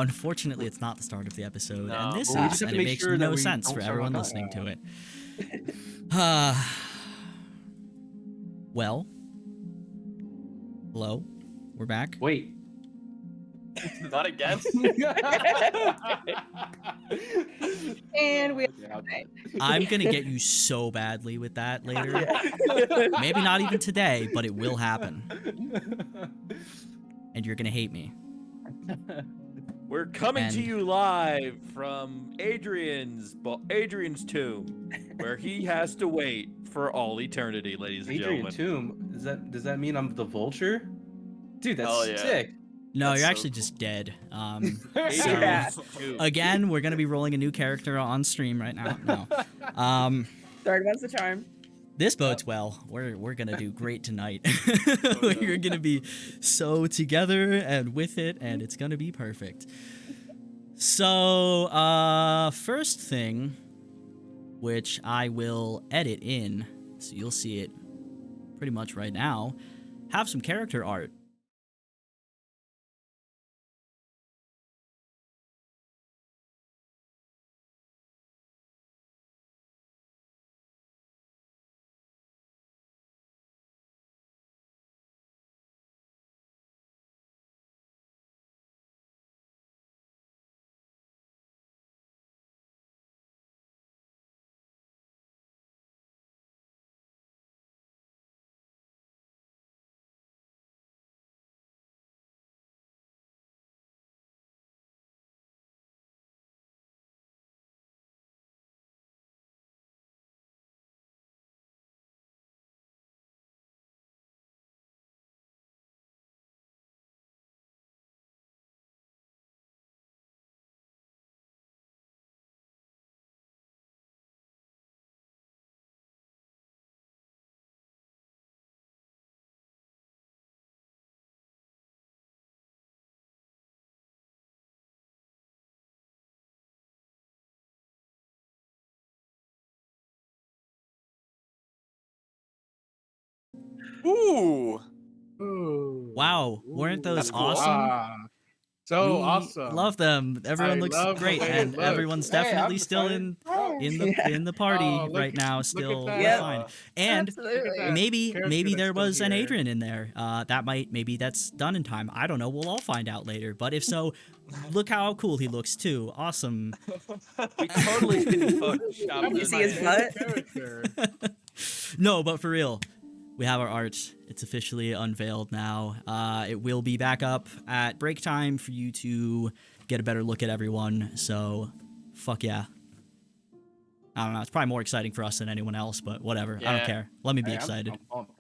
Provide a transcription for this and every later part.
Unfortunately, it's not the start of the episode, and this Well, we is, just have and to it make makes sure that no we sense don't for start everyone on listening to time. it. Well, hello, we're back. Wait. Not again. And we. I'm gonna get you so badly with that later. Maybe not even today, but it will happen. And you're gonna hate me. We're coming to And- you live from Adrian's tomb, where he has to wait for all eternity, ladies and Adrian gentlemen. Tomb. Does that mean I'm the vulture? Dude, that's Hell yeah. sick. No, That's you're so actually cool. just dead. Adrian's tomb. Again, we're gonna be rolling a new character on stream right now. No. Third one's the charm. This bodes well. We're gonna do great tonight. We're gonna be so together and with it, and it's gonna be perfect. So, first thing, which I will edit in, so you'll see it pretty much right now, have some character art. Ooh. Wow, weren't those That's cool. awesome? So We awesome. love them. Everyone I looks love the great, way it and looks. everyone's Hey, definitely I'm still excited. in the party Oh, look right now. at Still that. we're Yep. fine. And Absolutely. that. maybe character there that's was still an here. Adrian in there. Maybe that's done in time. I don't know. We'll all find out later. But if so, look how cool he looks too. Awesome. We totally didn't Photoshop You this. see his butt? Character. No, but for real, we have our art. It's officially unveiled now. It will be back up at break time for you to get a better look at everyone. So, fuck yeah. I don't know. It's probably more exciting for us than anyone else, but whatever. I don't Yeah. care. Let me be Hey, I'm excited. pumped.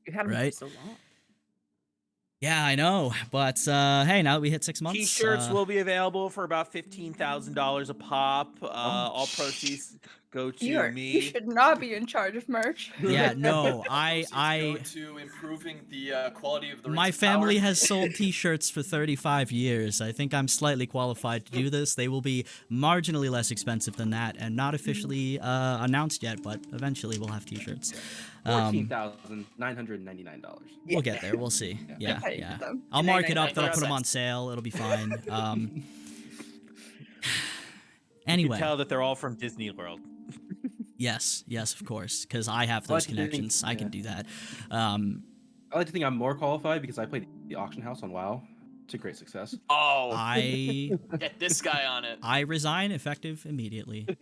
You had him Right? for so long. Yeah, I know. But hey, now that we hit 6 months, T-shirts will be available for about $15,000 a pop. All shit. proceeds go to You me. should not be in charge of merch. Yeah, no, Proceeds go I to improving the quality of the my Rings of family Power. has sold T-shirts for 35 years. I think I'm slightly qualified to do this. They will be marginally less expensive than that, and not officially announced yet, but eventually we'll have T-shirts. $14,999. We'll get there. We'll see. Yeah, Okay, yeah. them. I'll mark it up. Then I'll 99 put them on cents. sale. It'll be fine. You can Anyway, tell that they're all from Disney World. yes, of course, because I have I like those to think- connections. I can yeah. do that. I like to think I'm more qualified because I played the auction house on WoW to great success. Oh, I get this guy on it. I resign effective immediately. If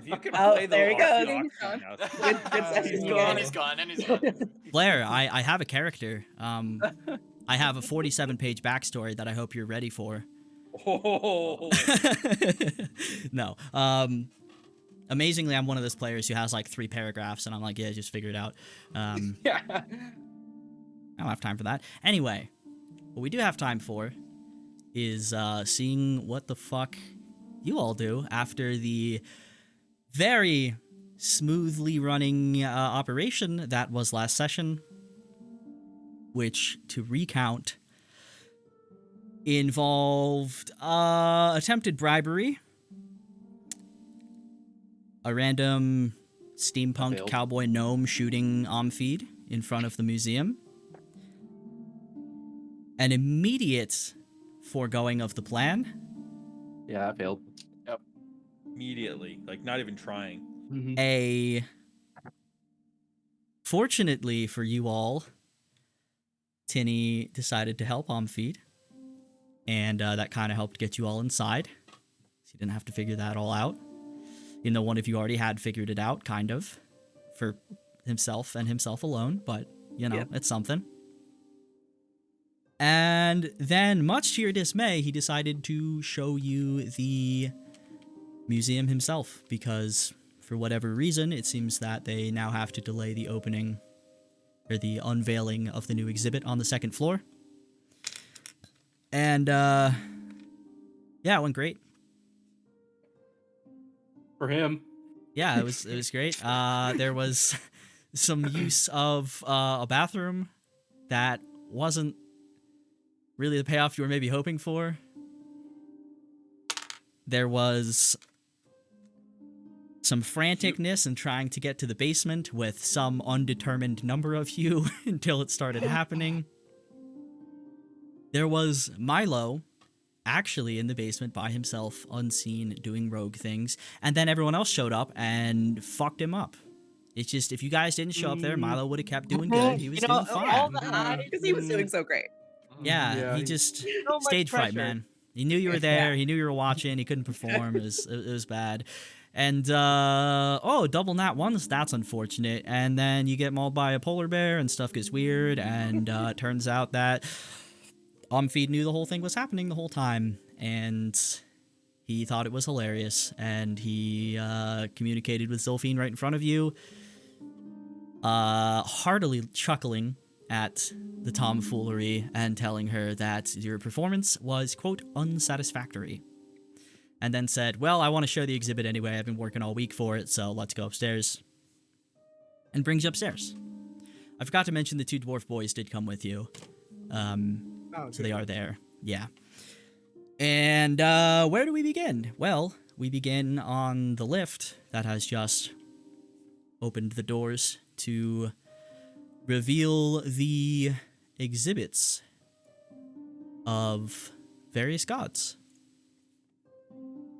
you can Oh, play the there he goes. auction He's gone. house- Good session, He's you gone. guys. He's gone. And he's gone. Blair, I have a character. I have a 47-page backstory that I hope you're ready for. Oh. No. Amazingly, I'm one of those players who has like 3 paragraphs, and I'm like, yeah, just figure it out. Yeah. I don't have time for that. Anyway, what we do have time for is seeing what the fuck you all do after the very smoothly running operation that was last session, which, to recount, involved attempted bribery, a random steampunk Failed. cowboy gnome shooting Amphied in front of the museum, an immediate foregoing of the plan. Yeah, I failed. Immediately, like not even trying. Mm-hmm. Fortunately for you all, Tinny decided to help Amphied, and that kind of helped get you all inside. So you didn't have to figure that all out. Even though one of you already had figured it out, kind of, for himself and himself alone, but, you know, it's something. And then, much to your dismay, he decided to show you the museum himself, because for whatever reason, it seems that they now have to delay the opening, or the unveiling of the new exhibit on the second floor. And, yeah, it went great. For him. Yeah, it was great. There was some use of a bathroom that wasn't really the payoff you were maybe hoping for. There was some franticness in trying to get to the basement with some undetermined number of you until it started happening. There was Milo actually in the basement by himself, unseen, doing rogue things, and then everyone else showed up and fucked him up. It's just, if you guys didn't show up there, Milo would have kept doing good. He was doing fine. Because he was doing so great. Yeah, he just So much stage fright, pressure. man. He knew you were there. He knew you were watching. He couldn't perform. It was bad. And double nat ones. That's unfortunate. And then you get mauled by a polar bear, and stuff gets weird. And it turns out that Amphied knew the whole thing was happening the whole time, and he thought it was hilarious. And he communicated with Zilphine right in front of you, heartily chuckling at the tomfoolery and telling her that your performance was, quote, unsatisfactory. And then said, well, I want to show the exhibit anyway. I've been working all week for it, so let's go upstairs. And brings you upstairs. I forgot to mention the two dwarf boys did come with you. So they are there. Yeah. And where do we begin? Well, we begin on the lift that has just opened the doors to reveal the exhibits of various gods.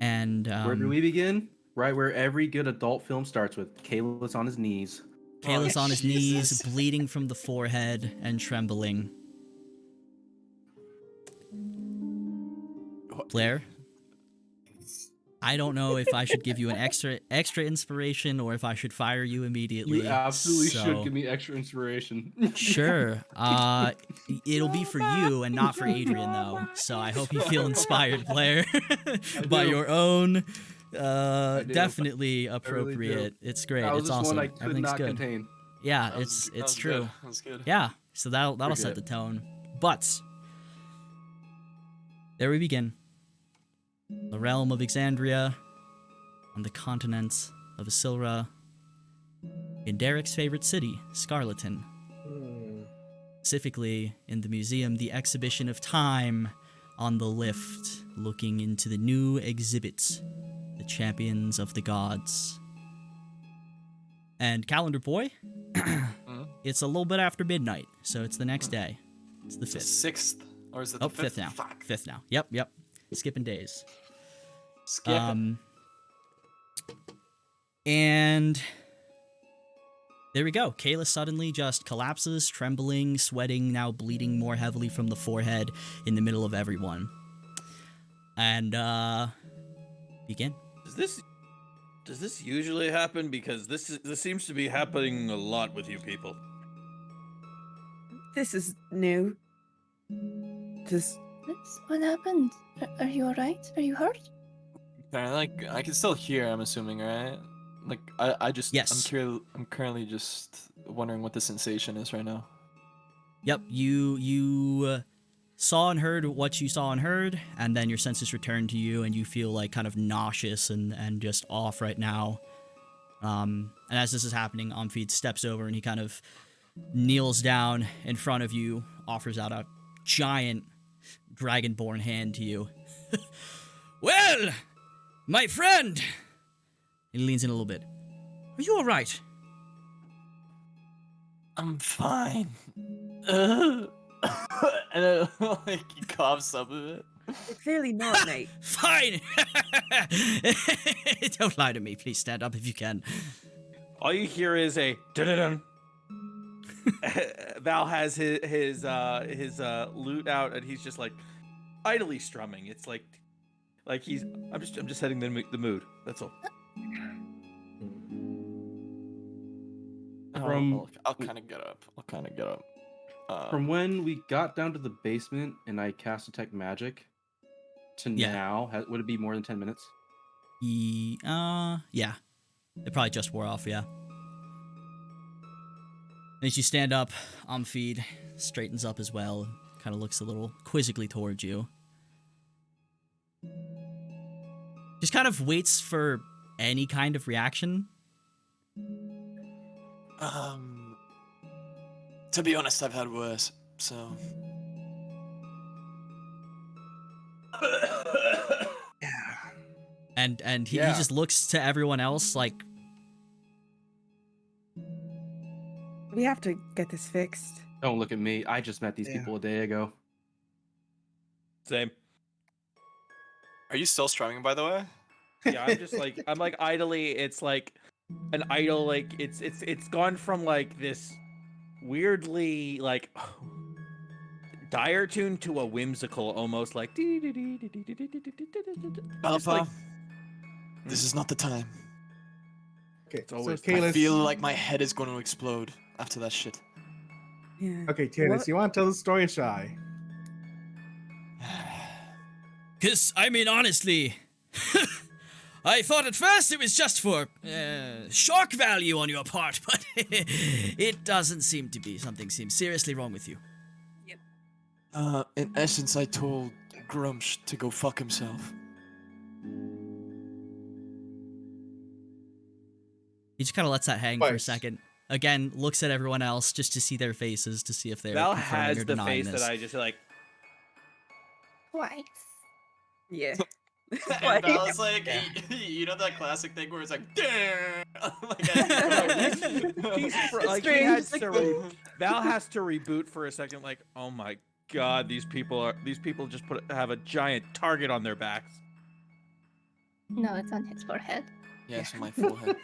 And Where do we begin? Right where every good adult film starts with Caelus on his knees. Caelus on his Jesus. knees, bleeding from the forehead and trembling. Blair, I don't know if I should give you an extra inspiration or if I should fire you immediately. You absolutely so- should give me extra inspiration. Sure. It'll be for you and not for Adrian, though. So I hope you feel inspired, Blair, by do. your own. do. Definitely really appropriate. It's great. That was It's just awesome. one I could Everything's not good. contain. Yeah, That was it's good. true. That was good. Yeah. So that'll Pretty set the good. tone. But there we begin. The realm of Exandria, on the continent of Asilra, in Derek's favorite city, Scarleton. Specifically, in the museum, the exhibition of time, on the lift, looking into the new exhibits, the champions of the gods. And Calendar Boy, it's a little bit after midnight, so it's the next day. It's the The 5th. sixth, or is it Oh, the 5th now. Fuck. 5th now. Yep. Skipping days. Skip it. And there we go. Caelus suddenly just collapses, trembling, sweating, now bleeding more heavily from the forehead in the middle of everyone. And, begin. Does this usually happen? Because this seems to be happening a lot with you people. This is new. Just What happened? Are you alright? Are you hurt? Like, I can still hear, I'm assuming, right? Like, I just... Yes. I'm currently just wondering what the sensation is right now. Yep, you saw and heard what you saw and heard, and then your senses return to you, and you feel like kind of nauseous and just off right now. And as this is happening, Amphied steps over and he kind of kneels down in front of you, offers out a giant dragonborn hand to you. Well, my friend! He leans in a little bit. Are you alright? I'm fine. And then, like, he coughs up a bit. You're clearly not, mate. Fine. Don't lie to me. Please stand up if you can. All you hear is a dun-dun-dun. Val has his lute out, and he's just like idly strumming. It's like he's. I'm just setting the mood. That's all. I'll kind of get up. From when we got down to the basement and I cast Detect Magic to Yeah. now, would it be more than 10 minutes? Yeah. It probably just wore off, yeah. As you stand up, Amphied straightens up as well, kind of looks a little quizzically towards you. Just kind of waits for any kind of reaction. To be honest, I've had worse, so. And he Yeah. just looks to everyone else like, We have to get this fixed. Don't look at me. I just met these Yeah. people a day ago. Same. Are you still strumming, by the way? Yeah, I'm like idly. It's like an idle. Like it's gone from like this weirdly like dire tune to a whimsical, almost like. Alpha, this is not the time. Okay, so always- I Caelus, feel like my head is going to explode after that shit. Yeah. okay, Caelus, What? you want to tell the story, Shy? because, I mean, honestly, I thought at first it was just for shock value on your part, but it doesn't seem to be. Something seems seriously wrong with you. In essence, I told Grumsh to go fuck himself. He just kind of lets that hang for a Twice. second. Again, looks at everyone else just to see their faces, to see if they're Val confirming has or the denying face this. that I just like. Twice. Yeah. And I was like, you know that classic thing where it's like, Like he has to Val has to reboot for a second. Like, oh my god, these people just have a giant target on their backs. No, it's on his forehead. Yes, on my forehead.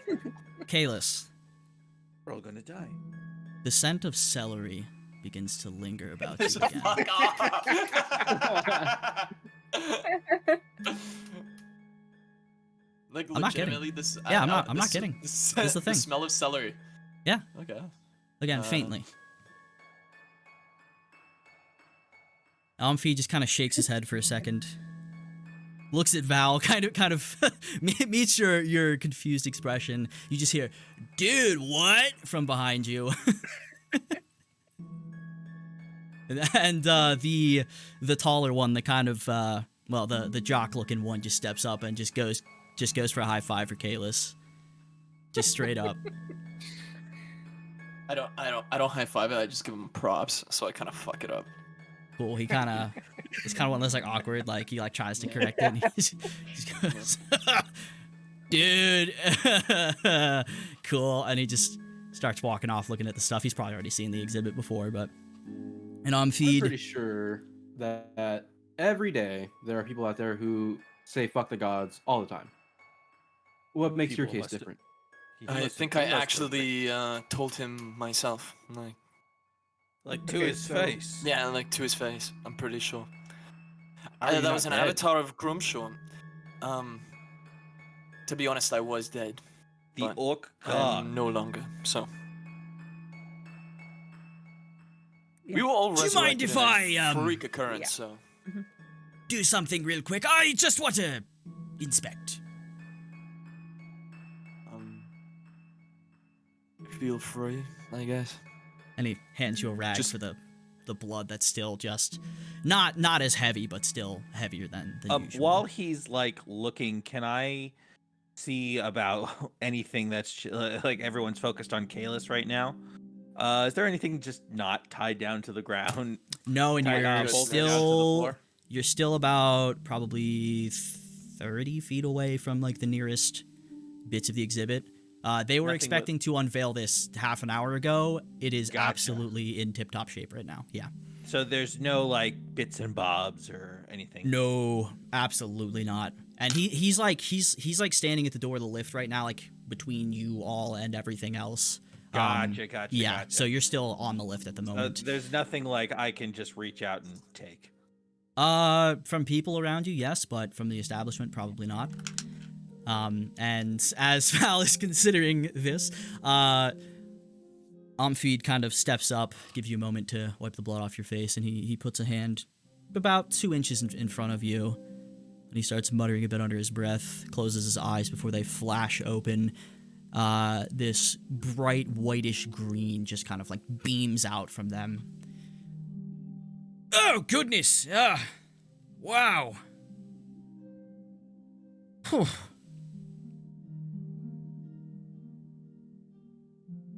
Caelus, We're all gonna die. the scent of celery begins to linger about you So again. fuck off. Like I'm not kidding. legitimately, this. Yeah, I'm not kidding. This This is the thing. The smell of celery. Yeah. Okay. Again, faintly. Amphied just kind of shakes his head for a second. Looks at Val, kind of meets your confused expression. You just hear, "Dude, what?" from behind you. And the taller one, the kind of the jock-looking one, just steps up and just goes for a high five for Caelus. Just straight up. I don't high five it. I just give him props, so I kind of fuck it up. Cool. It's kind of one of those like awkward, like he like tries to correct it. And he just goes, "Dude, cool," and he just starts walking off, looking at the stuff. He's probably already seen the exhibit before, but and I'm Amphied. pretty sure that every day there are people out there who say "fuck the gods" all the time. What makes your People case must- different? I think I actually told him myself. like to Okay, his so- face. Yeah, like to his face. I'm pretty sure. Are you That was an not dead? avatar of Grumshaw. To be honest, I was dead. The but orc I'm god. no longer. So Yeah. we were all Do you mind resurrected if in a I, freak occurrence. yeah. So do something real quick. I just want to inspect. feel free, I guess. And he hands you a rag Just- for the blood that's still just not as heavy, but still heavier than usual. While he's like looking, can I see about anything that's like everyone's focused on Caelus right now? Is there anything just not tied down to the ground? No, and Tied you're down, bolted down to the still floor? you're still about probably 30 feet away from like the nearest bits of the exhibit. They were Nothing expecting to unveil this half an hour ago. It is Gotcha. absolutely in tip-top shape right now. Yeah. So there's no like bits and bobs or anything. No, absolutely not. And he's like standing at the door of the lift right now, like between you all and everything else. Gotcha. Yeah, so you're still on the lift at the moment. There's nothing like I can just reach out and take. From people around you, yes, but from the establishment, probably not. And as Val is considering this, Amphied kind of steps up, gives you a moment to wipe the blood off your face, and he puts a hand about 2 inches in front of you, and he starts muttering a bit under his breath, closes his eyes before they flash open. This bright whitish green just kind of like beams out from them. Oh, goodness! Wow! Whew.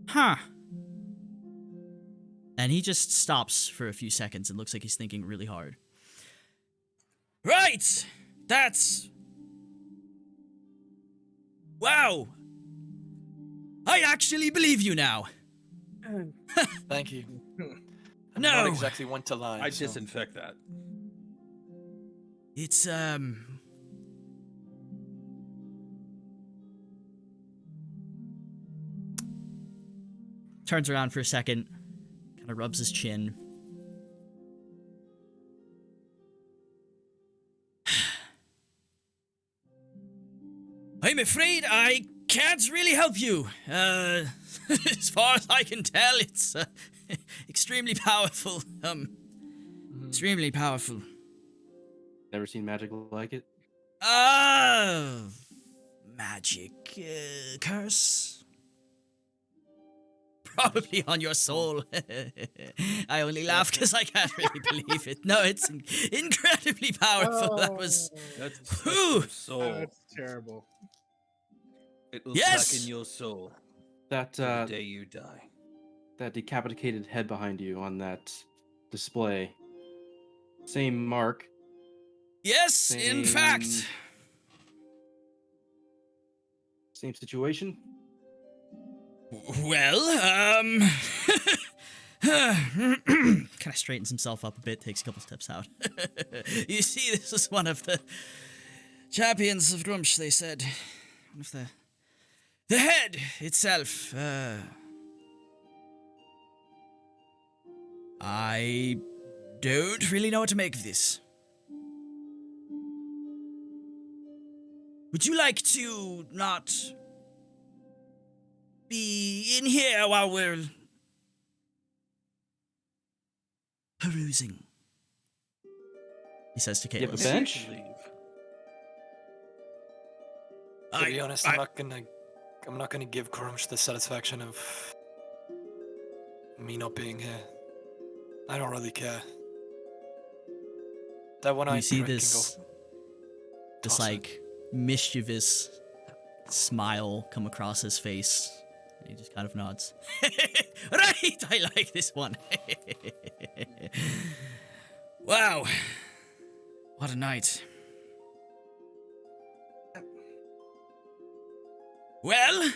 Huh. And he just stops for a few seconds and looks like he's thinking really hard. Right! That's... Wow! I actually believe you now! Thank you. I'm No. not exactly one to lie. I so- disinfect that. It's, turns around for a second, kind of rubs his chin. I'm afraid I can't really help you. As far as I can tell, it's extremely powerful. Extremely powerful. Never seen magic like it. Magic curse? Probably on your soul. I only laugh because I can't really believe it. No, it's incredibly powerful. That was... That's Whew. your soul. That's terrible. It will Yes! suck in your soul That till the day you die. that decapitated head behind you on that display. Same mark. Yes, in fact. Same situation. Well, kind of straightens himself up a bit, takes a couple steps out. You see, this is one of the champions of Grumsh, they said. One of the head itself. I don't really know what to make of this. Would you like to not be in here while we're perusing? He says to You have a Caelus. bench? To be honest, I'm not gonna give Korumsh the satisfaction of me not being here. I don't really care. That one You I see can this, go. this toss it. like mischievous smile come across his face. He just kind of nods. Right, I like this one. Wow, what a night. Well,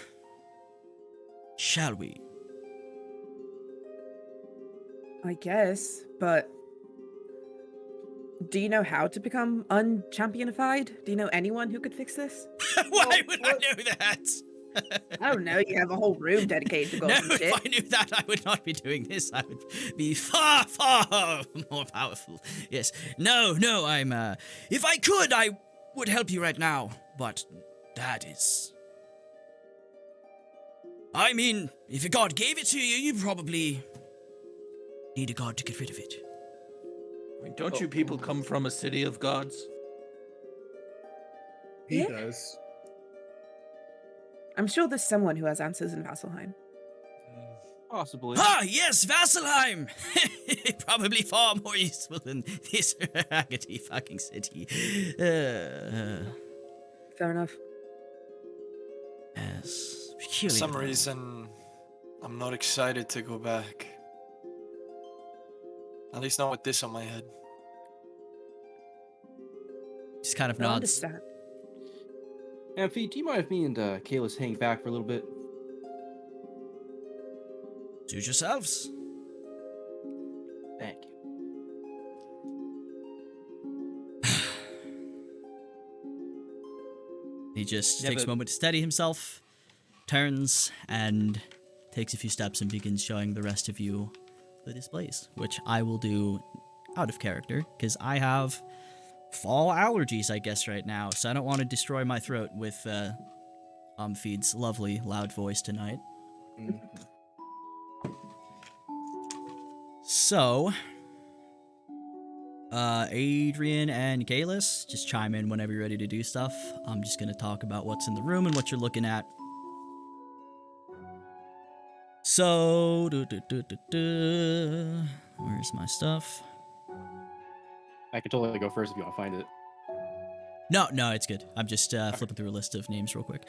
shall we? I guess, but do you know how to become unchampionified? Do you know anyone who could fix this? Why would I know that? I don't know. You have a whole room dedicated to No, gold and shit. if I knew that, I would not be doing this. I would be far, far more powerful. Yes. No, I'm, if I could, I would help you right now, but that is... I mean, if a god gave it to you, you probably need a god to get rid of it. I mean, don't you people come from a city of gods? He Yeah. does. I'm sure there's someone who has answers in Vaselheim. Possibly. Ah, yes, Vaselheim! Probably far more useful than this raggedy fucking city. Fair enough. Yes. For Peculiar. some reason, I'm not excited to go back. At least not with this on my head. Just kind of I nods. understand. Amphied, do you mind if me and Caelus hang back for a little bit? Suit yourselves. Thank you. he just Yeah, takes a but- moment to steady himself, turns, and takes a few steps and begins showing the rest of you the displays, which I will do out of character, because I have fall allergies, I guess, right now, so I don't want to destroy my throat with Amphied's lovely, loud voice tonight. Mhm. So, Adrian and Caelus, just chime in whenever you're ready to do stuff. I'm just going to talk about what's in the room and what you're looking at. So, where's my stuff? I can totally go first if you want to find it. No, it's good. I'm just flipping through a list of names real quick.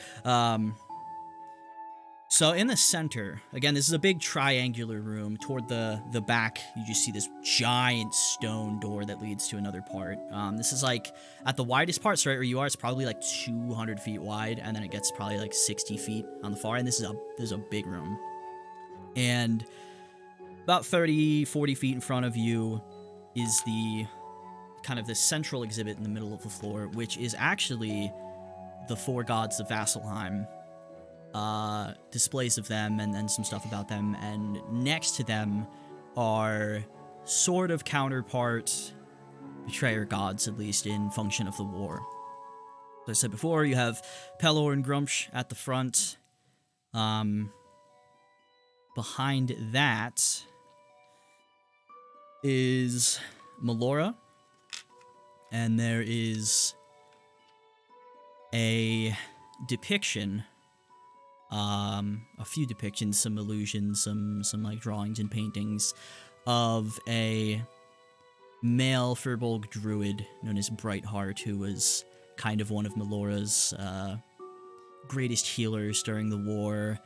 So in the center, again, this is a big triangular room. Toward the back, you just see this giant stone door that leads to another part. This is like, at the widest part, so right where you are, it's probably like 200 feet wide, and then it gets probably like 60 feet on the far end. This is a big room. And about 30, 40 feet in front of you is the kind of the central exhibit in the middle of the floor, which is actually the four gods of Vaselheim. Displays of them and then some stuff about them, and next to them are sort of counterpart betrayer gods, at least in function of the war. As I said before, you have Pelor and Grumsh at the front. Behind that is Melora, and there is a depiction, a few depictions, some illusions, some like drawings and paintings of a male Firbolg druid known as Brightheart, who was kind of one of Melora's greatest healers during the war,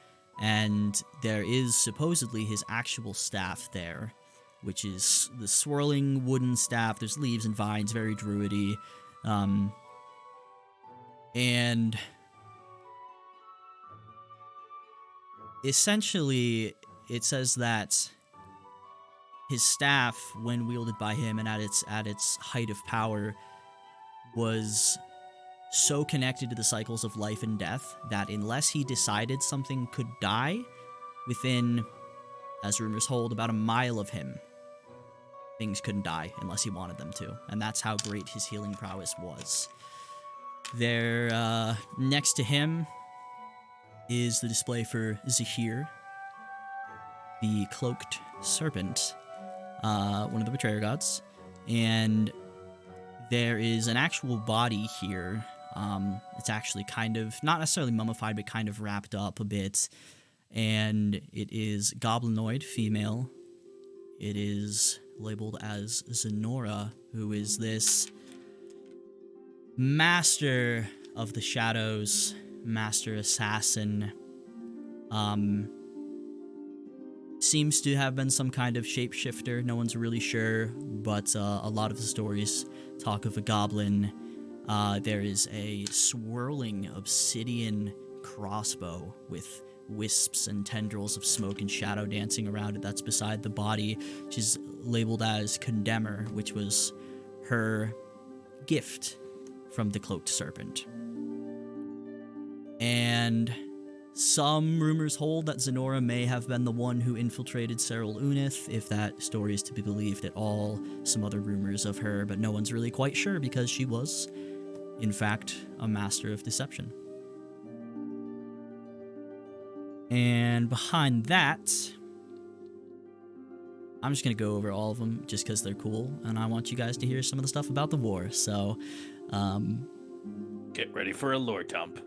and there is supposedly his actual staff there, which is the swirling wooden staff. There's leaves and vines, very druidy, and essentially it says that his staff, when wielded by him and at its height of power, was so connected to the cycles of life and death that unless he decided something could die within, as rumors hold, about a mile of him, things couldn't die unless he wanted them to. And that's how great his healing prowess was. There, next to him is the display for Zahir, the cloaked serpent, one of the betrayer gods. And there is an actual body here. It's actually kind of, not necessarily mummified, but kind of wrapped up a bit. And it is goblinoid, female. It is labeled as Zenora, who is this master of the shadows, master assassin. Seems to have been some kind of shapeshifter. No one's really sure, but a lot of the stories talk of a goblin. There is a swirling obsidian crossbow with wisps and tendrils of smoke and shadow dancing around it. That's beside the body, which is labeled as Condemner, which was her gift from the cloaked serpent. And some rumors hold that Zenora may have been the one who infiltrated Serral Unith, if that story is to be believed at all. Some other rumors of her, but no one's really quite sure because she was, in fact, a master of deception. And behind that, I'm just going to go over all of them just because they're cool, and I want you guys to hear some of the stuff about the war. So, Get ready for a lore dump.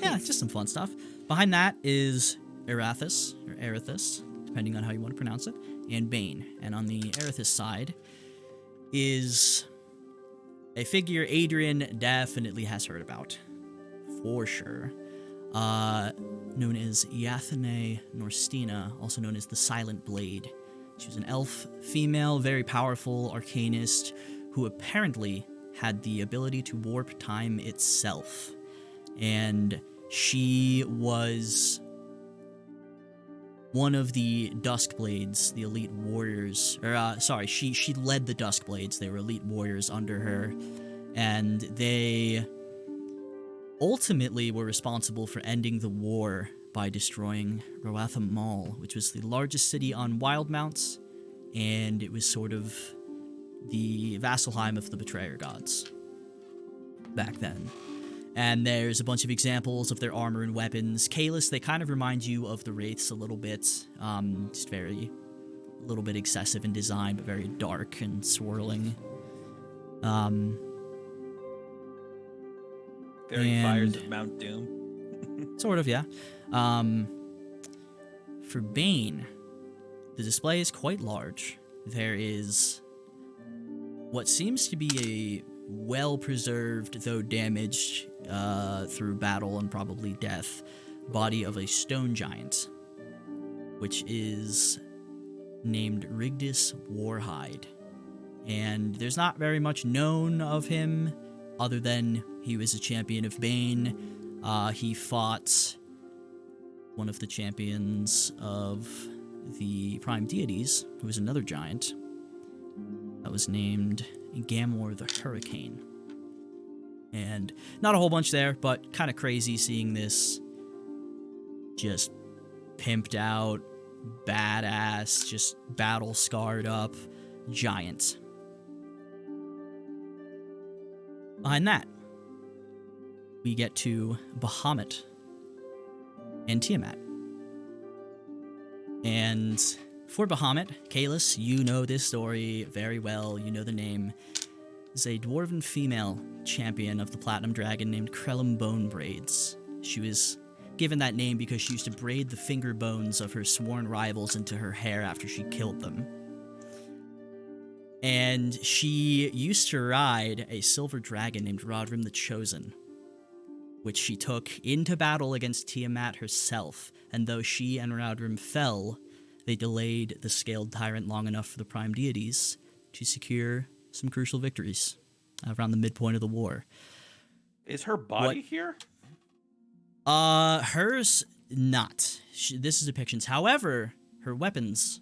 yeah, just some fun stuff. Behind that is Erathis, or Erathis, depending on how you want to pronounce it, and Bane. And on the Erathis side is a figure Adrian definitely has heard about, for sure, known as Yathane Norstina, also known as the Silent Blade. She was an elf female, very powerful arcanist, who apparently had the ability to warp time itself. And she was one of the Duskblades, the elite warriors, she led the Duskblades. They were elite warriors under her, and they ultimately were responsible for ending the war by destroying Roatha Mall, which was the largest city on Wildmounts, and it was sort of the Vaselheim of the Betrayer gods back then. And there's a bunch of examples of their armor and weapons. Caelus, they kind of remind you of the Wraiths a little bit. Just a little bit excessive in design, but very dark and swirling. Very fires of Mount Doom. Sort of, yeah. For Bane, the display is quite large. There is what seems to be a well-preserved, though damaged through battle and probably death, body of a stone giant, which is named Rigdis Warhide. And there's not very much known of him, other than he was a champion of Bane. He fought one of the champions of the Prime Deities, who was another giant, that was named Gamor the Hurricane. And not a whole bunch there, but kind of crazy seeing this just pimped out, badass, just battle scarred up giant. Behind that, we get to Bahamut and Tiamat. And for Bahamut, Caelus, you know this story very well, you know the name, is a dwarven female champion of the Platinum Dragon named Krellum Bonebraids. She was given that name because she used to braid the finger bones of her sworn rivals into her hair after she killed them. And she used to ride a silver dragon named Rodrim the Chosen, which she took into battle against Tiamat herself, and though she and Rodrim fell, they delayed the Scaled Tyrant long enough for the Prime Deities to secure some crucial victories around the midpoint of the war. Is her body here? Hers not. This is depictions. However, her weapons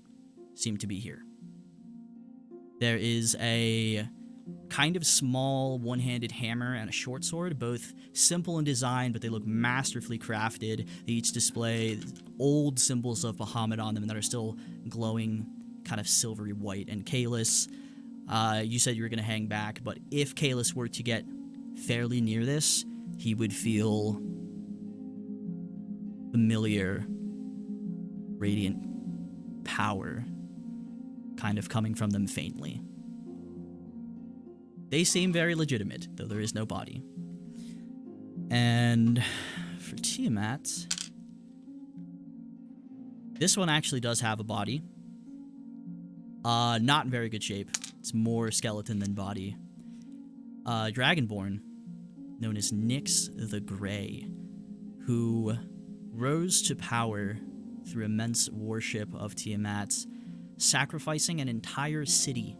seem to be here. There is a kind of small one-handed hammer and a short sword, both simple in design, but they look masterfully crafted. They each display old symbols of Bahamut on them that are still glowing kind of silvery white. And Caelus, you said you were going to hang back, but if Caelus were to get fairly near this, he would feel familiar, radiant power kind of coming from them faintly. They seem very legitimate, though there is no body. And for Tiamat, this one actually does have a body. Not in very good shape. It's more skeleton than body. Dragonborn, known as Nyx the Grey, who rose to power through immense worship of Tiamat, sacrificing an entire city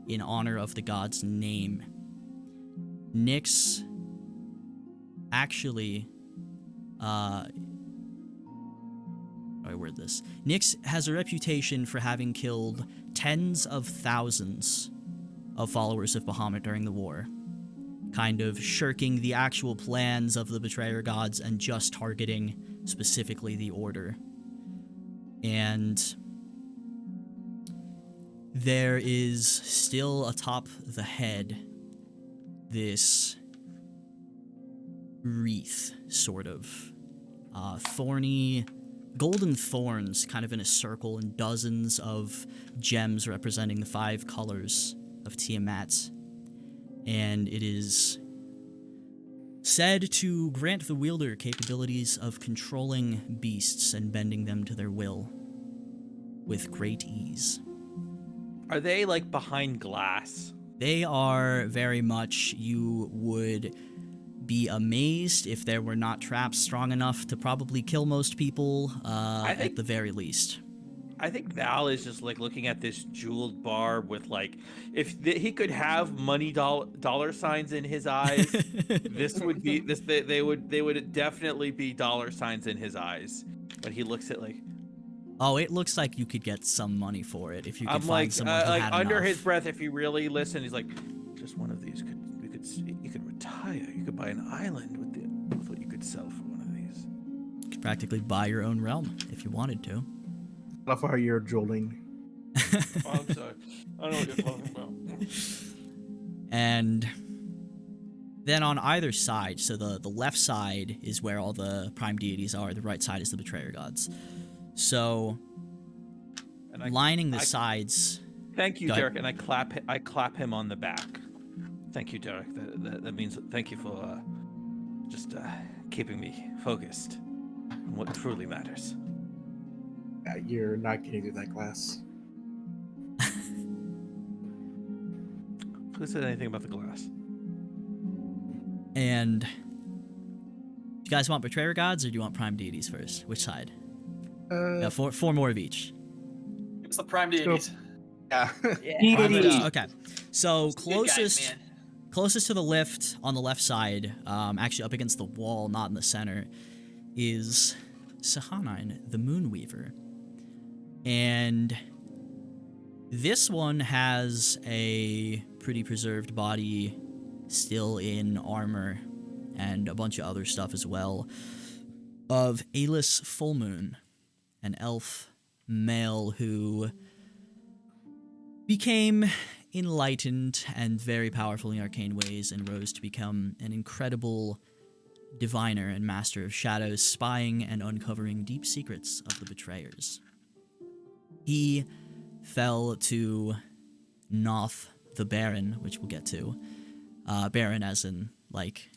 in honor of the god's name. Nyx actually, how do I word this? Nyx has a reputation for having killed tens of thousands of followers of Bahamut during the war, kind of shirking the actual plans of the Betrayer gods and just targeting specifically the Order. And there is still atop the head this wreath, sort of. Thorny, golden thorns kind of in a circle and dozens of gems representing the 5 colors of Tiamat. And it is said to grant the wielder capabilities of controlling beasts and bending them to their will with great ease. Are they, like, behind glass? They are very much, you would be amazed if there were not traps strong enough to probably kill most people, at the very least. I think Val is just, like, looking at this jeweled bar with, like, if he could have money dollar signs in his eyes, this would be, they would definitely be dollar signs in his eyes. But he looks at, like... Oh, it looks like you could get some money for it if you could I'm find like, someone who had under enough. his breath, if he really listened, he's like, just one of these you could retire. You could buy an island with it. practically buy your own realm if you wanted to. Love how you're drooling. Oh, I'm sorry. I don't know what you're talking about. And then on either side, so the left side is where all the prime deities are, the right side is the betrayer gods. So And lining the I- sides. Thank you, Go ahead. Derek, and I clap him on the back. Thank you, Derek. That means thank you for just keeping me focused on what truly matters. You're not getting to that class. Who said anything about the glass? And do you guys want betrayer gods or do you want prime deities first? Which side? Yeah, four more of each. It's the prime deities. Yeah. Okay. So Good guys, man. closest to the lift on the left side, actually up against the wall, not in the center, is Sahana, the Moonweaver. And this one has a pretty preserved body, still in armor, and a bunch of other stuff as well, of Caelus Fullmoon, an elf male who became enlightened and very powerful in arcane ways and rose to become an incredible diviner and master of shadows, spying and uncovering deep secrets of the betrayers. He fell to Noth the Baron, which we'll get to. Baron as in, like,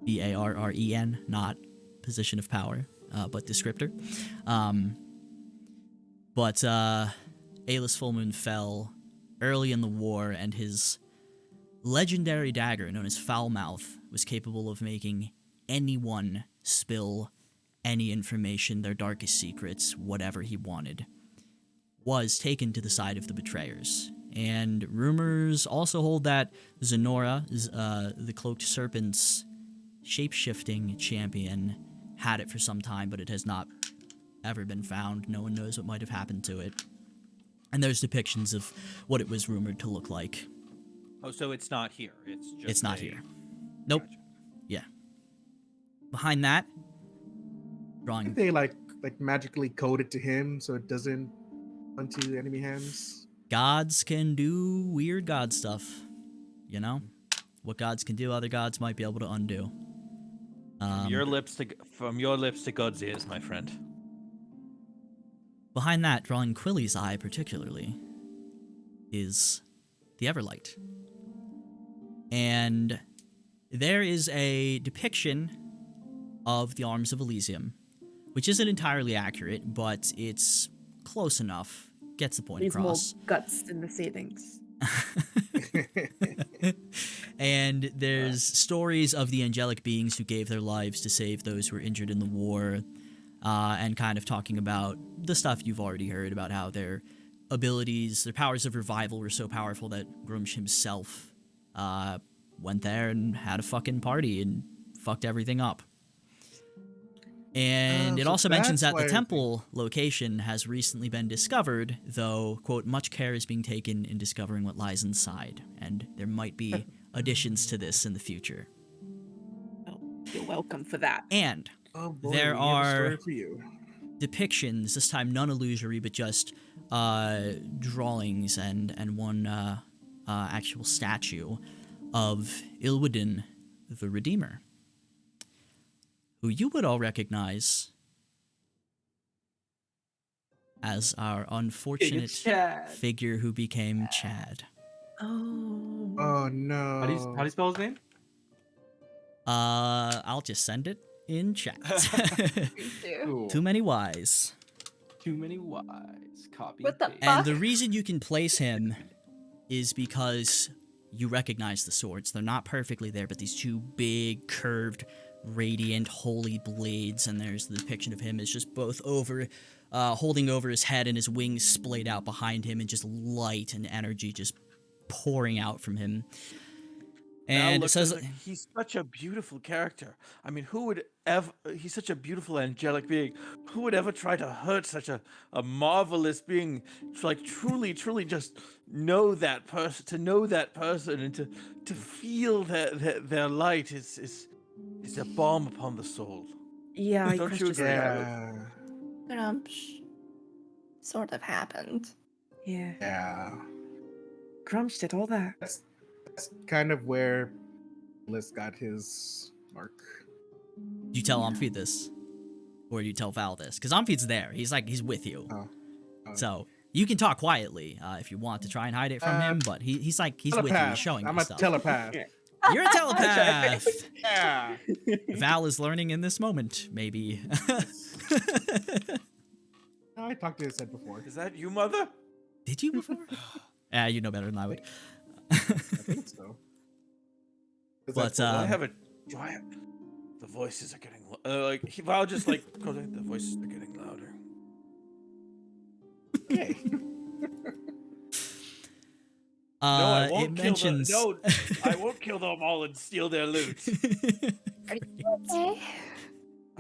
Barren, not position of power, but descriptor. But Caelus Fullmoon fell early in the war, and his legendary dagger, known as Foulmouth, was capable of making anyone spill any information, their darkest secrets, whatever he wanted, was taken to the side of the betrayers. And rumors also hold that Zenora, the Cloaked Serpent's shape-shifting champion, had it for some time, but it has not ever been found. No one knows what might have happened to it. And there's depictions of what it was rumored to look like. Oh, so it's not here. It's just It's not here. Nope. Yeah. Behind that, drawing. They like magically code it to him so it doesn't onto enemy hands. Gods can do weird god stuff. You know? What gods can do, other gods might be able to undo. From your lips to God's ears, my friend. Behind that, drawing Quilly's eye particularly, is the Everlight. And there is a depiction of the Arms of Elysium, which isn't entirely accurate, but it's close enough. Gets the point Needs more across. guts in the ceilings. And there's stories of the angelic beings who gave their lives to save those who were injured in the war, and kind of talking about the stuff you've already heard about how their abilities, their powers of revival were so powerful that Grumsh himself went there and had a fucking party and fucked everything up. And it so also mentions that's that the why- temple location has recently been discovered, though, quote, much care is being taken in discovering what lies inside, and there might be additions to this in the future. Oh, you're welcome for that. And Oh boy, there we have a are story for you. depictions, this time none illusory, but just drawings and one actual statue of Ilwydin the Redeemer, who you would all recognize as our unfortunate figure who became Chad. Oh. Oh no. How do you spell his name? I'll just send it in chat. Cool. Too many Y's. Too many Y's. Copy. What the paste. And the reason you can place him is because you recognize the swords. They're not perfectly there, but these two big, curved, radiant, holy blades, and there's the depiction of him as just both over, holding over his head and his wings splayed out behind him, and just light and energy just pouring out from him. And it says, he's such a beautiful character. I mean, who would ever? He's such a beautiful angelic being. Who would ever try to hurt such a marvelous being? Like truly just know that person, to know that person, and to feel their light is a balm upon the soul. Yeah, I Don't you questioned agree? it. Yeah. Grumsh sort of happened. Yeah. Yeah. Grumsh did all that. That's kind of where Liz got his mark. You tell Amphied this, or you tell Val this, because Amphied's there. He's with you. Oh. So you can talk quietly if you want to try and hide it from him. But he's with you. He's Telepath. showing I'm you a stuff. telepath. You're a telepath. Yeah. Val is learning in this moment, maybe. I talked to his head before. Is that you, mother? Did you before? You know better than I would. I think so. But Do I have a? Do I have? The voices are getting Val just like goes like, the voices are getting louder. okay. No, I won't it mentions. I won't kill them all and steal their loot. Okay.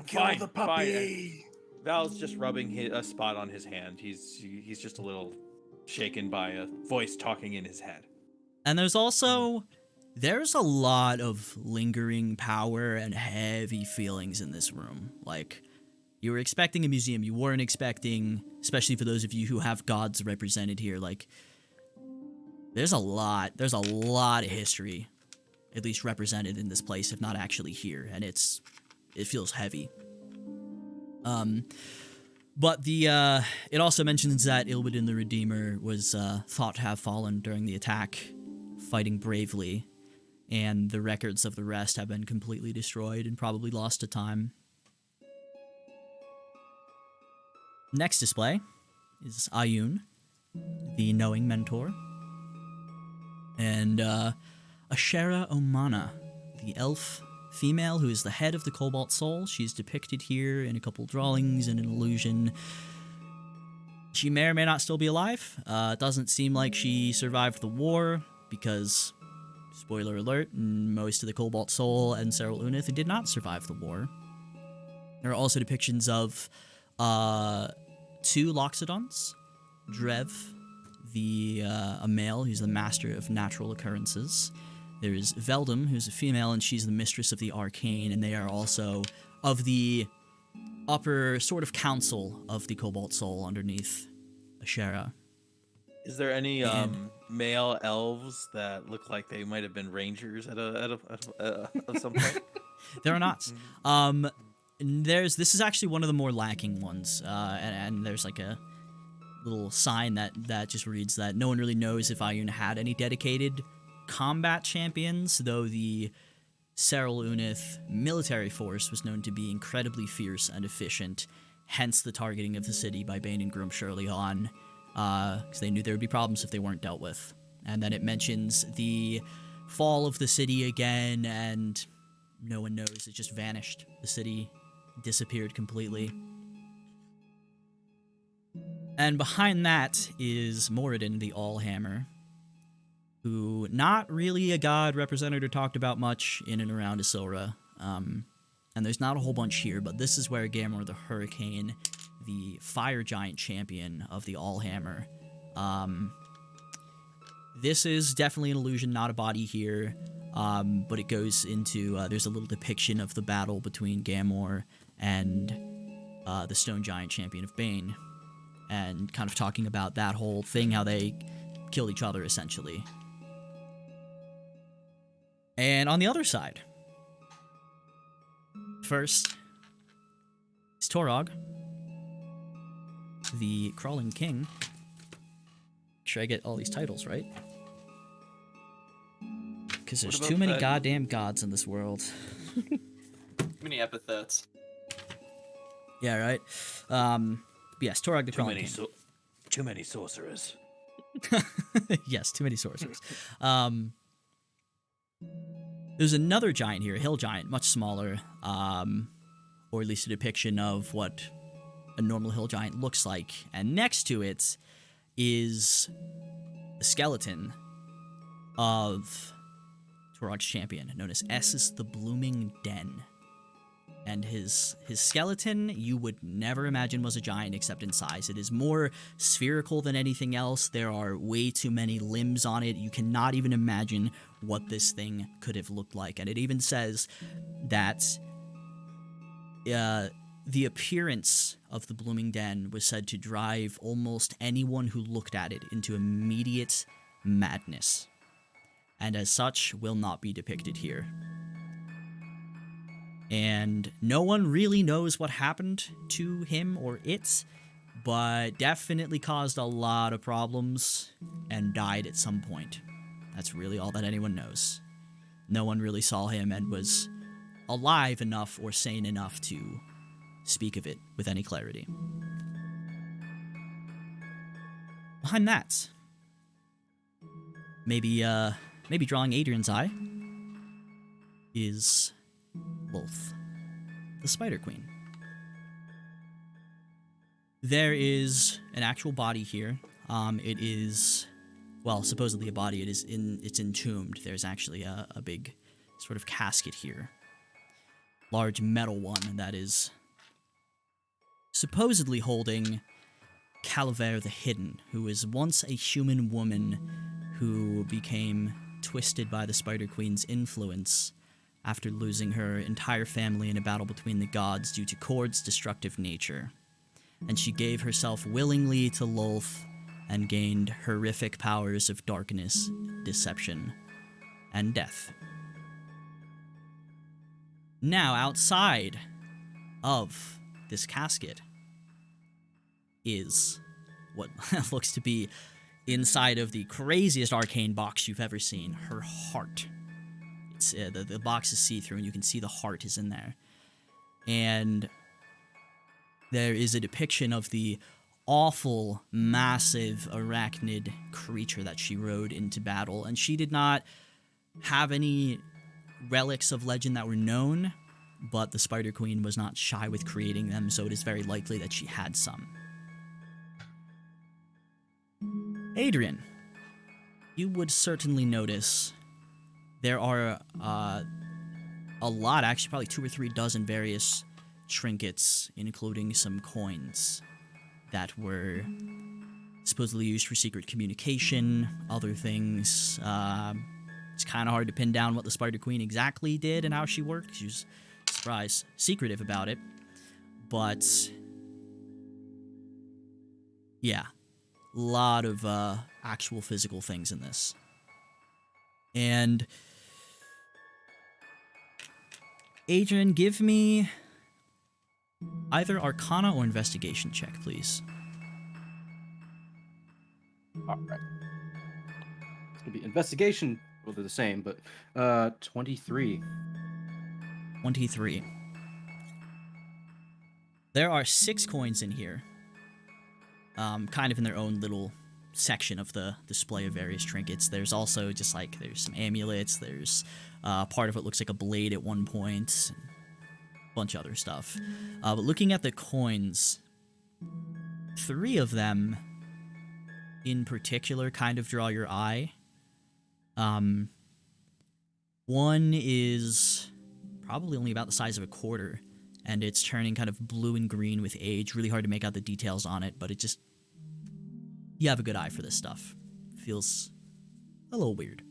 Fine, the fine. puppy. Val's just rubbing a spot on his hand. He's just a little shaken by a voice talking in his head. And there's a lot of lingering power and heavy feelings in this room. Like, you were expecting a museum. You weren't expecting, especially for those of you who have gods represented here, like, there's a lot of history, at least represented in this place, if not actually here, and it feels heavy. But it also mentions that Ilbadin the Redeemer was thought to have fallen during the attack, fighting bravely, and the records of the rest have been completely destroyed and probably lost to time. Next display is Ayun, the knowing mentor, and Ashera Omana, the elf female who is the head of the Cobalt Soul. She's depicted here in a couple drawings and an illusion. She may or may not still be alive. It doesn't seem like she survived the war because, spoiler alert, most of the Cobalt Soul and Serral Unith did not survive the war. There are also depictions of 2 Loxodons, Drev, a male who's the master of natural occurrences. There's Veldum, who's a female, and she's the mistress of the arcane, and they are also of the upper sort of council of the Cobalt Soul underneath Ashera. Is there any male elves that look like they might have been rangers at some point? There are not. This is actually one of the more lacking ones, and there's like a little sign that just reads that no one really knows if Ayun had any dedicated combat champions, though the Serral Unith military force was known to be incredibly fierce and efficient, hence the targeting of the city by Bane and Grumsh early on, because they knew there would be problems if they weren't dealt with. And then it mentions the fall of the city again, and no one knows, it just vanished. The city disappeared completely. And behind that is Moradin the Allhammer, who not really a god represented or talked about much in and around Isilra. And there's not a whole bunch here, but this is where Gamor the Hurricane, the fire giant champion of the Allhammer, this is definitely an illusion, not a body here, but it goes into, there's a little depiction of the battle between Gamor and the stone giant champion of Bane, and kind of talking about that whole thing, how they killed each other, essentially. And on the other side, first is Torog, the Crawling King. Make sure I get all these titles right, because there's too many goddamn gods in this world. Too many epithets. Yeah, right? Yes, Torog the Crawling King. Too many sorcerers. Yes, too many sorcerers. There's another giant here, a hill giant, much smaller, or at least a depiction of what a normal hill giant looks like. And next to it is a skeleton of Torog's champion, known as Essus the Blooming Den. And his skeleton, you would never imagine was a giant except in size. It is more spherical than anything else. There are way too many limbs on it. You cannot even imagine what this thing could have looked like. And it even says that the appearance of the Blooming Den was said to drive almost anyone who looked at it into immediate madness, and as such will not be depicted here. And no one really knows what happened to him or it, but definitely caused a lot of problems and died at some point. That's really all that anyone knows. No one really saw him and was alive enough or sane enough to speak of it with any clarity. Behind that, maybe drawing Adrian's eye, is Wolf, the Spider Queen. There is an actual body here. It is, well, supposedly a body. It's entombed. There's actually a big sort of casket here. Large metal one that is supposedly holding Calaver the Hidden, who was once a human woman who became twisted by the Spider Queen's influence after losing her entire family in a battle between the gods due to Kord's destructive nature. And she gave herself willingly to Lolth and gained horrific powers of darkness, deception, and death. Now, outside of this casket is what looks to be inside of the craziest arcane box you've ever seen, her heart. It's the box is see-through, and you can see the heart is in there. And there is a depiction of the awful, massive arachnid creature that she rode into battle, and she did not have any relics of legend that were known, but the Spider Queen was not shy with creating them, so it is very likely that she had some. Adrian, you would certainly notice there are a lot, actually probably 2 or 3 dozen various trinkets, including some coins that were supposedly used for secret communication, other things. It's kind of hard to pin down what the Spider Queen exactly did and how she worked. She was, surprise, secretive about it. But yeah, a lot of actual physical things in this. And Adrian, give me either Arcana or Investigation check, please. All right. It's gonna be investigation. Well, they're the same, but 23. 23. There are 6 coins in here, kind of in their own little section of the display of various trinkets. There's also just like, there's some amulets, there's part of it looks like a blade at one point, and a bunch of other stuff. But looking at the coins, 3 of them in particular kind of draw your eye. One is probably only about the size of a quarter, and it's turning kind of blue and green with age. Really hard to make out the details on it, but it just, you have a good eye for this stuff. Feels a little weird.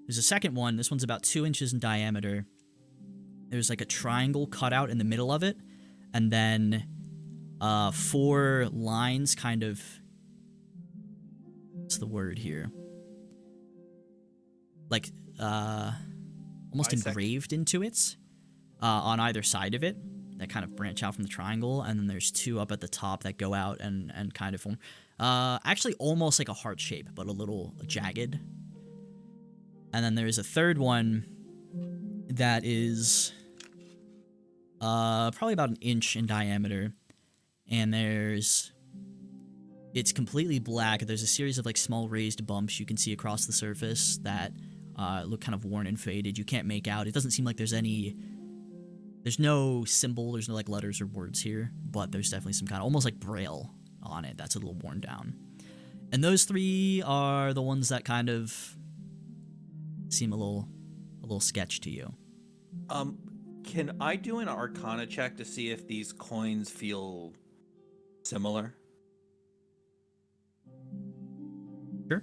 There's a second one. This one's about 2 inches in diameter. There's like a triangle cut out in the middle of it, and then 4 lines kind of, what's the word here? Like, almost engraved into it on either side of it that kind of branch out from the triangle, and then there's 2 up at the top that go out and kind of form actually almost like a heart shape, but a little jagged. And then there's a third one that is probably about 1 inch in diameter, and it's completely black. There's a series of like small raised bumps you can see across the surface that look kind of worn and faded. You can't make out. It doesn't seem like there's no symbol, there's no like letters or words here, but there's definitely some kind of almost like braille on it that's a little worn down. And those 3 are the ones that kind of seem a little sketch to you. Can I do an Arcana check to see if these coins feel similar? Sure.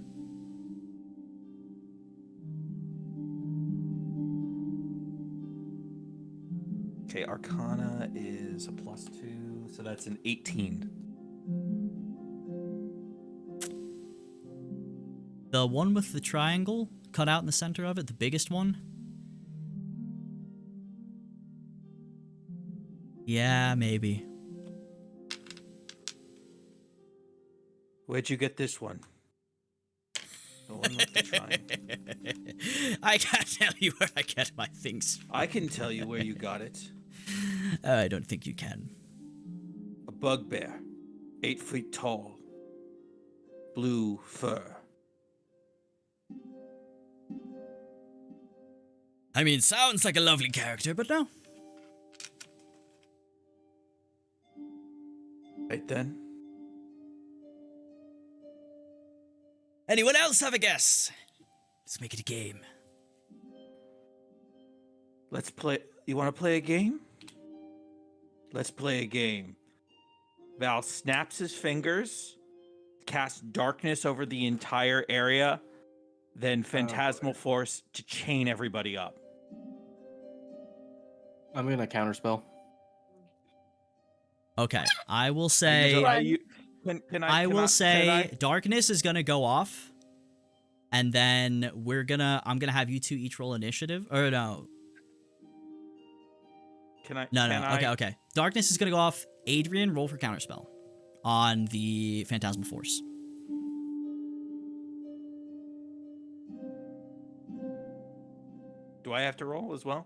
Okay, Arcana is a +2, so that's an 18. The one with the triangle cut out in the center of it, the biggest one? Yeah, maybe. Where'd you get this one? The one with the triangle. I can't tell you where I get my things. I can tell you where you got it. I don't think you can. A bugbear, 8 feet tall, blue fur. I mean, sounds like a lovely character, but no. Right then. Anyone else have a guess? Let's make it a game. Let's play. You want to play a game? Let's play a game. Val snaps his fingers, casts darkness over the entire area, then phantasmal force to chain everybody up. I'm gonna counterspell. Okay, I will say... I will say darkness is gonna go off, and then I'm gonna have you two each roll initiative. Or no. Okay. Darkness is gonna go off. Adrian, roll for counterspell on the Phantasmal Force. Do I have to roll as well?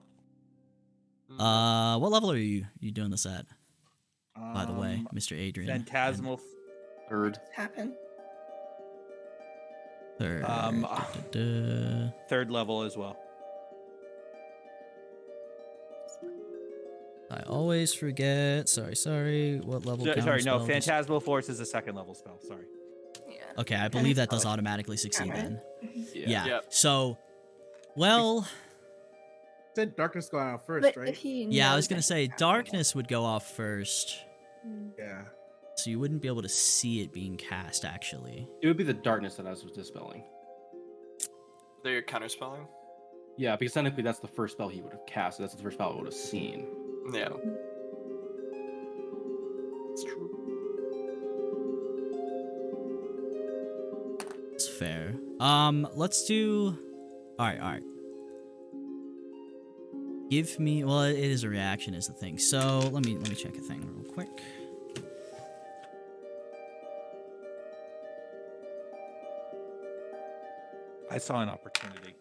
What level are you doing this at? By the way, Mr. Adrian. Phantasmal. Third. Happen. Third. Third level as well. I always forget. Sorry. What level? Sorry, no. counterspell? Phantasmal force is a second level spell. Sorry. Yeah. Okay, I believe that does automatically succeed Alright. then. Yeah. Yeah. So, well, Said darkness go out first, But right? if he yeah, I knows was gonna that say he has darkness would go off first, Yeah. so you wouldn't be able to see it being cast. Actually, It would be the darkness that I was dispelling. They're counterspelling. Yeah, because technically that's the first spell he would have cast. So that's the first spell I would have seen. Yeah. It's true. it's fair. Let's do. All right. Give me. Well, it is a reaction, is the thing. So let me check a thing real quick. I saw an opportunity.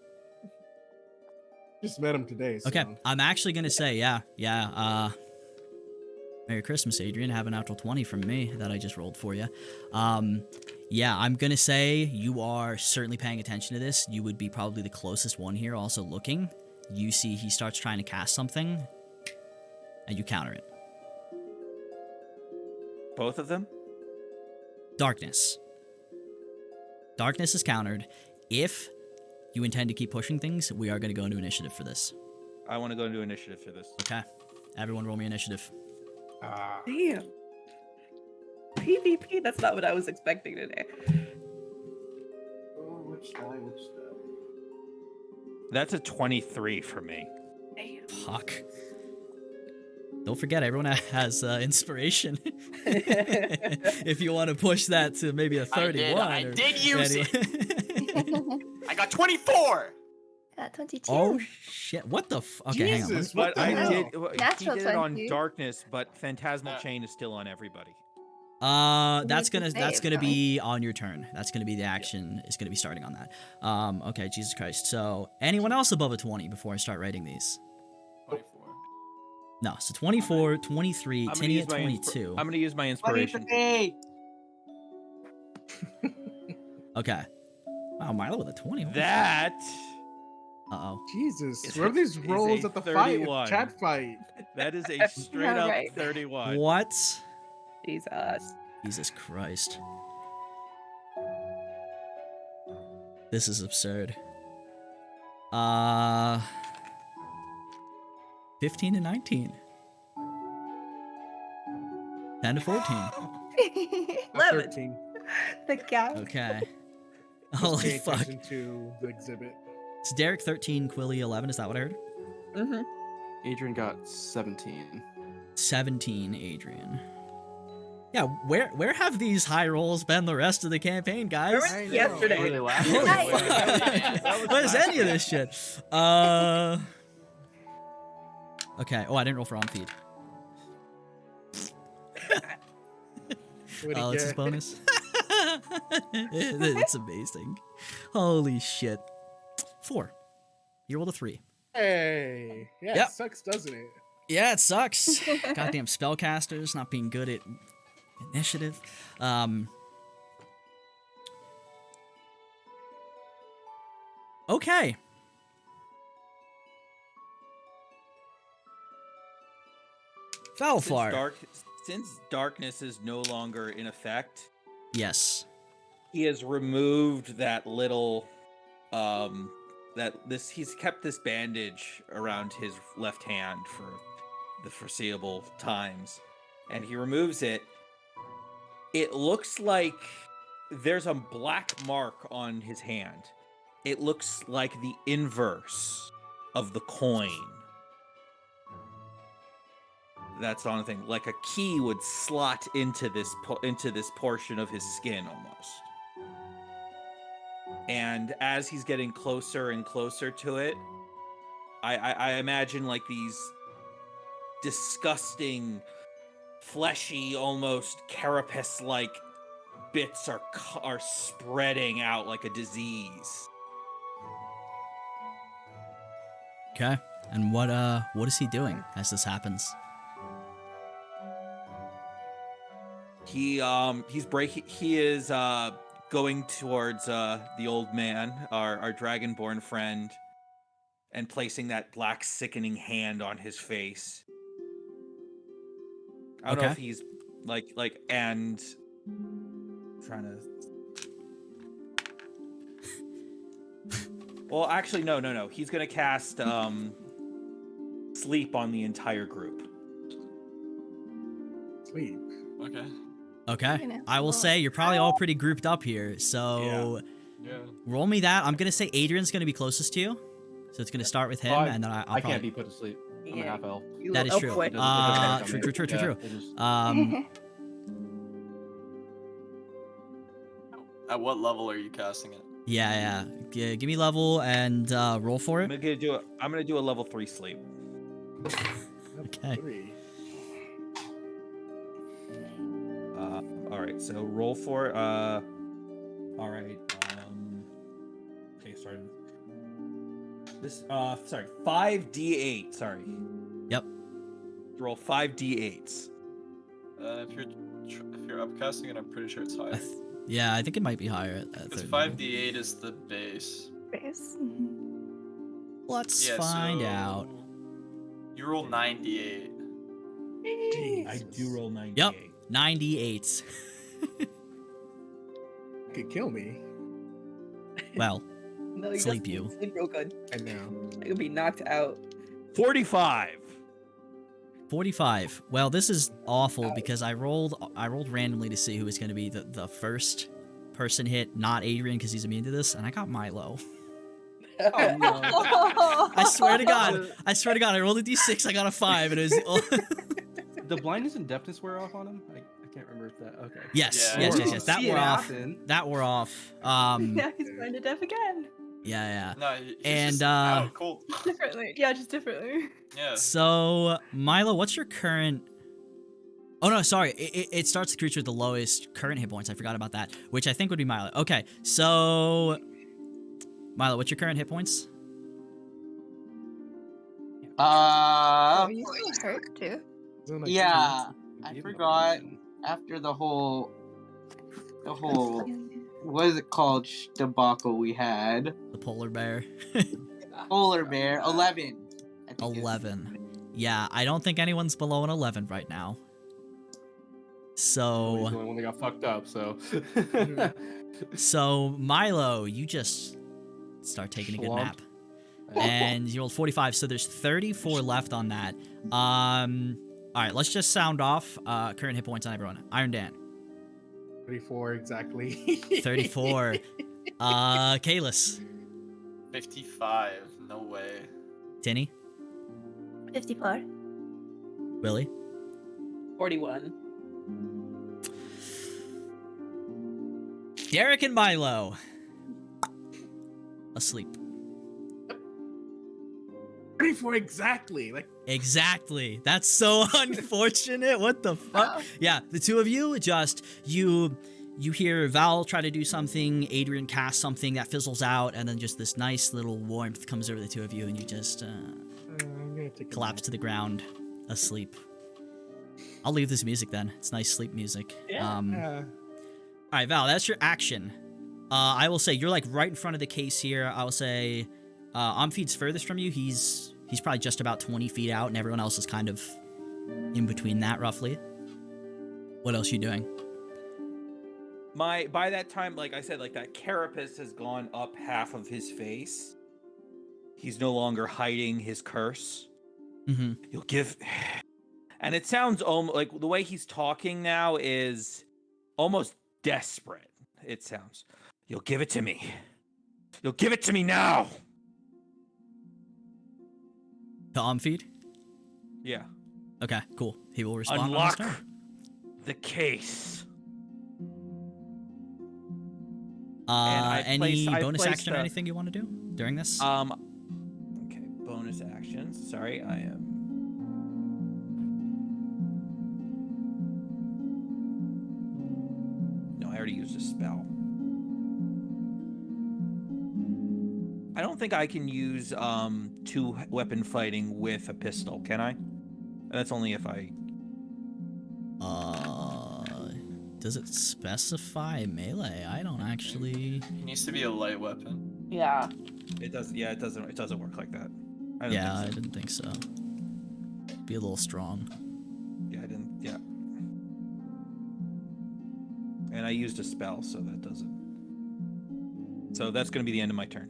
Just met him today. So. Okay, I'm actually gonna say, yeah. Merry Christmas, Adrian. Have a natural 20 from me that I just rolled for you. Yeah, I'm gonna say you are certainly paying attention to this. You would be probably the closest one here, also looking. You see he starts trying to cast something, and you counter it. Both of them? Darkness. Darkness is countered. If you intend to keep pushing things, we are going to go into initiative for this. I want to go into initiative for this. Okay. Everyone roll me initiative. Damn. PvP, that's not what I was expecting today. Which die? That's a 23 for me. Damn. Fuck. Don't forget, everyone has inspiration. If you want to push that to maybe a 31. I did use it. I got 24. Got 22. Oh, shit. What the Okay, hang on. Jesus, But what the I hell? did. He Natural did it on 20. darkness, but phantasmal chain is still on everybody. That's Make the gonna save, be on your turn. That's gonna be the action. Is gonna be starting on that. Okay, Jesus Christ. So anyone else above a 20 before I start writing these? 24. No. So 24, 23, I'm gonna Tinny use at my 22. I'm gonna use my inspiration. Okay. Wow, Milo with a 20. Holy That Uh-oh. Jesus, Is where are these a rolls at the fight? 31. Chat fight. that is a straight up Alright. 31. What? Jesus. Jesus Christ. This is absurd. 15 to 19. 10 to 14. 11. 13. The gap. Okay. Just Holy pay fuck. attention to the exhibit. It's Derek 13, Quilly 11. Is that what I heard? Mm-hmm. Adrian got 17. 17, Adrian. Yeah, where have these high rolls been the rest of the campaign, guys? Where was yesterday? Were they last? Holy Nice. fuck. What is any of this shit? Okay. Oh, I didn't roll for Amphied. What'd he Oh, it's his get? bonus. It's amazing. Holy shit. 4. You rolled a 3. Hey, yeah, Yep. it sucks, doesn't it? Yeah, it sucks. Goddamn spellcasters not being good at initiative. Okay. Valfar. Since darkness is no longer in effect, Yes. he has removed that little he's kept this bandage around his left hand for the foreseeable times, and he removes it. It looks like there's a black mark on his hand. It looks like the inverse of the coin. That's the only thing. Like a key would slot into this portion of his skin almost. And as he's getting closer and closer to it, I imagine like these disgusting, fleshy, almost carapace-like bits are spreading out like a disease. Okay. And what is he doing as this happens? He is going towards the old man, our dragonborn friend, and placing that black sickening hand on his face. I don't know Okay. if he's and trying to. Well, actually, no. He's gonna cast sleep on the entire group. Sleep. Okay. Okay. Goodness. I will say you're probably all pretty grouped up here, so Yeah. roll me that. I'm gonna say Adrian's gonna be closest to you, so it's gonna start with him, and then I'll I probably... can't be put to sleep. I'm a Yeah. half elf. You That is little true. boy. It doesn't True. affect me. True. Yeah, it just- At what level are you casting it? Yeah. Give me level and roll for I'm it. gonna do a level 3 sleep. Okay. 3. All right, so roll for all right. Okay, sorry. This 5d8. Sorry. Yep. Roll 5d8s. If you're upcasting it, I'm pretty sure it's higher. Yeah, I think it might be higher at Because 30. 5d8 is the base. Base. Let's Yeah, find so out. You roll 9d8. I do roll 98. Yep. 98. Could kill me. Well, No, sleep just you. Sleep real good. I know. I could be knocked out. 45. 45. Well, this is awful because I rolled randomly to see who was going to be the first person hit, not Adrian because he's immune to this, and I got Milo. Oh no. I swear to God, I rolled a d6, I got a 5, and it was... The blindness and deafness wear off on him? I can't remember if that. Okay. yes, Yeah, yes. That See wore it off. happen. That wore off. Yeah, he's going to death again. Yeah. No, he's And, just out cold. Differently. Yeah, just differently. Yeah. So, Milo, what's your current... Oh, no, sorry. It starts the creature with the lowest current hit points. I forgot about that, which I think would be Milo. Okay, so... Milo, what's your current hit points? Are you still hurt too? Isn't it like Yeah, 2 I minutes? forgot. After the whole what is it called debacle we had, The polar bear. polar bear 11. I think it is. 11. Yeah, I don't think anyone's below an 11 right now. He's the So, only one that got fucked up, so. Milo, you just start taking a good Slump. nap. And you rolled 45, so there's 34 left on that. All right, let's just sound off current hit points on everyone. Iron Dan, 34 exactly. 34. Caelus, 55. No way. Tinny, 54. Willie? 41. Derek and Milo. Asleep. 34 exactly. Like, Exactly. That's so unfortunate. What the fuck? Yeah, the two of you just you hear Val try to do something, Adrian cast something that fizzles out, and then just this nice little warmth comes over the two of you, and you just I'm gonna take a collapse nap. to the ground, asleep. I'll leave this music then. It's nice sleep music. All right, Val, that's your action. I will say you're like right in front of the case here. I will say Amphied's furthest from you. He's probably just about 20 feet out, and everyone else is kind of in between that, roughly. What else you doing? By that time, like I said, like that carapace has gone up half of his face. He's no longer hiding his curse. Mm-hmm. You'll give, and it sounds like the way he's talking now is almost desperate. It sounds. You'll give it to me. You'll give it to me now. To Amphied? Yeah. Okay, cool. He will respond. Unlock on his turn. the case. Any I bonus placed action or anything you want to do during this? Okay, bonus actions. Sorry, I am. No, I already used a spell. I don't think I can use two weapon fighting with a pistol, can I? That's only if I. Does it specify melee? I don't actually. It needs to be a light weapon. Yeah. It does. Yeah, it doesn't. It doesn't work like that. I don't Yeah, I think so. didn't think so. Be a little strong. Yeah, I didn't. Yeah. And I used a spell, so that doesn't. So that's going to be the end of my turn.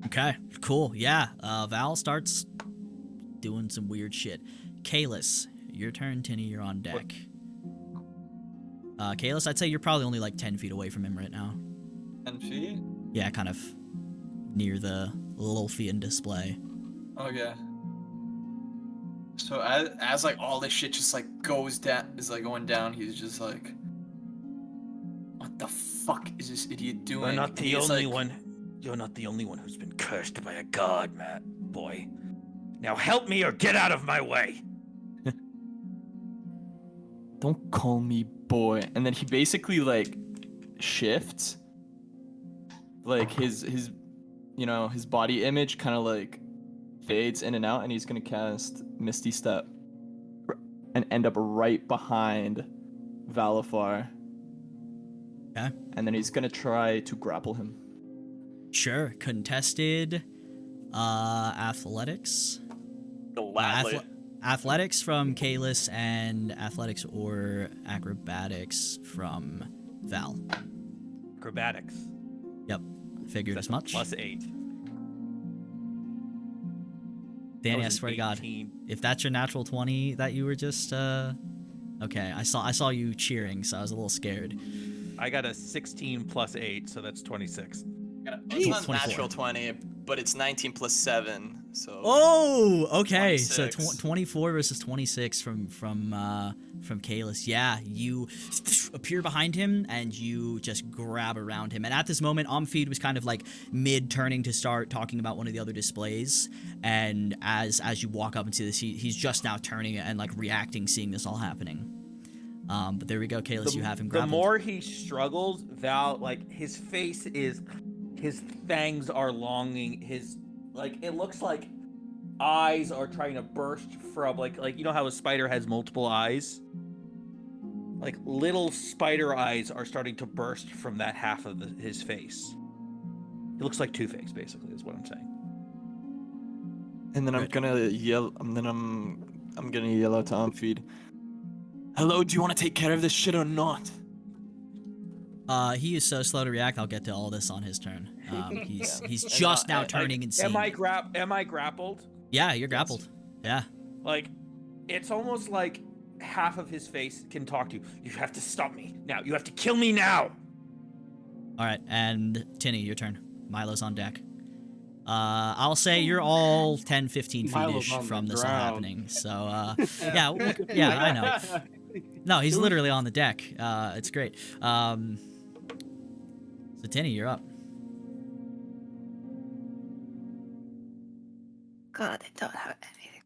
Okay, cool. Yeah, Val starts doing some weird shit. Caelus, your turn. Tinny, you're on deck. Caelus, I'd say you're probably only like 10 feet away from him right now. 10 feet? Yeah, kind of near the Lolfian display. Okay. So as like all this shit just like goes down, is like going down, he's just like, what the fuck is this idiot doing? You're not And the he's only like- one. You're not the only one who's been cursed by a god, Matt, boy. Now help me or get out of my way. Don't call me boy. And then he basically like shifts, like his you know, his body image kind of like fades in and out, and he's gonna cast Misty Step and end up right behind Valafar. Okay. And then he's gonna try to grapple him. Sure. Contested. Athletics. Gladly. Athletics from Caelus and athletics or acrobatics from Val. Acrobatics. Yep. Figured That's as much. +8. Danny, I was an swear to God, 18. if that's your natural 20 that you were just okay, I saw you cheering, so I was a little scared. I got a 16 +8, so that's 26. It's not natural 20, but it's 19 plus 7. So Oh, okay. 26. So 24 versus 26 from Caelus. Yeah, you appear behind him and you just grab around him. And at this moment, Amphied was kind of like mid-turning to start talking about one of the other displays. And as you walk up and see this, he's just now turning and like reacting, seeing this all happening. But there we go, Caelus. You have him grappled. The more he struggles, Val, like his face is, his fangs are longing. His, like, it looks like eyes are trying to burst from, like you know how a spider has multiple eyes? Like little spider eyes are starting to burst from that half of his face. It looks like Two-Face, basically, is what I'm saying. And then I'm Good. gonna yell. And then I'm gonna yell out to Amphied. Hello, do you want to take care of this shit or not? He is so slow to react. I'll get to all this on his turn. He's And, just now like, turning and seeing. Am I grappled? Yeah, you're grappled. Yeah. Like, it's almost like half of his face can talk to you. You have to stop me now. You have to kill me now. All right, and Tinny, your turn. Milo's on deck. I'll say you're all 10, 15 Milo's feet-ish on the from this all ground. happening. So, yeah, I know. No, he's literally on the deck. It's great. So, Tinny, you're up. God, I don't have anything.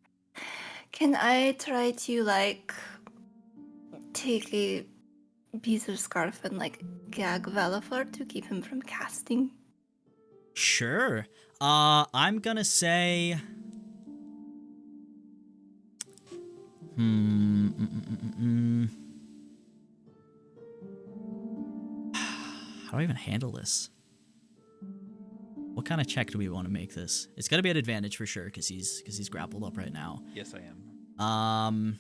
Can I try to like take a piece of scarf and like gag Valafar to keep him from casting? Sure. I'm gonna say... How do I even handle this? What kind of check do we want to make this? It's gonna be an advantage for sure, because he's grappled up right now. Yes, I am.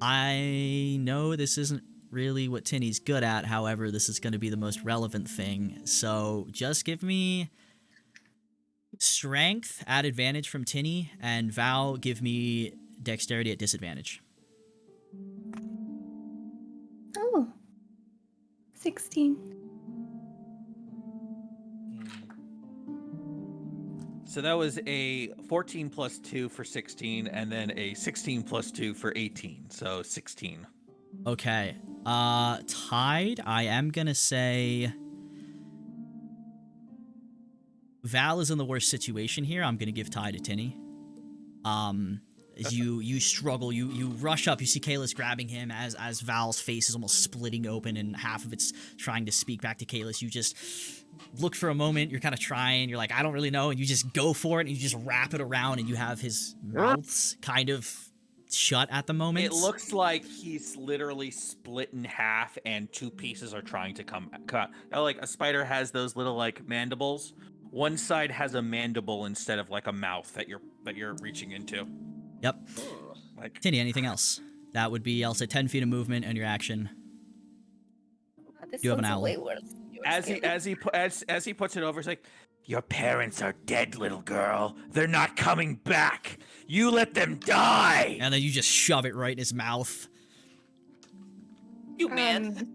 I know this isn't really what Tinny's good at, however, this is gonna be the most relevant thing. So just give me strength at advantage from Tinny, and Val, give me dexterity at disadvantage. Oh, 16. So that was a 14 plus 2 for 16, and then a 16 plus 2 for 18. So 16. Okay. Tied, I am gonna say Val is in the worst situation here. I'm gonna give tie to Tinny. As you struggle, you rush up, you see Caelus grabbing him as Val's face is almost splitting open and half of it's trying to speak back to Caelus. You just look for a moment, you're kind of trying, you're like, I don't really know, and you just go for it, and you just wrap it around, and you have his mouth kind of shut at the moment. It looks like he's literally split in half, and two pieces are trying to come cut. Like a spider has those little like mandibles. One side has a mandible instead of like a mouth that you're reaching into. Yep. Like Tinny, anything else? That would be, I'll say, 10 feet of movement and your action. This You have an sounds owl. way worse than you were as scared. he puts it over, it's like, your parents are dead, little girl. They're not coming back. You let them die. And then you just shove it right in his mouth. You man.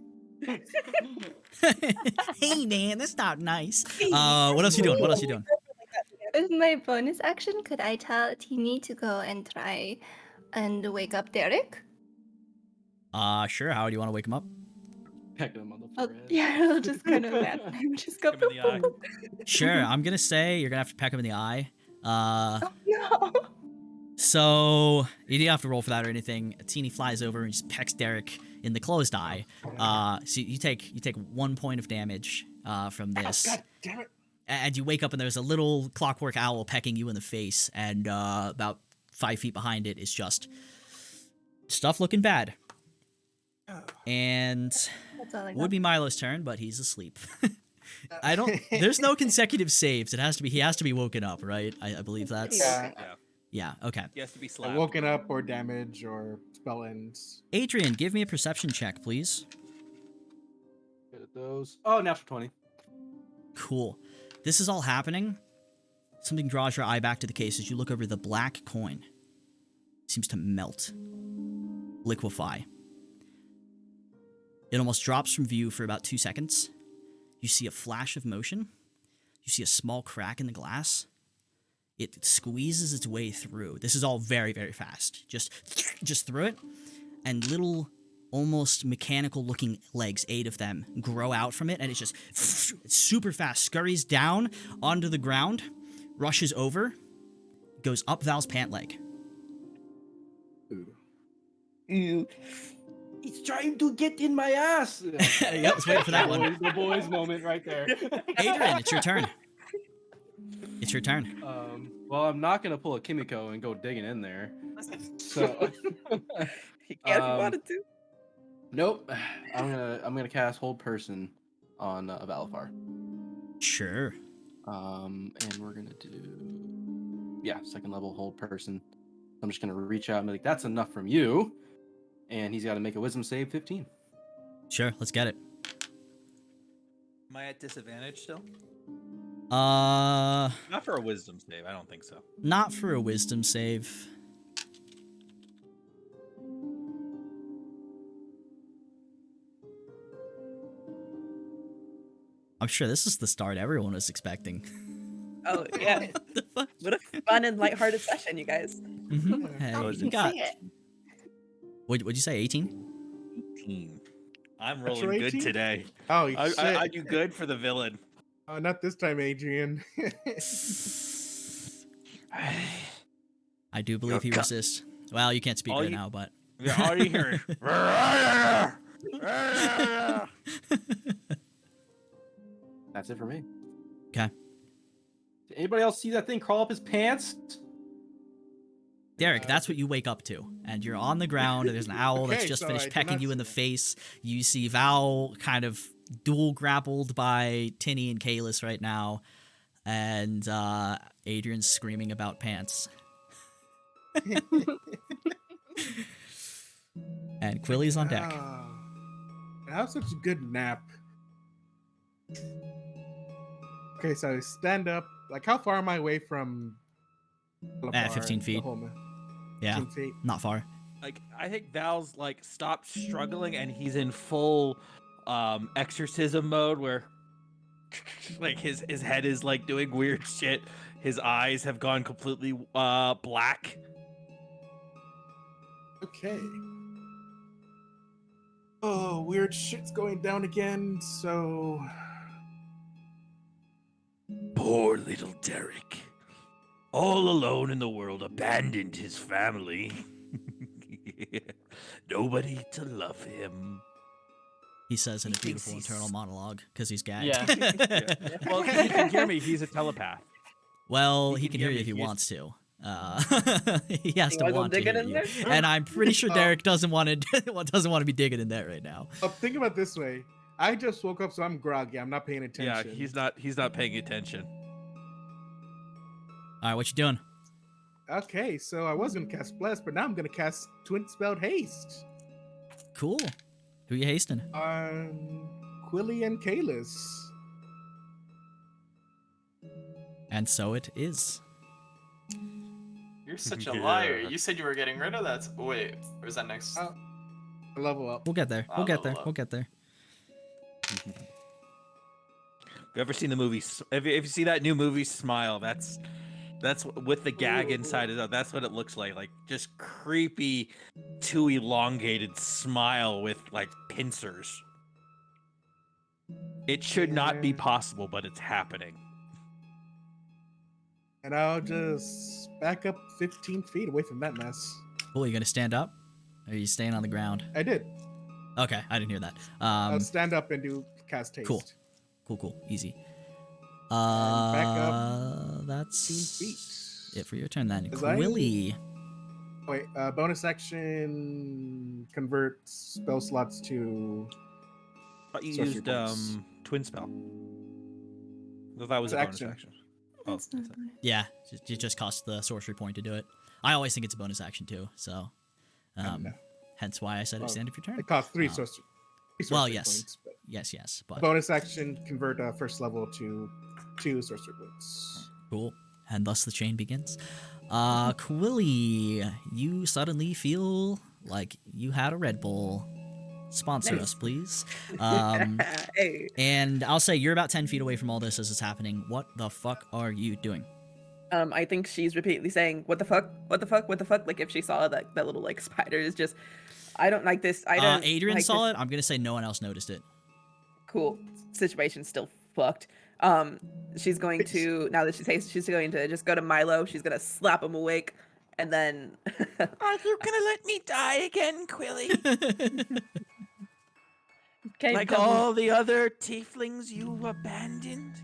Hey, man, that's not nice. What else you doing? What else you doing? With my bonus action, could I tell Tinny to go and try and wake up Derek? Sure. How do you want to wake him up? Pecking him on the Oh, forehead. yeah, I'll just kind of land on him. Just go. Give him in the eye. Sure. I'm gonna say you're gonna have to peck him in the eye. Oh, no. So you don't have to roll for that or anything. Teeny flies over and just pecks Derek in the closed eye. So you take 1 point of damage from this. God damn it. And you wake up and there's a little clockwork owl pecking you in the face, and about 5 feet behind it is just stuff looking bad. And That's all I got. would be Milo's turn, but he's asleep. There's no consecutive saves. He has to be woken up, right? I believe that's Yeah. yeah, okay. He has to be slapped. Woken up or damage or spell ends. Adrian, give me a perception check, please. Good at those. Oh, natural 20. Cool. This is all happening. Something draws your eye back to the case as you look over the black coin. It seems to melt, liquefy. It almost drops from view for about 2 seconds. You see a flash of motion. You see a small crack in the glass. It squeezes its way through. This is all very, very fast. Just through it, and little, almost mechanical-looking legs, 8 of them, grow out from it, and it's just super fast, scurries down onto the ground, rushes over, goes up Val's pant leg. Ew. He's trying to get in my ass. Yep, let's wait for that one. The boys moment right there. Adrian, it's your turn. It's your turn. Well, I'm not gonna pull a Kimiko and go digging in there. So He can't wanted to. nope. I'm gonna cast Hold Person on Valafar. Sure. And we're gonna do second level Hold Person. I'm just gonna reach out and be like, that's enough from you. And he's got to make a Wisdom save 15. Sure, let's get it. Am I at disadvantage still? Not Not for a wisdom save. I don't think so. for a wisdom save. I'm sure this is the start everyone was expecting. Oh yeah. What the fuck? What a fun and lighthearted session, you guys. Mm-hmm. Hey, Oh, you got. say it. What'd you say? 18? 18. I'm Natural rolling good 18? today. Oh I shit! do good for the villain. Not this time, Adrian. I do believe he resists. Well, you can't speak All right you- now, but. Yeah, all you hear is. That's it for me. Okay. Did anybody else see that thing crawl up his pants? Derek, that's what you wake up to. And you're on the ground, and there's an owl that's Okay, just so finished I did pecking not you in see the that. face. You see Val kind of dual grappled by Tinny and Caelus right now. And Adrian's screaming about pants. And Quilly's on deck. That was such a good nap. Okay, so I stand up. Like, how far am I away from? 15 feet. Yeah, 15 feet. not far. Like, I think Val's like stopped struggling and he's in full exorcism mode where like his head is like doing weird shit. His eyes have gone completely black. Okay. Oh, weird shit's going down again. So Poor little Derek. All alone in the world, abandoned his family. Nobody to love him. He says in a He thinks beautiful he's- internal monologue because he's gagged. Yeah. Well, he can hear me. He's a telepath. Well, He he can can hear hear you me, if he he's- wants to. He has You to wanna go want to digging hear in you. there? And I'm pretty sure Oh. Derek doesn't want to be digging in there right now. think about it this way. I just woke up, so I'm groggy. I'm not paying attention. Yeah, he's not paying attention. All right, what you doing? Okay, so I was gonna cast Bless, but now I'm gonna cast Twin Spelled Haste Cool. Who you hasting? on Quilly and Caelus. And so it is. You're such a Yeah. liar. You said you were getting rid of that. Wait, or is that next? Oh. Level up. We'll get there. I'll We'll get level there. up. We'll get there. Have you ever seen the movie? If you see that new movie, Smile, that's with the gag inside it. That's what it looks like. Like just creepy, too elongated smile with like pincers. It should not be Yeah. possible, but it's happening. And I'll just back up 15 feet away from that mess. Cool. You gonna stand up? Or are you staying on the ground? I did. Okay, I didn't hear that. I'll stand up and do cast haste. cool. Cool. Easy. back up That's 15 feet. it for your turn then. Is that- Quilly. Wait, bonus action convert spell slots to But you Sorcery used points. twin spell. I thought that was It's a bonus action. action. Oh, That's not that's it. fine. Yeah, it just costs the sorcery point to do it. I always think it's a bonus action too, so no. hence why I said Oh, it's the end of your turn. It costs three Oh. sorcery. Well, yes. Points, but Yes, but bonus action convert first level to 2 sorcery points. cool. And thus the chain begins. Quilly, you suddenly feel like you had a Red Bull. Sponsor Nice. us, please. Hey. And I'll say you're about 10 feet away from all this as it's happening. What the fuck are you doing? I think she's repeatedly saying, "What the fuck? What the fuck? What the fuck?" Like if she saw that little like spider is just, I don't like this. I don't. Adrian like saw this. it. I'm gonna say no one else noticed it. Cool. Situation's still fucked. She's going to now that she's going to just go to Milo. She's gonna slap him awake, and then. Are you gonna let me die again, Quilly? Okay, Like double- all the other tieflings you abandoned?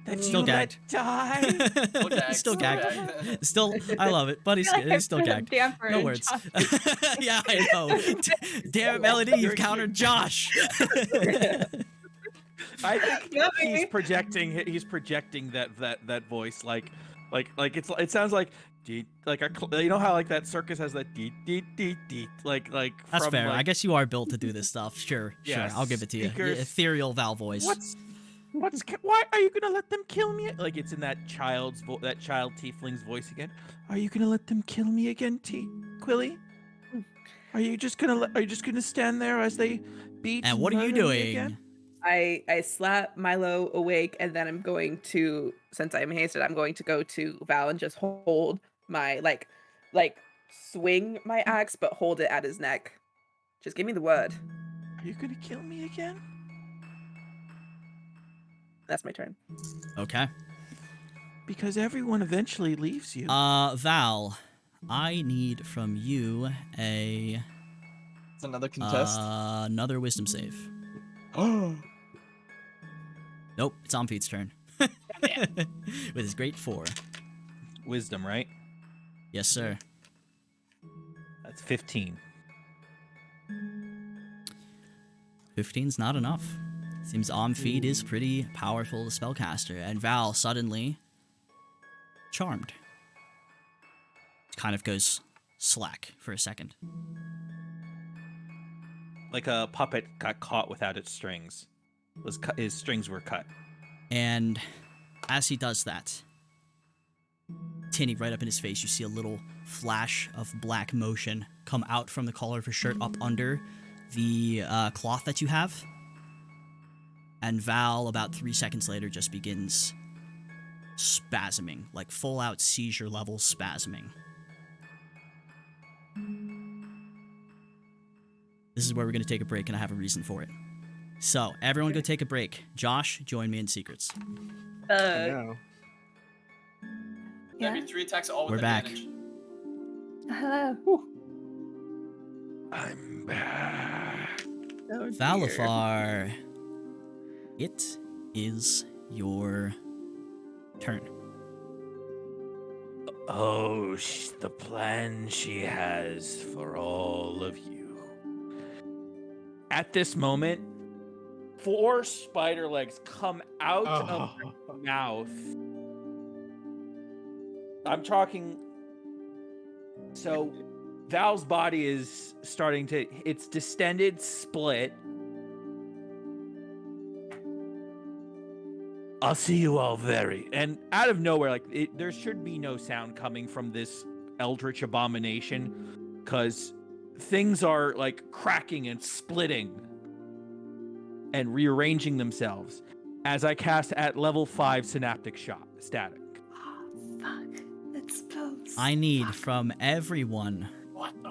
That Still you gagged. let die? gagged, Still still gagged. gagged. Still, I love it, but he's, I feel like he's still I've put a gagged. damper No in words. Josh's- Yeah, I know. Damn it, Melody, you've countered Josh. I think Yeah, he's baby. projecting that voice like it sounds like deet, like you know how like that circus has that deet deet deet deet like That's from, fair. like, I guess you are built to do this stuff. Sure. Yeah, I'll give it to you. speakers. Ethereal Val voice. why are you gonna let them kill me? Like it's in that child tiefling's voice again. Are you gonna let them kill me again, Quilly? Are you just gonna stand there as they beat? And what are you murder me doing? again? I slap Milo awake, and then I'm going to, since I'm hasted, I'm going to go to Val and just hold my like swing my axe, but hold it at his neck. Just give me the word. Are you gonna kill me again? That's my turn. Okay. Because everyone eventually leaves you. Val, I need from you a It's another contest. another wisdom save. Oh. Nope, it's Amphied's turn. With his great 4. Wisdom, right? Yes, sir. That's 15. 15's not enough. Seems Amphied is pretty powerful spellcaster, and Val suddenly charmed. Kind of goes slack for a second. Like a puppet got caught without its strings. His strings were cut. And as he does that, Tinny, right up in his face, you see a little flash of black motion come out from the collar of his shirt up under the cloth that you have. And Val, about 3 seconds later, just begins spasming, like full-out seizure level spasming. This is where we're going to take a break, and I have a reason for it. So, everyone go take a break. Josh, join me in secrets. No. Yeah. That'd be 3 attacks all with We're back. advantage. Hello. I'm back. Oh, dear. Valifar, it is your turn. Oh, the plan she has for all of you. At this moment, 4 spider legs come out of her mouth. I'm talking. So, Val's body is starting to. It's distended, split. I'll see you all very. And out of nowhere, like there should be no sound coming from this eldritch abomination, because things are like cracking and splitting and rearranging themselves as I cast at level 5 synaptic shot static. Oh, fuck. Exposed. I need from everyone What the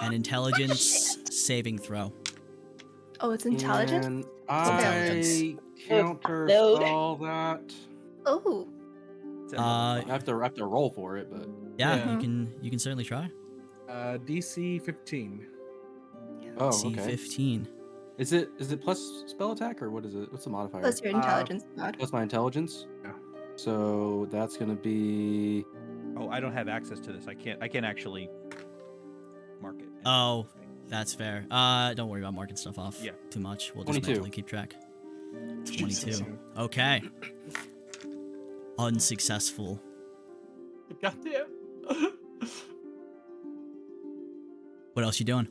an intelligence saving throw. Oh, it's intelligent? And Intelligence. I counter No. all that. Oh. I have to roll for it, but Yeah, Yeah. you can certainly try. DC 15. oh, C okay. 15. Is it plus spell attack or what is it? What's the modifier? Plus your intelligence mod. Plus my intelligence. Yeah. So that's gonna be Oh, I don't have access to this. I can't actually mark it. Oh, that's fair. Don't worry about marking stuff off Yeah. too much. We'll just 22. mentally keep track. 22. Jesus. Okay. Unsuccessful. Goddamn. What else you doing?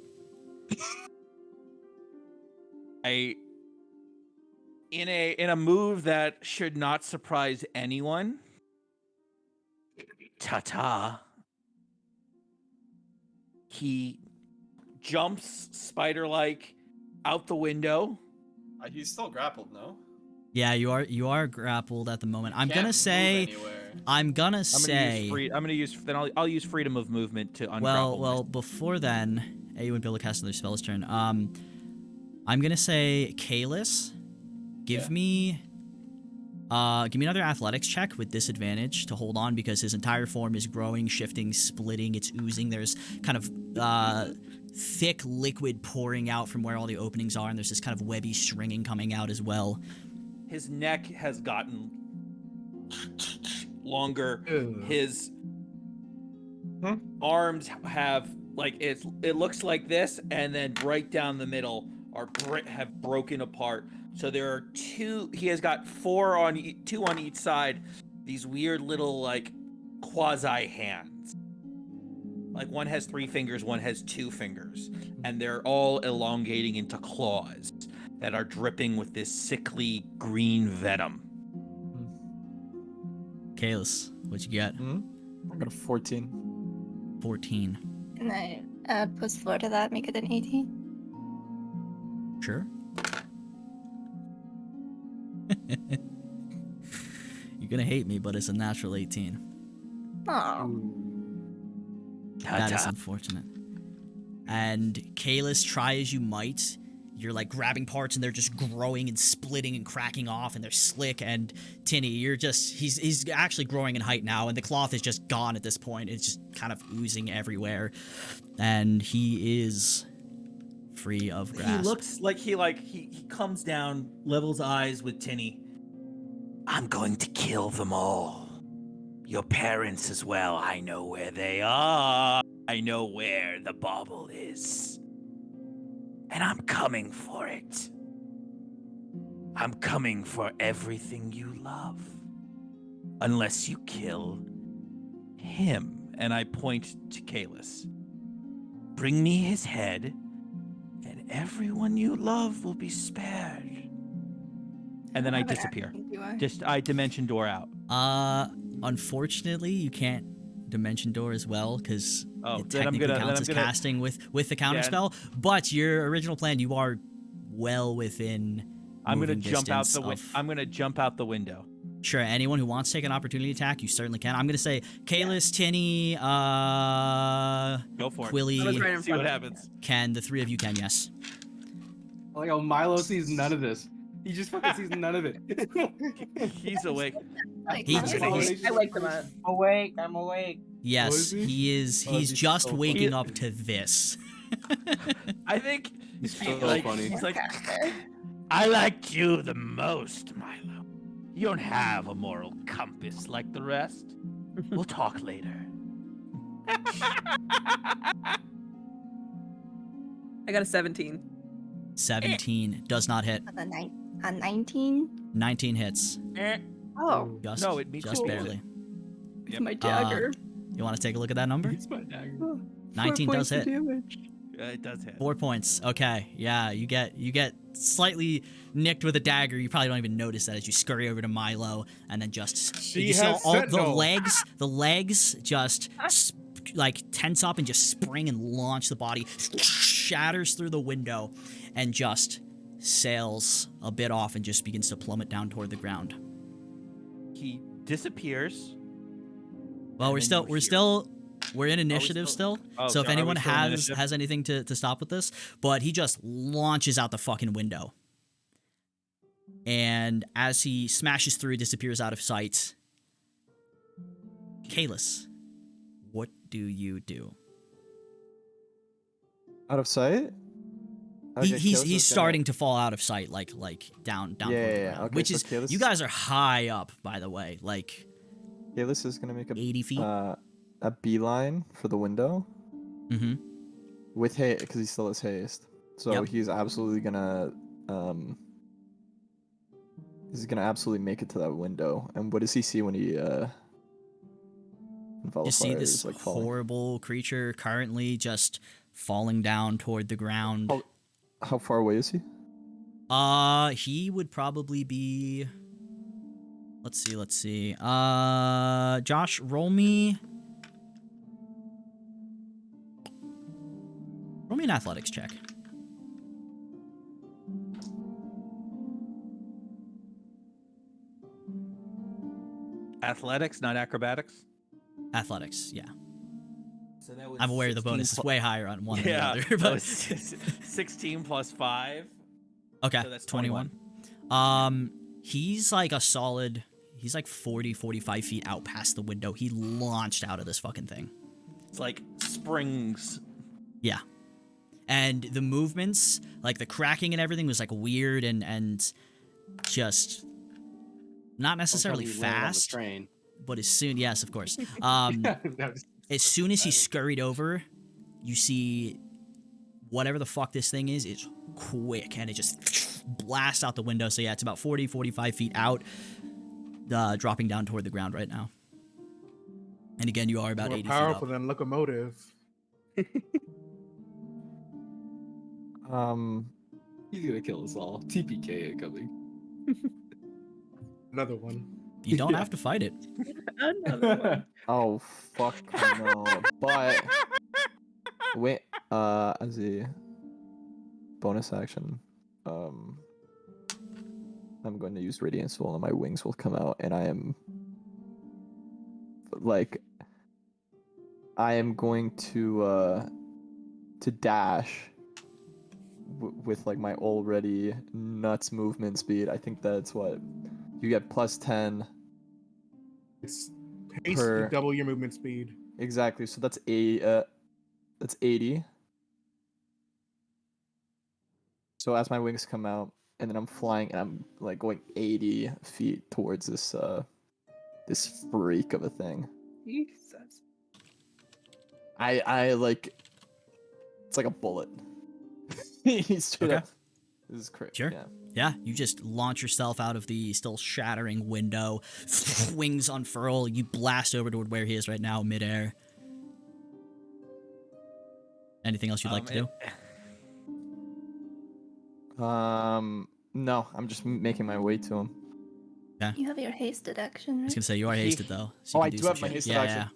In a move that should not surprise anyone. Ta-ta. He jumps spider-like out the window. He's still grappled, no? Yeah, you are grappled at the moment. I'm Can't gonna move say anywhere. I'm gonna say I'll use freedom of movement to ungrapple. well, myself. before then, you wouldn't be able to cast another spell this turn. I'm gonna say Caelus, give me another athletics check with disadvantage to hold on, because his entire form is growing, shifting, splitting, it's oozing. There's kind of thick liquid pouring out from where all the openings are, and there's this kind of webby stringing coming out as well. His neck has gotten longer. Ugh. His arms have it looks like this, and then right down the middle have broken apart. So there are 2. He has got 2 on each side. These weird little quasi hands. Like one has 3 fingers, one has 2 fingers, and they're all elongating into claws that are dripping with this sickly green venom. Caelus, what you got? I got a 14. 14. And I add plus 4 to that, make it an 18. Sure. You're gonna hate me, but it's a natural 18. Oh. That is unfortunate. And Caelus, try as you might, you're like grabbing parts and they're just growing and splitting and cracking off and they're slick. And Tinny, you're just, he's actually growing in height now and the cloth is just gone at this point. It's just kind of oozing everywhere. And he is free of grasp. He looks like he comes down, levels eyes with Tinny. I'm going to kill them all. Your parents as well. I know where they are. I know where the bauble is. And I'm coming for it. I'm coming for everything you love. Unless you kill him. And I point to Caelus. Bring me his head, and everyone you love will be spared. And then I disappear. I dimension door out. Unfortunately, you can't dimension door as well because it technically counts as casting with the counter spell. But your original plan, you are well within. I'm gonna jump out the window. Sure, anyone who wants to take an opportunity attack, you certainly can. I'm gonna say Caelus, Tinny, go for Quilly, it. See what happens. Can the three of you can? Yes. Like how Milo sees none of this. He just fucking sees none of it. He's awake. Like, I wake them up. I'm awake. Yes, is he? he is. Oh, He's he's just so waking up to this. I think He's so funny. He's like, I liked you the most, Milo. You don't have a moral compass like the rest. We'll talk later. I got a 17. 17 does not hit. A 19? 19 hits. Oh. Just, No, it means just cool. barely. It's my dagger. You want to take a look at that number? It's my dagger. 19 does hit. It does hit. 4 points. Okay, yeah, you get slightly nicked with a dagger. You probably don't even notice that as you scurry over to Milo, and then just you see has all the Sentinel. legs just like tense up and just spring and launch the body, shatters through the window, and just sails a bit off and just begins to plummet down toward the ground. He disappears. Well, And then we're in initiative still. Oh, So if sorry, are we anyone still in has initiative? anything to stop with this, but he just launches out the fucking window. And as he smashes through, disappears out of sight. Caelus, what do you do? Out of sight? He's starting to fall out of sight, like down toward the ground, okay, which so is Caelus- you guys are high up, by the way, like Caelus is gonna make 80 feet. a beeline for the window Mm-hmm. with haste because he still has haste. So Yep. he's absolutely gonna absolutely make it to that window. And what does he see when he You see this like falling? horrible creature currently just falling down toward the ground. Oh. How far away is he? He would probably be. Let's see. Josh, roll me an athletics check. Athletics, not acrobatics. Athletics, yeah. So that was I'm aware the 16 bonus is way higher on one than the other. that But was 16 plus 5. okay, So that's 21. He's like a solid. He's like 40, 45 feet out past the window. He launched out of this fucking thing. It's like springs. Yeah. And the movements, like the cracking and everything was like weird and just not necessarily Don't tell me you land on the fast, train. but as soon, yes, of course. As soon as he scurried over, you see whatever the fuck this thing is quick and it just blasts out the window. So yeah, it's about 40, 45 feet out, dropping down toward the ground right now. And again, you are about More 80 powerful feet up. than locomotive. He's gonna kill us all. TPK coming. Another one. You don't have to fight it. Another one. Oh fuck no! But wait, as a bonus action, I'm going to use Radiant Soul, and my wings will come out, and I am like, I am going to dash with like my already nuts movement speed. I think that's what you get +10. It's basically Per- double your movement speed. Exactly. So that's that's 80. So as my wings come out, and then I'm flying, and I'm like going 80 feet towards this this freak of a thing. Jesus. I like, it's like a bullet. He's straight Okay. up. This is crazy. Sure. Yeah. Yeah, you just launch yourself out of the still shattering window, wings unfurl, you blast over toward where he is right now, midair. Anything else you'd like to do? No, I'm just making my way to him. You have your hasted action, I was right? gonna say you are hasted though. So you I can do some have my shit. hasted yeah, action.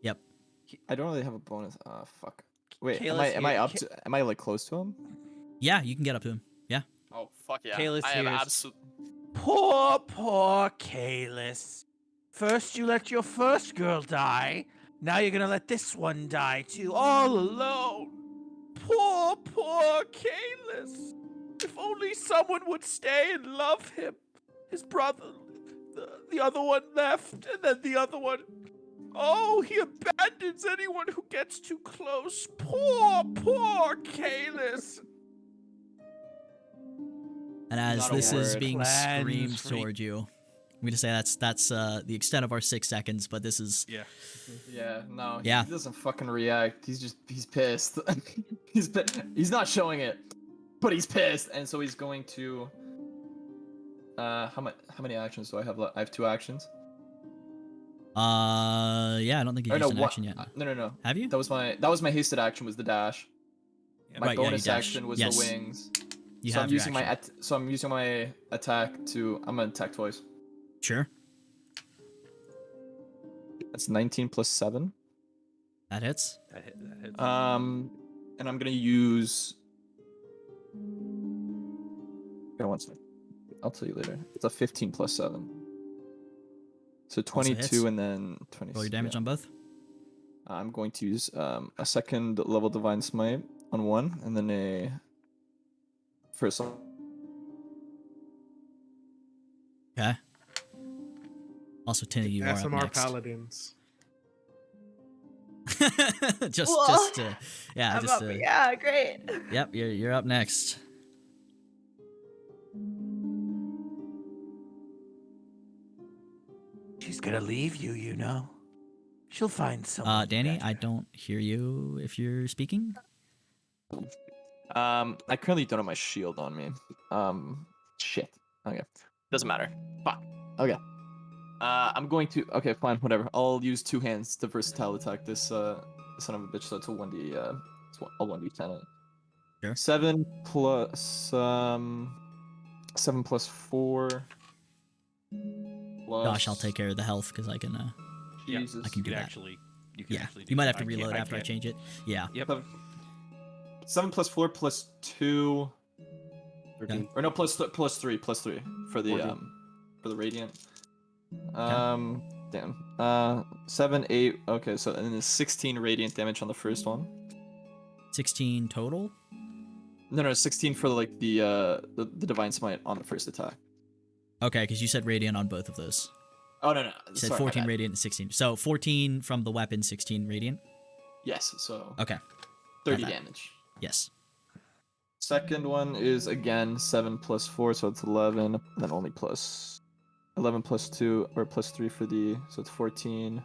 Yeah. Yep. I don't really have a bonus. Fuck. Wait, am Caelus I here- up to? Am I like close to him? Yeah, you can get up to him. Yeah. Oh fuck yeah! Caelus I am hears- absolute. Poor Caelus. First you let your first girl die, now you're gonna let this one die too, all alone. Poor Caelus. If only someone would stay and love him. His brother, the other one left, and then the other one. Oh, he abandons anyone who gets too close. Poor Caelus. And as Not a this is word. being Plans screamed for toward you, I'm gonna say that's the extent of our 6 seconds, but this is Yeah, no. Yeah. He doesn't fucking react. He's pissed. He's not showing it, but he's pissed, and so he's going to. How many actions do I have left? I have 2 actions. yeah, I don't think you Or used no, an action yet. no. Have you? That was my hasted action was the dash. Yeah. My Right, yeah, you bonus dash. action was Yes. the wings. You So have I'm your using action. I'm using my attack to. I'm gonna attack twice. Sure. That's 19 plus 7. That hits. That hits. And I'm gonna use. Okay, one second. I'll tell you later. It's a 15 plus 7. So Also hits. 22 and then 20. Roll your damage on both. I'm going to use a second level Divine Smite on one, and then a first. Okay. Also, Tinny, you are up SMR next. Paladins. just Whoa. to, yeah, I'm just up. to, Yeah, great. Yep, you're up next. She's gonna leave you, you know. She'll find someone. Danny, better. I don't hear you if you're speaking. I currently don't have my shield on me. Shit. Okay. Doesn't matter. Fuck. Okay. I'm going to. Okay, fine. Whatever. I'll use 2 hands to versatile attack this son of a bitch. So it's a 1d. It's a 1d10. Sure. 7 plus 4. Plus... Gosh, I'll take care of the health because I can. Jesus. I can do You that. you can Yeah, actually do you might that. have to reload after I change it. Yeah. Yep. 7 plus 4 plus 2. 13. Or no, plus 3 for the 14. for the radiant. Damn. 7, 8. Okay, so and then there's 16 radiant damage on the first one. 16 total. No, 16 for like the divine smite on the first attack. Okay, because you said radiant on both of those. Oh no, You said sorry, my 14 bad. radiant and 16. So 14 from the weapon, 16 radiant. Yes, so Okay. 30 bad. damage. Yes. Second one is again 7 plus 4, so it's 11. Then only plus 11 plus 2 or plus 3 for the, so it's 14.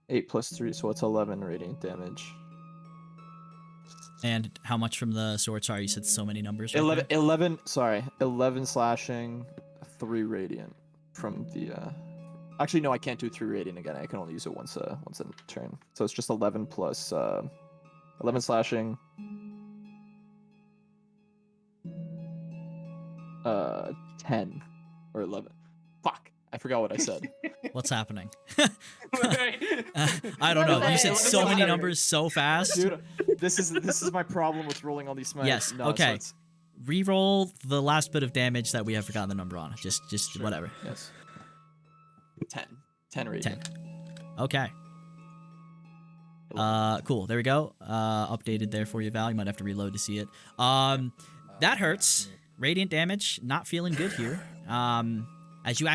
8 plus 3, so it's 11 radiant damage. And how much from the sword? Sorry, you said so many numbers. Right 11 slashing, 3 radiant from the actually no, I can't do 3 radiant again. I can only use it once a turn. So it's just 11 plus 11 slashing, 10 or 11. Fuck, I forgot what I said. What's happening? Dude, I don't know. You said What is so it? many numbers so fast. this is my problem with rolling all these smites. Yes, No, so okay. it's re-roll the last bit of damage that we have forgotten the number on. Just Sure. whatever. Yes. 10 radiant. 10. Okay. Cool. There we go. Updated there for you, Val. You might have to reload to see it. That hurts. Radiant damage. Not feeling good here. As you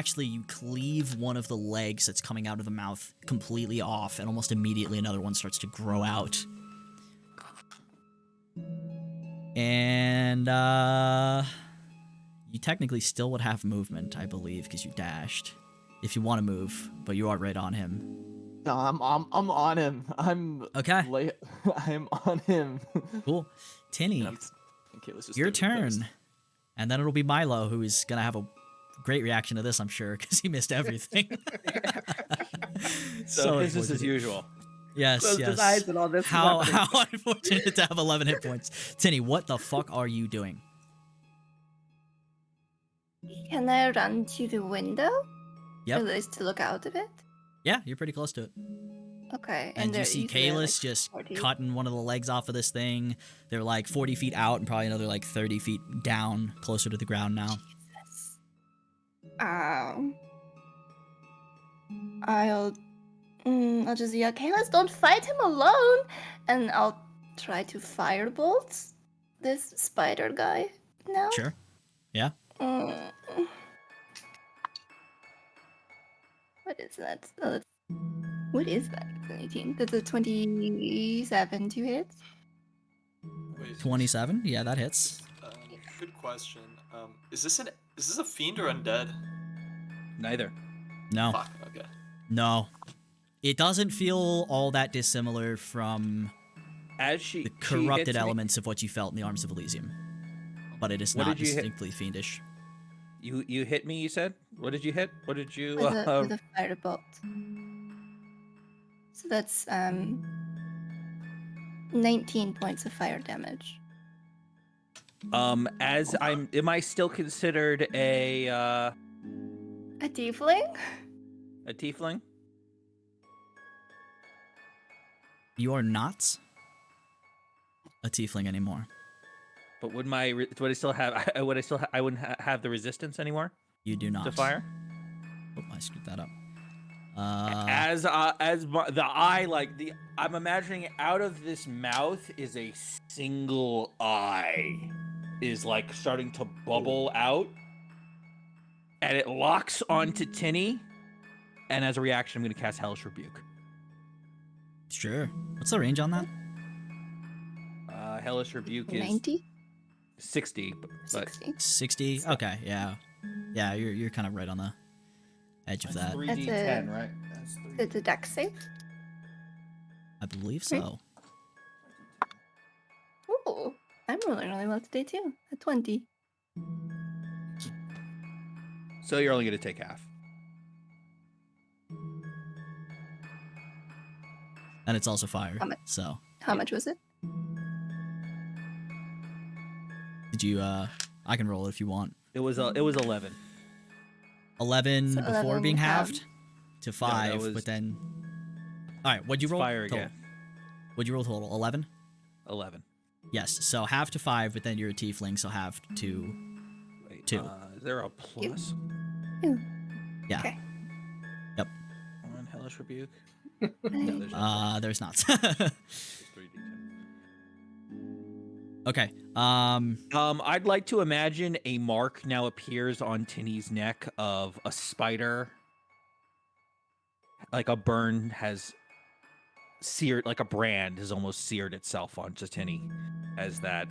cleave one of the legs that's coming out of the mouth completely off, and almost immediately another one starts to grow out. And you technically still would have movement, I believe, because you dashed. If you want to move, but you are right on him. No, I'm on him. I'm Okay. I'm on him. Cool. Tinny, Caelus is your third place. turn. And then it'll be Milo, who is going to have a great reaction to this, I'm sure, because he missed everything. So business as usual. Yes, Closed yes. his eyes and all this. is How happening. unfortunate to have 11 hit points. Tinny, what the fuck are you doing? Can I run to the window? Yep. At least to look out of it? Yeah, you're pretty close to it. Okay. And you there- see you said they're, Caelus like, just 40. cutting one of the legs off of this thing. They're like 40 feet out and probably another like 30 feet down, closer to the ground now. Jesus. I'll just yell, Caelus, don't fight him alone! And I'll try to firebolt this spider guy now. Sure. Yeah. Mm. What is that? What is that? It's an 18. That's a 27 to hit. Wait, 27? Yeah, that hits. good question. Is this a fiend or undead? Neither. No. Fuck. Okay. No. It doesn't feel all that dissimilar from As she the she corrupted hits me- elements of what you felt in the Arms of Elysium. But it is What not did you hit? distinctly fiendish. You hit me. You said. What did you hit? What did you? With a firebolt. So that's 19 points of fire damage. Am I still considered a A tiefling? tiefling? You are not a tiefling anymore. But would I still have? I wouldn't have the resistance anymore You do not. to fire. Oh, I screwed that up. I'm imagining out of this mouth is a single eye, is like starting to bubble out, and it locks onto Tinny, and as a reaction, I'm going to cast Hellish Rebuke. Sure. What's the range on that? Hellish Rebuke is 90? 60, but 60? 60? Okay, yeah. Yeah, you're kind of right on the edge of that. 3d10, right? It's a dex save? I believe so. Ooh, I'm rolling really well today too. A 20. So you're only going to take half. And it's also fire. How much? So, How much was it? did you I can roll it if you want. It was 11. 11 So before 11, being halved to 5, was- but then all right, what'd you roll? Fire Total. again. What'd you roll total? 11? 11. Yes. So half to 5, but then you're a tiefling, so half to Wait, 2. Is there a plus? Yeah. Okay. Yep. On Hellish Rebuke? No, there's There's not. It's 3d10. Okay. I'd like to imagine a mark now appears on Tinny's neck of a spider. Like a burn has seared, like a brand has almost seared itself onto Tinny as that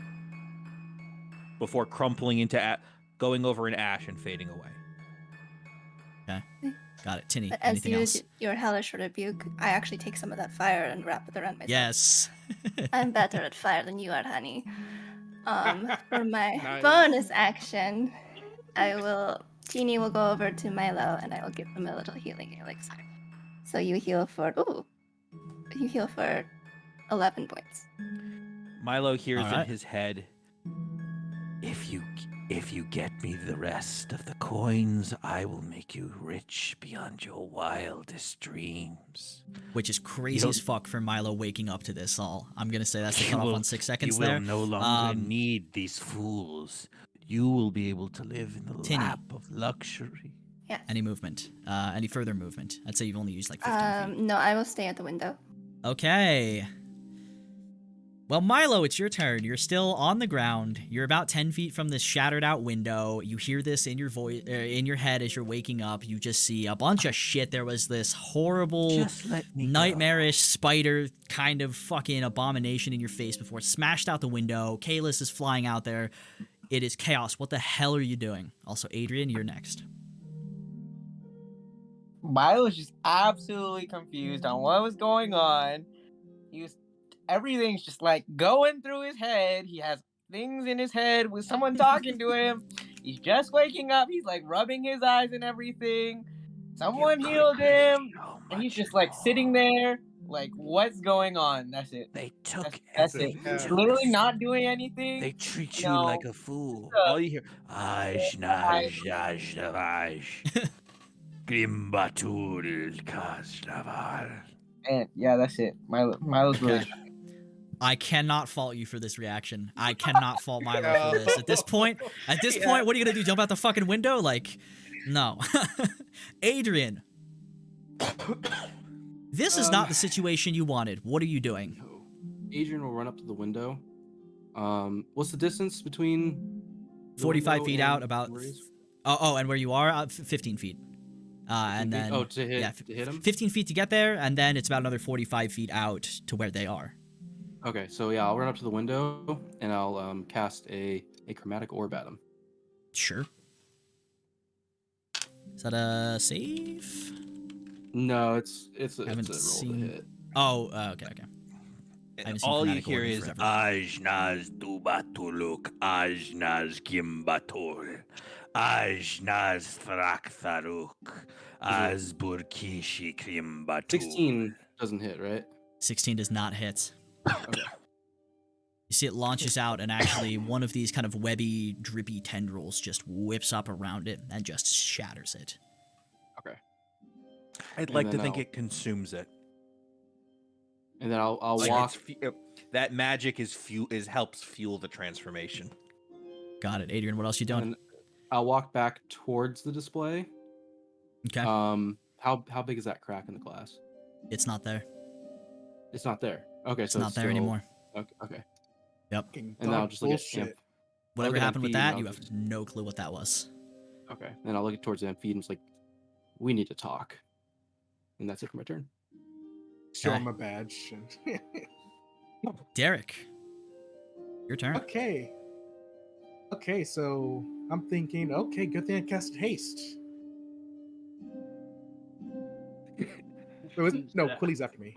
before crumpling into going over in ash and fading away. Got it. Tinny, But as anything you else? did your hellish rebuke, I actually take some of that fire and wrap it around myself. Yes. I'm better at fire than you are, honey. For my Nice. bonus action, Teeny will go over to Milo and I will give him a little healing elixir. So you heal for 11 points. Milo hears All right. in his head, if you If you get me the rest of the coins, I will make you rich beyond your wildest dreams. Which is crazy You'll- as fuck for Milo waking up to this all. I'm gonna say that's the You cutoff will- on 6 seconds You there. will no longer need these fools. You will be able to live in the Tinny. lap of luxury. Yes. Any movement? Any further movement? I'd say you've only used like 15 feet. No, I will stay at the window. Okay. Well, Milo, it's your turn. You're still on the ground. You're about 10 feet from this shattered out window. You hear this in your voice, in your head as you're waking up. You just see a bunch of shit. There was this horrible, Just let me go. nightmarish spider kind of fucking abomination in your face before it smashed out the window. Caelus is flying out there. It is chaos. What the hell are you doing? Also, Adrian, you're next. Milo's just absolutely confused on what was going on. Everything's just like going through his head. He has things in his head with someone talking to him. He's just waking up. He's like rubbing his eyes and everything. Someone healed him, and he's just like sitting there, like, what's going on? That's it. They took That's it. everything. He's literally not doing anything. They treat You you know, like a fool. All you hear, Grimbatul Kaslaval. And yeah, that's it. Milo's really. Okay. I cannot fault you for this reaction. I cannot fault Milo for this. At this point, what are you gonna do? Jump out the fucking window? Like, no. Adrian, this is not the situation you wanted. What are you doing? Adrian will run up to the window. What's the distance between? the 45 window feet and out, about. where he is? Oh, and where you are, 15 feet. And 15 feet? then Oh, to hit, yeah, to hit him. 15 feet to get there, and then it's about another 45 feet out to where they are. Okay, so yeah, I'll run up to the window and I'll cast a chromatic orb at him. Sure. Is that a save? No, it's a Haven't roll seen- to hit. Oh, okay. I haven't seen all you Chromatic hear Orb in is forever. Ajnaz Dubatuluk, Ajnaz Gimbatul, Ajnaz Thraktharuk, Azburkishi Krimbatul. 16 doesn't hit, right? 16 does not hit. Okay. You see it launches out, and actually one of these kind of webby, drippy tendrils just whips up around it and just shatters it. Okay. I'd And like to then think I'll- it consumes it. And then I'll Like walk. that magic is helps fuel the transformation. Got it. Adrian, what else you doing? And I'll walk back towards the display. Okay. How big is that crack in the glass? It's not there. It's not there. Okay, It's so not there still- anymore. Okay. Yep. Fucking And then I'll dog just look at bullshit. Whatever look at happened with Amphied, that, I'll you have just- no clue what that was. Okay. Then I'll look towards Amphied and it's like, we need to talk. And that's it for my turn. Show Okay. him a badge. and- Derek, your turn. okay. Okay, so I'm thinking, okay, good thing I casted haste. No, Quilly's after me.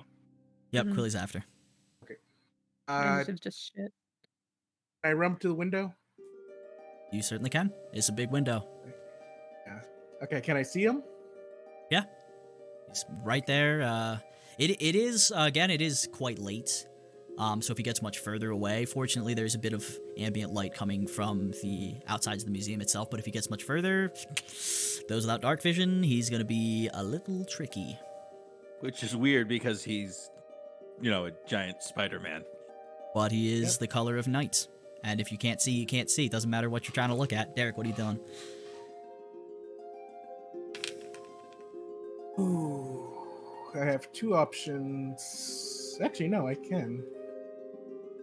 Yep, Mhm. Quilly's after. Range of just shit. I run up to the window. You certainly can. It's a big window. Okay, can I see him? He's right there. It is again. It is quite late. So if he gets much further away, fortunately, there's a bit of ambient light coming from the outsides of the museum itself. But if he gets much further, those without dark vision, he's gonna be a little tricky. Which is weird because he's, a giant Spider-Man. But he is the color of night, and if you can't see, you can't see. It doesn't matter what you're trying to look at. Derek, what are you doing? Ooh, I have two options. Actually, no, I can.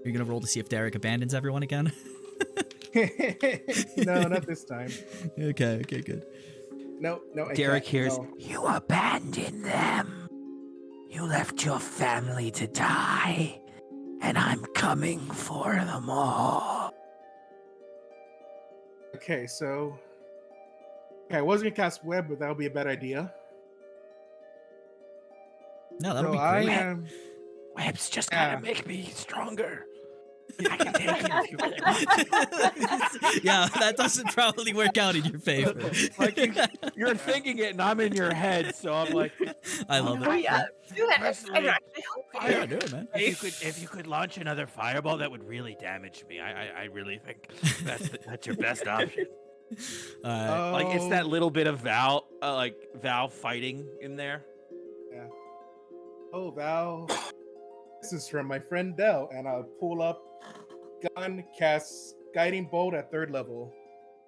You're gonna roll to see if Derek abandons everyone again. No, not this time. Okay, good. No, I Derek can't. hears, No. You abandoned them. You left your family to die. And I'm coming for them all. Okay, so. Okay, I was gonna cast web, but that would be a bad idea. No, that'll So be I great. am. Webs just Yeah. gotta make me stronger. I can take it if you want. Yeah, that doesn't probably work out in your favor. Like you're thinking it, and I'm in your head, so I'm like, I love Oh it. yeah, do it. Personally, Yeah, do it, man. If you could launch another fireball, that would really damage me. I really think that's your best option. like it's that little bit of Val, Val fighting in there. Yeah. Oh, Val. This is from my friend Dell, and I'll pull up gun, cast guiding bolt at 3rd level.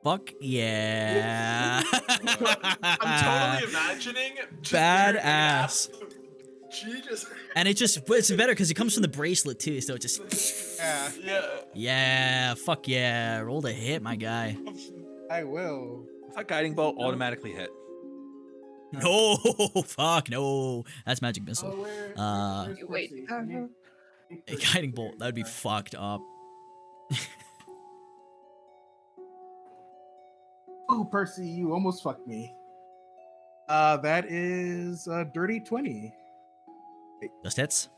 Fuck yeah. I'm totally imagining Badass. She just And it's better because it comes from the bracelet too, so it just Yeah, yeah, fuck yeah. Roll the hit, my guy. I will. I thought guiding bolt automatically hit. No, fuck no. That's magic missile. Where's Wait, Percy? A guiding bolt, that would be fucked up. Oh, Percy, you almost fucked me. That is a dirty 20. Just hits.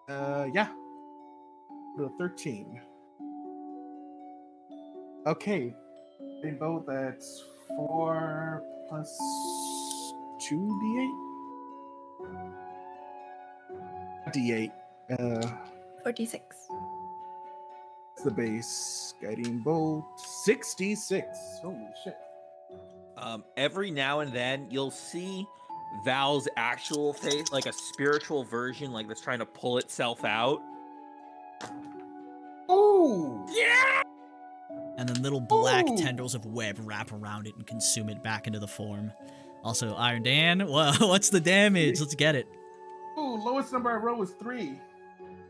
Yeah. 13. Okay. They both, that's 4 plus 2d8? D8. 46. That's the base. Guiding bolt. 66. Holy shit. Every now and then you'll see Val's actual face, like a spiritual version, like that's trying to pull itself out. Oh! Yeah. And then little black Ooh. tendrils of web wrap around it and consume it back into the form. Also, Iron Dan, what's the damage? Let's get it. Oh, lowest number I rolled was 3.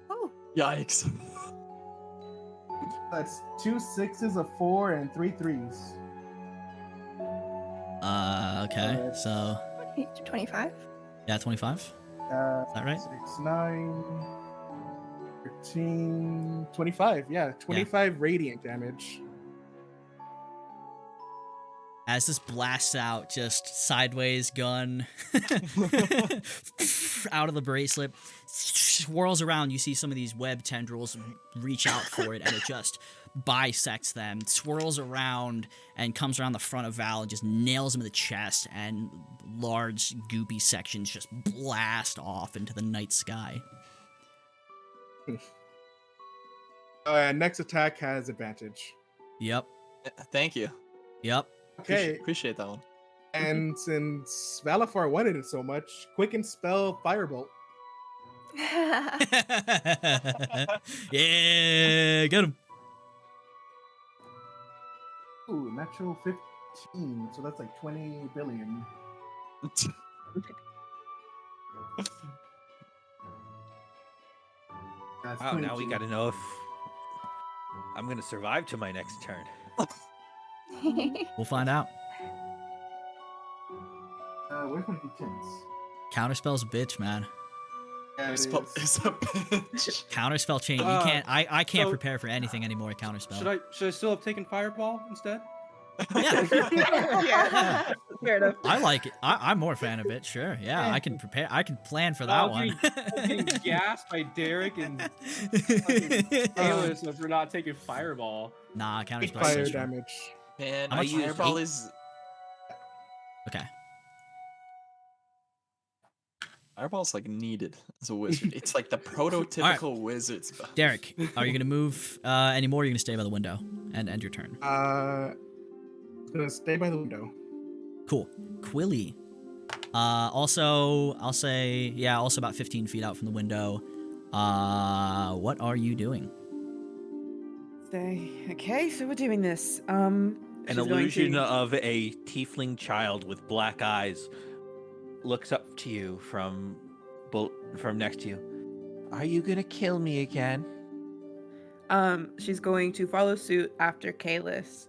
Oh. yikes. That's 2 6s, a 4, and 3 3s. Okay, so 25. yeah, 25. Is that right? 6, 9, 13, 25. Yeah, 25 radiant damage. As this blasts out, just sideways gun out of the bracelet, swirls around. You see some of these web tendrils reach out for it, and it just bisects them, swirls around, and comes around the front of Val and just nails him in the chest, and large, goopy sections just blast off into the night sky. Next attack has advantage. Yep. Thank you. Yep. Okay, Appreciate that one. and since Valafar wanted it so much, quicken spell Firebolt. Yeah, get him. Ooh, natural 15, so that's like 20 billion. That's Wow, now we 22. got to know if I'm gonna survive to my next turn. We'll find out. Where's my d10s? Counterspell's a bitch, man. Yeah, It's it a is. bitch. Counterspell chain. You can't. I can't so- prepare for anything anymore. Counterspell. Should I still have taken Fireball instead? Yeah. Yeah. Fair enough. I like it. I'm more a fan of it. Sure. Yeah, I can prepare. I can plan for that one. Getting gassed by Derek and Caelus for not taking Fireball. Nah, counterspell. Fire damage. Man, How my much- fireball eight? is Okay. fireball's like needed as a wizard. It's like the prototypical wizard spell. Derek, are you gonna move anymore? Or are you gonna stay by the window and end your turn? Gonna stay by the window. Cool. Quilly. Also, I'll say, yeah, also about 15 feet out from the window. What are you doing? Stay. Okay, so we're doing this. An she's going illusion to- of a tiefling child with black eyes looks up to you from next to you. Are you gonna kill me again? She's going to follow suit after Caelus.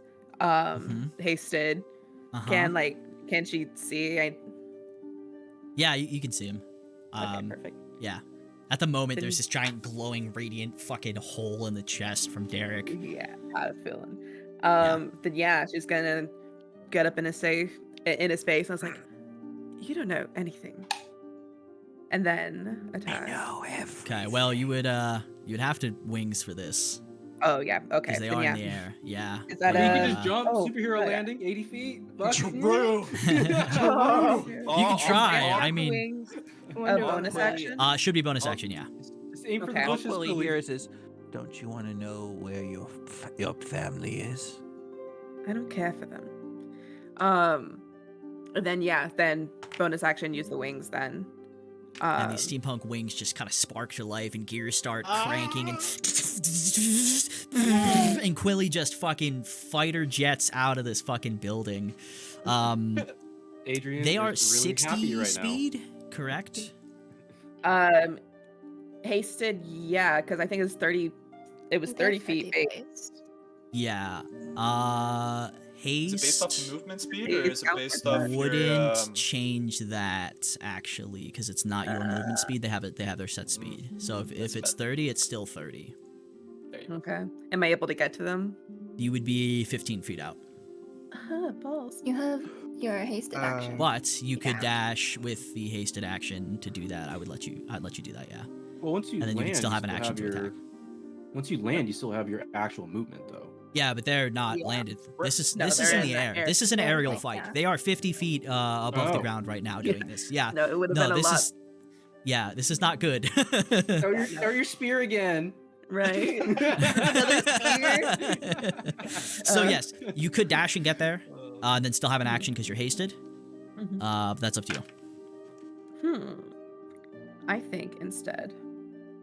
Hasted. Uh-huh. Can she see? Yeah, you can see him. Okay, perfect. Yeah. At the moment, Then- there's this giant glowing, radiant fucking hole in the chest from Derek. Yeah, I had a feeling. Then yeah, she's gonna get up in his face. And I was like, "You don't know anything." And then attack. I know everything. Okay, well, you would You'd have to wings for this Oh yeah. Okay. because they then are yeah. in the air. Yeah. Is that You a? can just jump, oh, superhero yeah. landing, 80 feet. Fuck. You can try. I mean, Wings. A Wonder bonus Woman. action. should be bonus action. Yeah. Just aim for Okay. the All bushes, Quilly Quilly. hears is, don't you want to know where your family is? I don't care for them. And then then bonus action, use the wings. Then. And these steampunk wings just kind of spark to life, and gears start cranking, and Quilly just fucking fighter jets out of this fucking building. Adrian They are is really 60 happy right speed, correct? Hasted, yeah, because I think it's 30. It was 30 feet. Based. Yeah. Is it based off Haste movement speed or is it based off wouldn't your, change that actually, because it's not your movement speed. They have their set speed. So if it's 30, it's still 30. Okay. Am I able to get to them? You would be 15 feet out. Balls. You have your hasted action. But you could dash with the hasted action to do that. I'd let you do that, yeah. Well, once you And then you land, can still have an action to your, attack. Once you land, you still have your actual movement, though. Yeah, but they're not landed. This is No, this they're is in in the the air. air. This is an aerial Okay, fight. yeah. They are 50 feet above the Oh. ground right now doing this. Yeah. No, it would have been a this lot. is yeah, this is not good. Throw your spear again. Right. So yes, you could dash and get there, and then still have an action because you're hasted. But that's up to you. I think instead,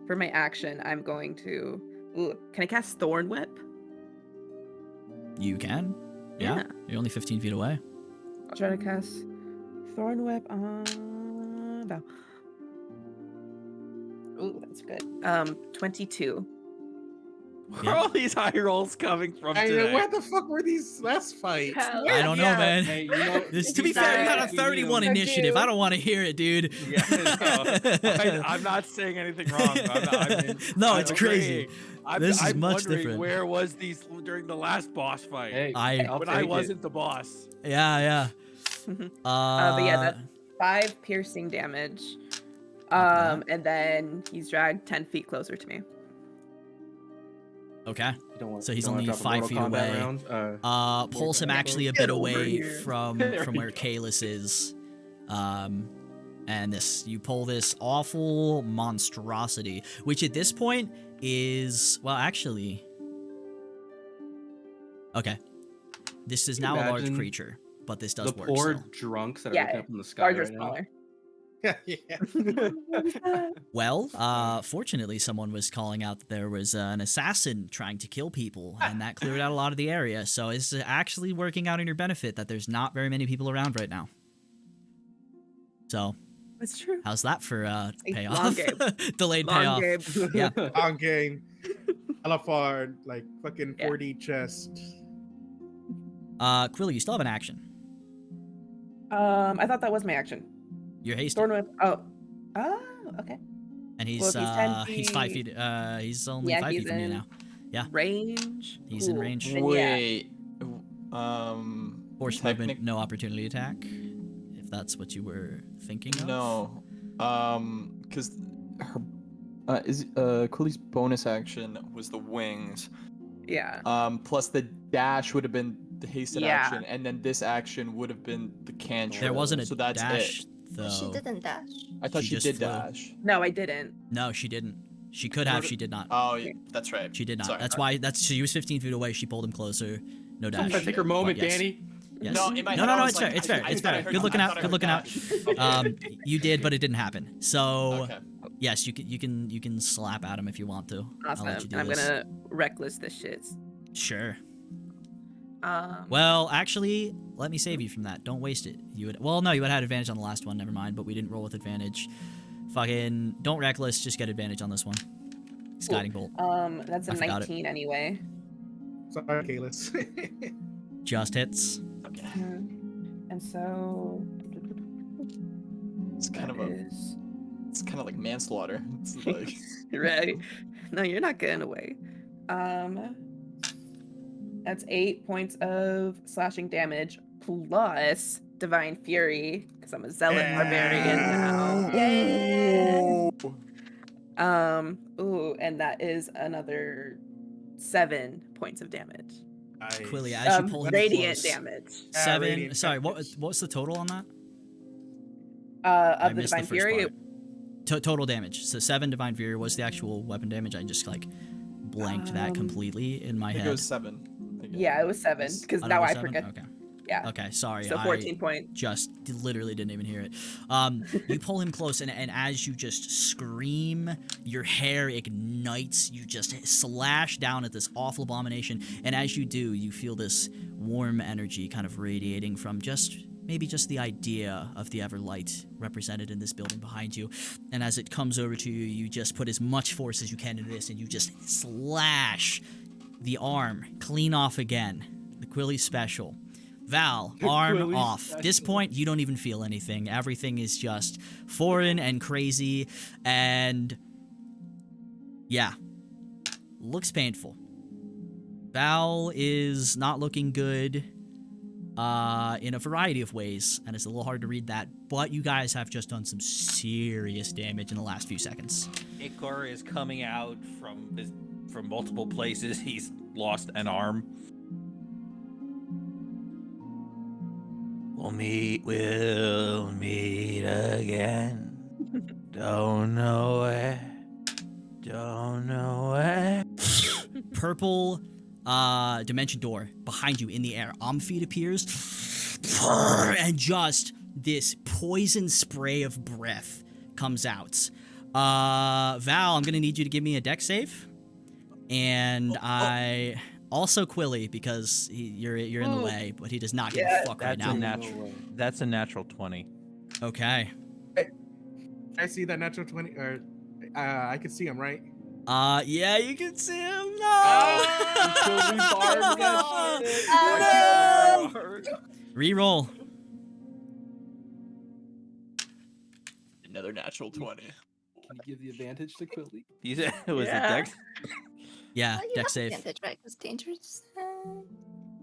for my action, I'm going to. Ooh, can I cast Thorn Whip? You can. Yeah. You're only 15 feet away. I'll try to cast Thorn Whip on Val. Ooh, that's good. 22. Where are all these high rolls coming from today? Where the fuck were these last fights? I don't know, man. Hey, you know, To be fair, you got a 31 initiative. I don't want to hear it, dude. Yeah, no, I'm not saying anything wrong. No, I'm it's crazy. agreeing. I'm, This is I'm much wondering different. where was these during the last boss fight? Hey, I'll when take I it. wasn't the boss. Yeah. But yeah, that's 5 piercing damage. And then he's dragged 10 feet closer to me. Okay. So he's you don't wanna only drop a 5 Mortal feet Kombat away. round? Pulls him actually a Get bit over away here. from There we where go. Caelus is. And you pull this awful monstrosity, which at this point is, well, actually, okay. This is now a large Imagine creature, but this does The work. poor still. drunks that are Yeah, looking up in the sky larger, right now. smaller. Yeah. Well, fortunately, someone was calling out that there was an assassin trying to kill people, and that cleared out a lot of the area. So it's actually working out in your benefit that there's not very many people around right now. So, That's true. how's that for Long payoff? game. Delayed Long payoff. game. Yeah. On game. Alafard, like fucking Yeah. 4D chest. Quilly, you still have an action. I thought that was my action. You're hasted, Thorn Whip. Oh, okay. and he's Well, if he's he's 10 5 feet. He's only Yeah, 5 he's feet from you in now. Yeah. Range. He's in Cool. range. Then, yeah. Wait. Force movement, no opportunity attack. If that's what you were thinking of. No. Because her Quilly's bonus action was the wings. Yeah. Plus the dash would have been the hasted Yeah. action, and then this action would have been the cantrip. There wasn't a so that's dash it. though. She didn't dash. I thought She she, just did flew. dash. No, I didn't. No, she didn't. She could have. She did not. Oh, yeah, that's right. She did not. Sorry. That's why. She was 15 feet away. She pulled him closer. No dash. Take her moment, But yes. Danny. Yes. No, in my no, head, no, I no. was It's like, fair. It's fair. I It's thought I fair. heard- Good looking I out. thought I Good heard looking out. dash. Okay. You did, but it didn't happen. So Okay. yes, you can slap at him if you want to. Awesome. I'll let you do And I'm this. gonna reckless this shit. Sure. Um. Well, actually, let me save you from that. Don't waste it. You would. Well, no, you would have had advantage on the last one. Never mind. But we didn't roll with advantage. Fucking don't reckless. Just get advantage on this one. Guiding bolt. That's a I forgot it. 19 anyway. Sorry, Caelus. Just hits. Okay. And so. It's kind of that a. is- It's kind of like manslaughter. It's like. right. No, you're not getting away. That's 8 points of slashing damage plus divine fury because I'm a zealot barbarian now. Yeah. Ooh, and that is another 7 points of damage. Quilly, as you pull him Radiant close, damage. 7. Radiant Sorry, damage. what's the total on that? I Of the missed the Divine first Fury. part. Total damage. So 7 Divine Fury was the actual weapon damage. I just like blanked that completely in my I think head. it was 7. again. Yeah, it was 7 because Oh, now that was I 7? forget. Okay. Yeah. Okay, sorry. So 14 points. Just literally didn't even hear it. You pull him close, and as you just scream, your hair ignites. You just slash down at this awful abomination, and as you do, you feel this warm energy kind of radiating from maybe just the idea of the Everlight represented in this building behind you. And as it comes over to you, you just put as much force as you can into this, and you just slash the arm clean off again. The Quilly special. Val, arm Quilly off. special. At this point, you don't even feel anything. Everything is just foreign and crazy, and yeah, looks painful. Val is not looking good in a variety of ways, and it's a little hard to read that, but you guys have just done some serious damage in the last few seconds. Ikor is coming out from multiple places. He's lost an arm. We'll meet again. Don't know where. Purple dimension door behind you in the air. Amphied appears, and just this poison spray of breath comes out. Val, I'm gonna need you to give me a dex save, and I also Quilly because you're in the way, but he does not give a fuck right That's now. That's a natural 20. Okay. I see that natural 20, or I can see him, right? Yeah, you can see him. No. Reroll. Another natural 20. Can you give the advantage to Quilly? You said it was Yeah. a dex? Yeah, Oh, you dex have save. advantage, right? Because dangerous.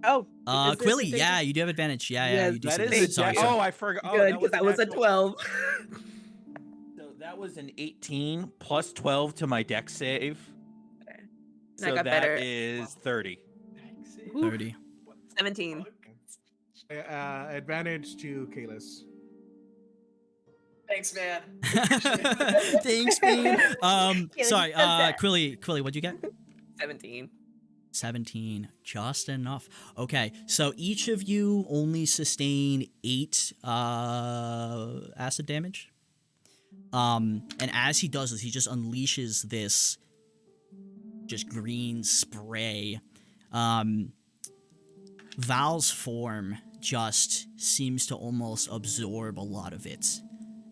Oh. is this Quilly, a yeah, you do have advantage. Yeah, you do. That see is this. a Sorry, dex. sorry. Oh, I forgot. Oh, Good, because that was a natural- 12. So that was an 18 plus 12 to my dex save. And So I got that better. is 30. 30. 17. Advantage to Caelus. Thanks, man. Thanks, man. Sorry, that. Quilly, what'd you get? 17. 17, just enough. Okay, so each of you only sustain 8 acid damage. And as he does this, he just unleashes this just green spray. Val's form just seems to almost absorb a lot of it,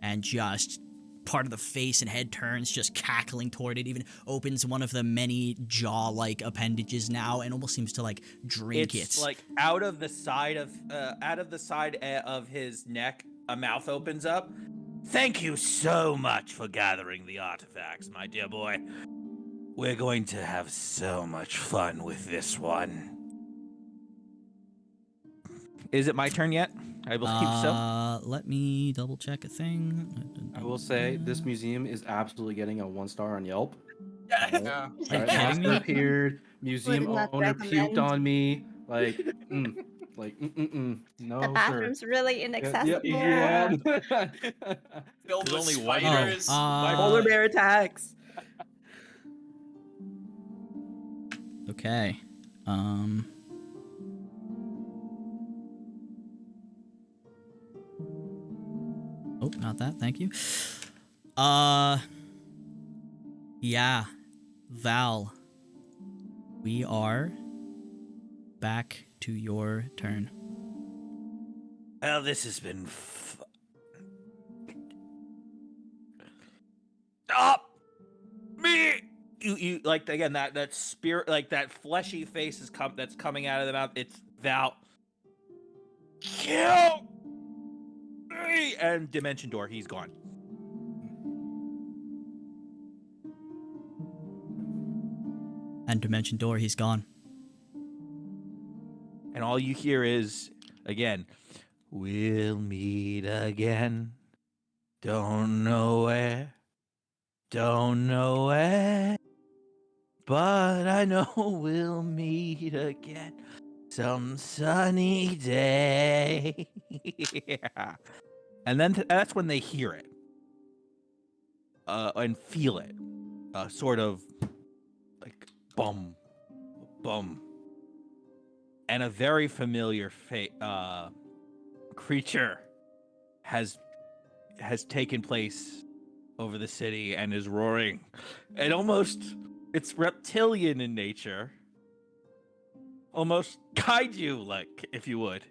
and just part of the face and head turns, just cackling toward it, even opens one of the many jaw-like appendages now and almost seems to like drink It's it. like out of the side of his neck, a mouth opens up. Thank you so much for gathering the artifacts, my dear boy. We're going to have so much fun with this one. Is it my turn yet? I believe so. Let me double check a thing. I will say this museum is absolutely getting a 1-star on Yelp. Yeah. Are you Alright, kidding monster me? appeared. Museum Would not owner recommend. puked on me. Like, no, The sir. bathroom's really inaccessible. Yeah. Filled There's with only one- spiders. Polar bear attacks. Okay. Oh, not that. Thank you. Yeah. Val. We are back to your turn. Well, this has been Stop me! You like again that spirit, like that fleshy face that's coming out of the mouth. It's Val. Kill me! And Dimension Door, he's gone. And Dimension Door, he's gone. And all you hear is, again, we'll meet again. Don't know where. Don't know it, but I know we'll meet again some sunny day. Yeah. And then that's when they hear it and feel it. Sort of like bum, bum. And a very familiar creature has taken place over the city and is roaring. And it's reptilian in nature. Almost kaiju like, if you would.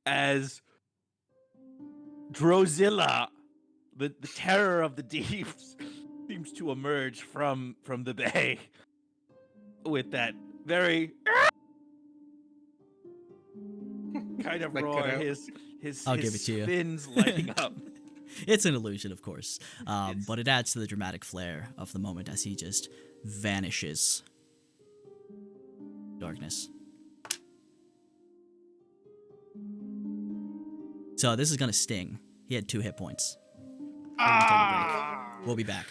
As Drozilla, the terror of the deeps, seems to emerge from the bay with that very kind of Like roar. cut out. I'll His give it to you. fins lighting up. It's an illusion, of course, but it adds to the dramatic flair of the moment as he just vanishes. Darkness. So this is gonna sting. He had 2 hit points. We're gonna take a break. We'll be back.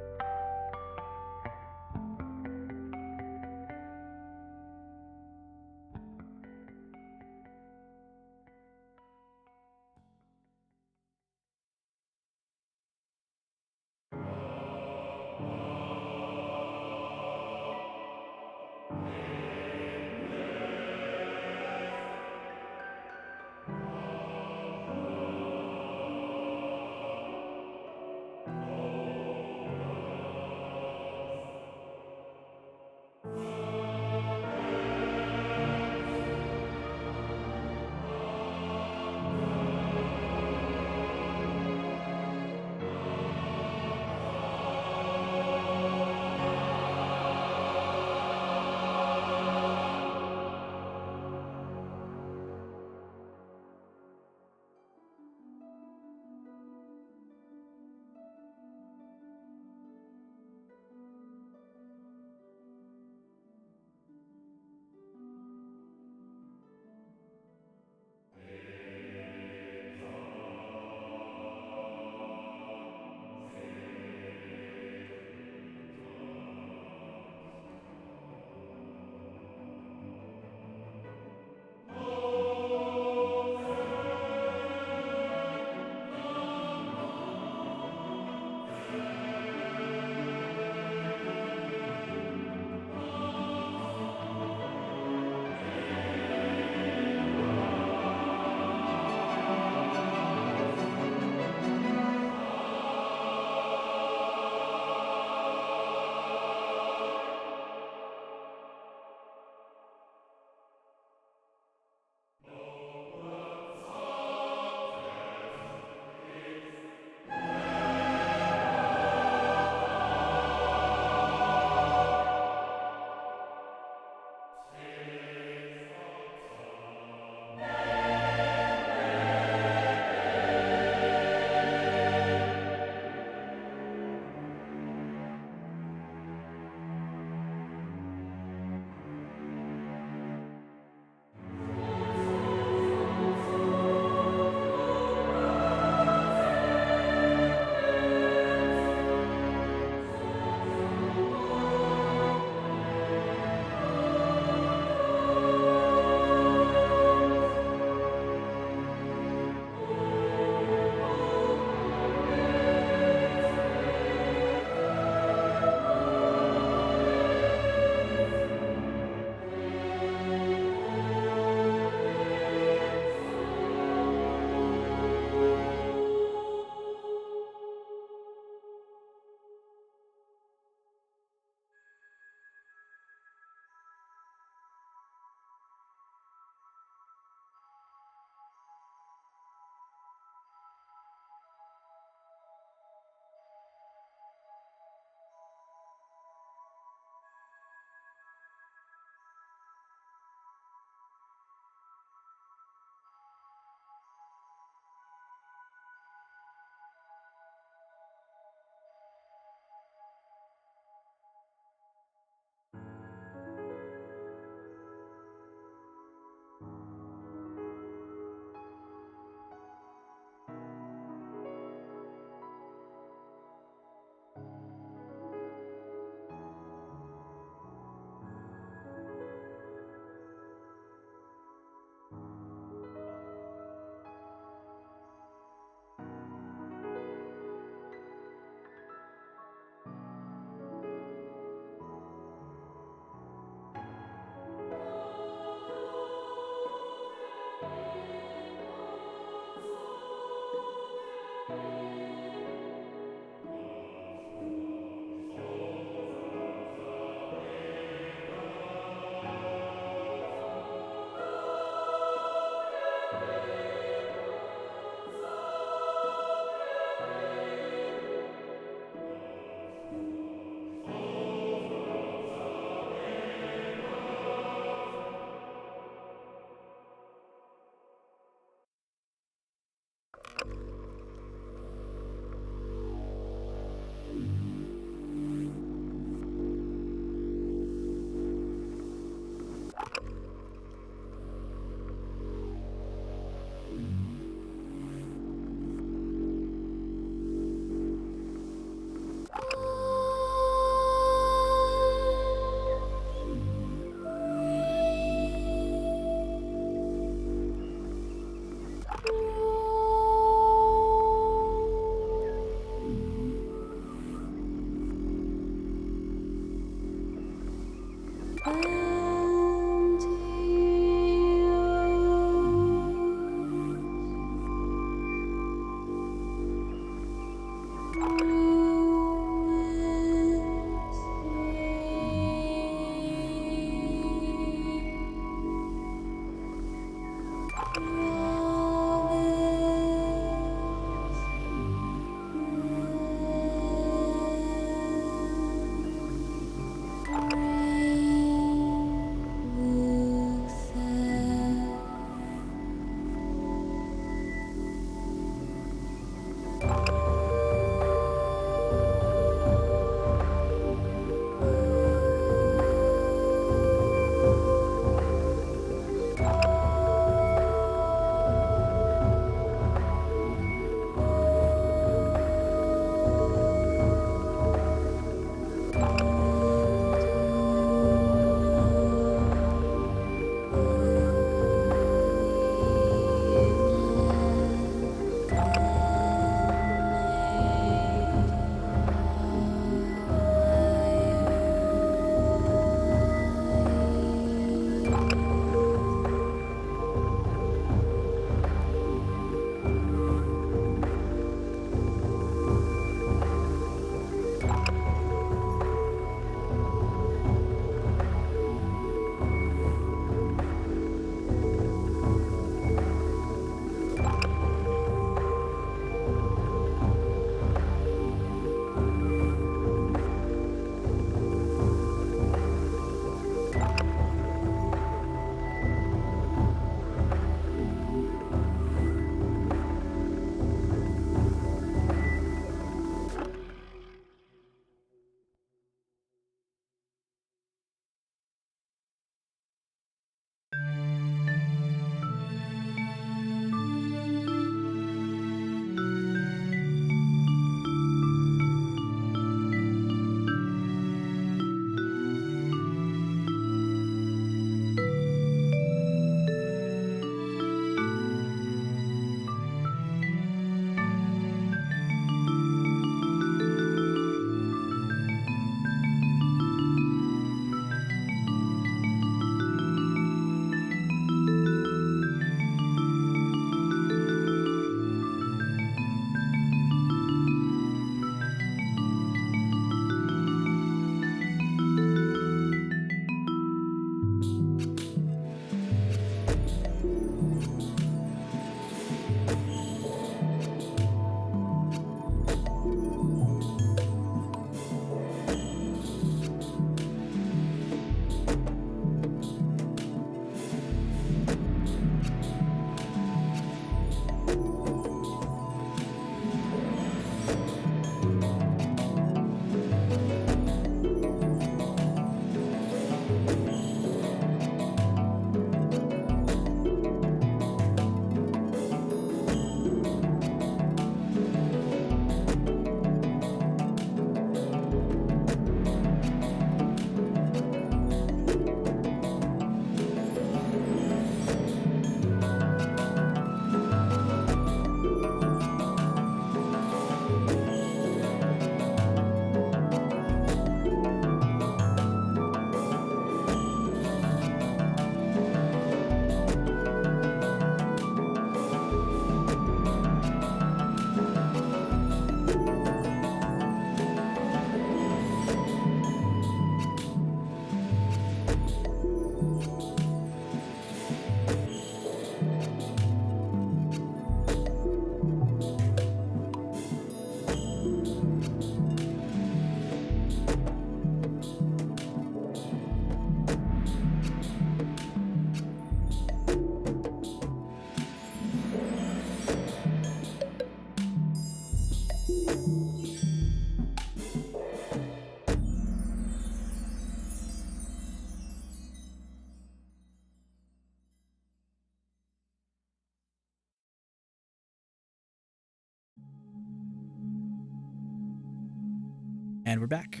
And we're back.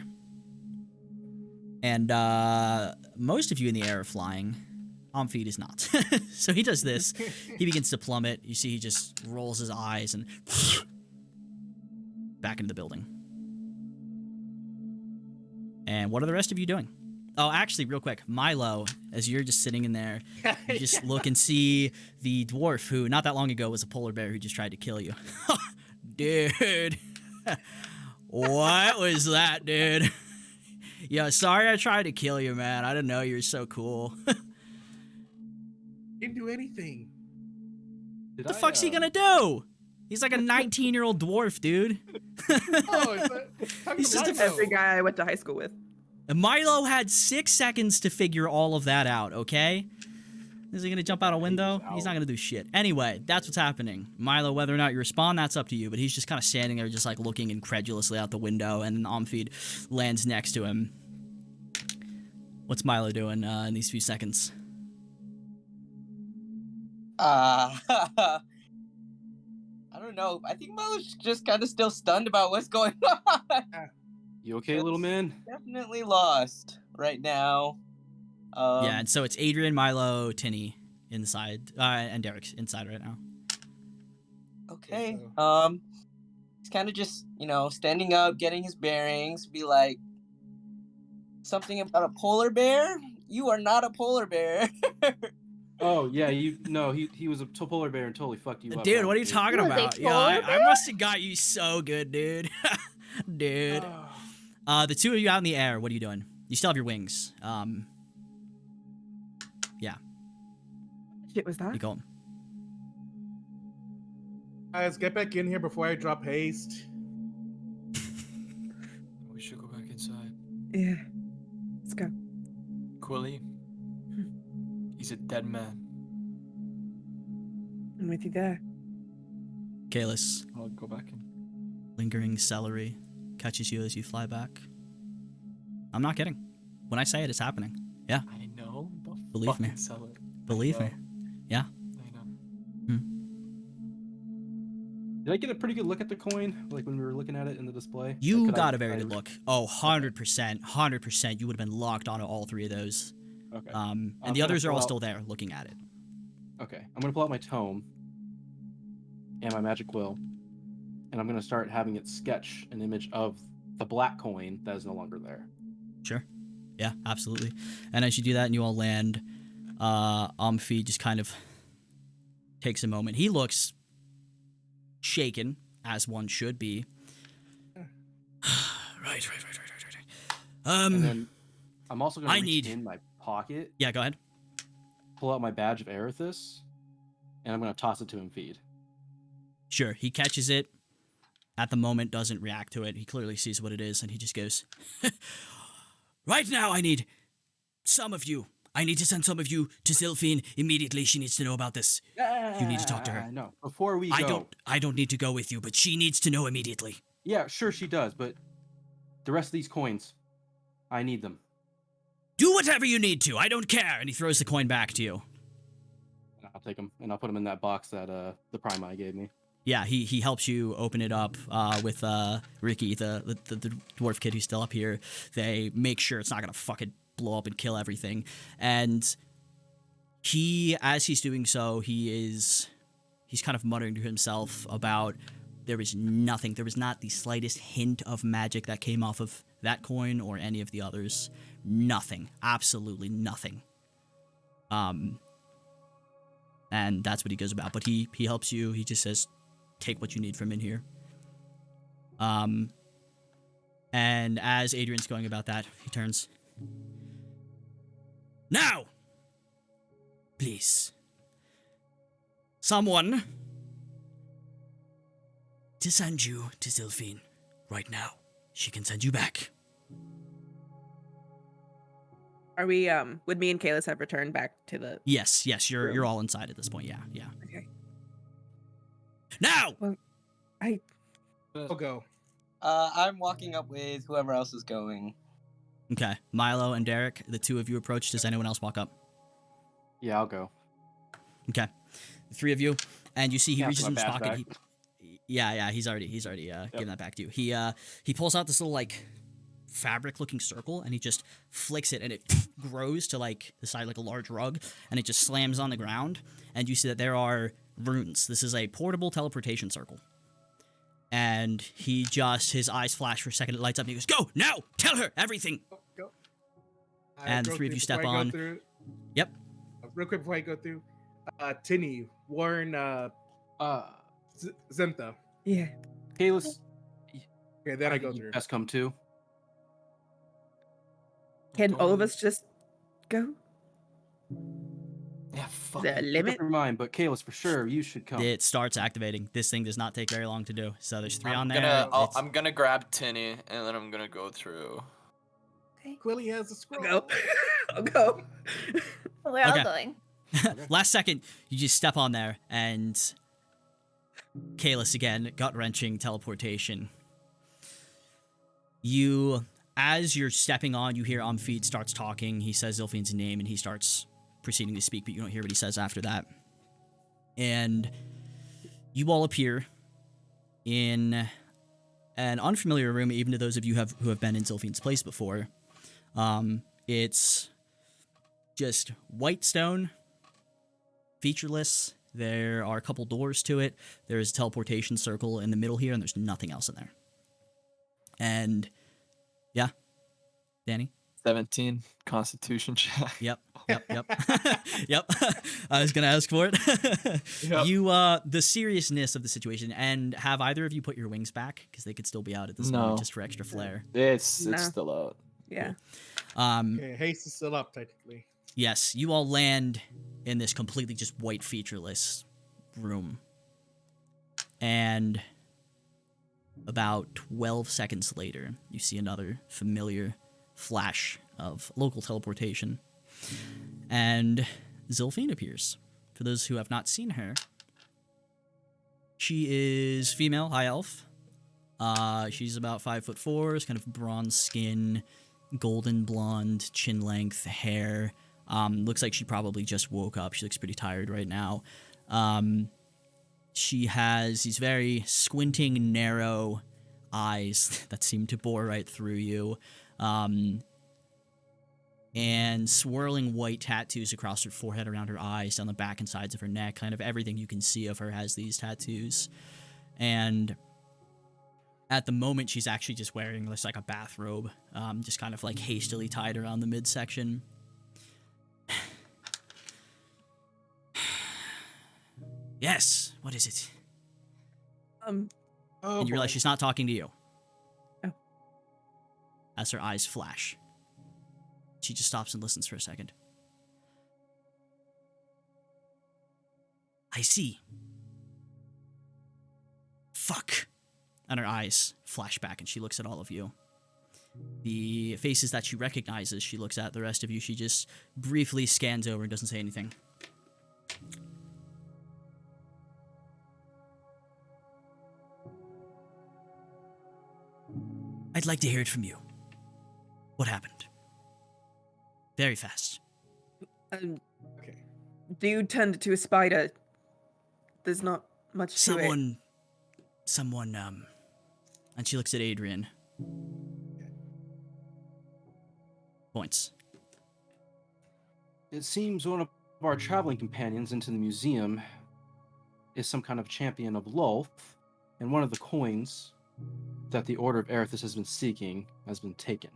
And most of you in the air are flying. Amphied is not. So he does this. He begins to plummet. You see he just rolls his eyes and back into the building. And what are the rest of you doing? Oh, actually, real quick, Milo, as you're just sitting in there, you just look and see the dwarf who, not that long ago, was a polar bear who just tried to kill you. Dude. What was that, dude? Yeah, sorry I tried to kill you, man. I didn't know you were so cool. Didn't do anything. What the fuck's he gonna do? He's like a 19-year-old dwarf, dude. He's just every guy I went to high school with. And Milo had 6 seconds to figure all of that out, okay? Is he gonna jump out a window? He's not gonna do shit. Anyway, that's what's happening. Milo, whether or not you respond, that's up to you, but he's just kind of standing there just like looking incredulously out the window, and Amphied lands next to him. What's Milo doing in these few seconds? I don't know. I think Milo's just kind of still stunned about what's going on. You okay, little man? Definitely lost right now. Yeah, and so it's Adrian, Milo, Tinny inside, and Derek's inside right now. Okay. He's kind of just, standing up, getting his bearings, be like, something about a polar bear? You are not a polar bear. Oh, yeah, he was a polar bear and totally fucked you up. Dude, what are you talking about? Yeah, I must have got you so good, dude. Dude. The two of you out in the air, what are you doing? You still have your wings. Yeah. Shit was that? You going? Guys, get back in here before I drop haste. We should go back inside. Yeah. Let's go. Quilly. He's a dead man. I'm with you there. Caelus. I'll go back in. Lingering celery catches you as you fly back. I'm not kidding. When I say it, it's happening. Yeah. I know. Believe me. Believe me. Yeah. I know. Did I get a pretty good look at the coin, like when we were looking at it in the display? You got a very good look. Oh, 100%. 100%. You would have been locked onto all three of those. Okay. And the others are all still there looking at it. Okay. I'm going to pull out my tome and my magic quill, and I'm going to start having it sketch an image of the black coin that is no longer there. Sure. Yeah, absolutely. And as you do that and you all land, Amphied just kind of takes a moment. He looks shaken, as one should be. Right. And then I'm also going to reach need in my pocket. Yeah, go ahead. Pull out my badge of Erathis, and I'm going to toss it to Amphied. Sure. He catches it. At the moment, doesn't react to it. He clearly sees what it is, and he just goes, right now, I need some of you. I need to send some of you to Zilphine immediately. She needs to know about this. You need to talk to her. No, before we go. I don't need to go with you, but she needs to know immediately. Yeah, sure she does, but the rest of these coins, I need them. Do whatever you need to. I don't care. And he throws the coin back to you. I'll take them, and I'll put them in that box that the Primi gave me. Yeah, he helps you open it up with Ricky, the dwarf kid who's still up here. They make sure it's not going to fucking blow up and kill everything. And as he's doing so, he's kind of muttering to himself about there was nothing. There was not the slightest hint of magic that came off of that coin or any of the others. Nothing. Absolutely nothing. And that's what he goes about. But he helps you. He just says, take what you need from in here. And as Adrian's going about that, he turns. Now! Please. Someone to send you to Zilphine right now. She can send you back. Are we, would me and Caelus have returned back to the... Yes, you're all inside at this point, yeah. Okay. Now! Well, I'll go. I'm walking up with whoever else is going. Okay, Milo and Derek, the two of you approach. Does anyone else walk up? Yeah, I'll go. Okay, the three of you, and you see he Yeah, reaches my in his badge pocket. back. He's already giving that back to you. He pulls out this little like fabric-looking circle, and he just flicks it, and it grows to like the side like a large rug, and it just slams on the ground. And you see that there are runes. This is a portable teleportation circle. And he just, his eyes flash for a second, it lights up, and he goes, "Go now! Tell her everything!" Go. And the three of you step on. Yep. Real quick before I go through, Tinny, warn Zentha. Yeah. Caelus, Okay, then I go through. best come too. Can all of us just go? Yeah, fuck. The it. limit? Never mind, but Caelus, for sure, you should come. It starts activating. This thing does not take very long to do. So there's 3 on there. I'm gonna grab Tinny, and then I'm gonna go through. Quilly has a scroll. Go. I'll go. We're all Okay. going. Last second, you just step on there, and Caelus again, gut-wrenching teleportation. As you're stepping on, you hear Amphied starts talking. He says Zilfian's name, and he starts proceeding to speak, but you don't hear what he says after that. And you all appear in an unfamiliar room, even to those of you who have been in Zilfian's place before. It's just white stone, featureless. There are a couple doors to it. There's a teleportation circle in the middle here, and there's nothing else in there. And yeah, Danny? 17 Constitution check. Yep. Yep. I was gonna ask for it. Yep. You, the seriousness of the situation, and have either of you put your wings back? Because they could still be out at this moment, just for extra flair. It's Nah. still out. Yeah. Okay, haste is still up technically. Yes, you all land in this completely just white, featureless room. And about 12 seconds later, you see another familiar flash of local teleportation. And Zilfian appears. For those who have not seen her, she is female, high elf. She's about 5'4", kind of bronze skin, golden blonde, chin length hair. Looks like she probably just woke up. She looks pretty tired right now. She has these very squinting, narrow eyes that seem to bore right through you. And swirling white tattoos across her forehead, around her eyes, down the back and sides of her neck. Kind of everything you can see of her has these tattoos. And at the moment, she's actually just wearing this like a bathrobe, just kind of like hastily tied around the midsection. Yes, what is it? And you realize she's not talking to you. Oh. As her eyes flash. She just stops and listens for a second. I see. Fuck. And her eyes flash back and she looks at all of you. The faces that she recognizes, she looks at. The rest of you, she just briefly scans over and doesn't say anything. I'd like to hear it from you. What happened? Very fast. Okay. Dude turned into a spider. There's not much to it. Someone, and she looks at Adrian. Points. It seems one of our traveling companions into the museum is some kind of champion of Lolth, and one of the coins that the Order of Erathis has been seeking has been taken.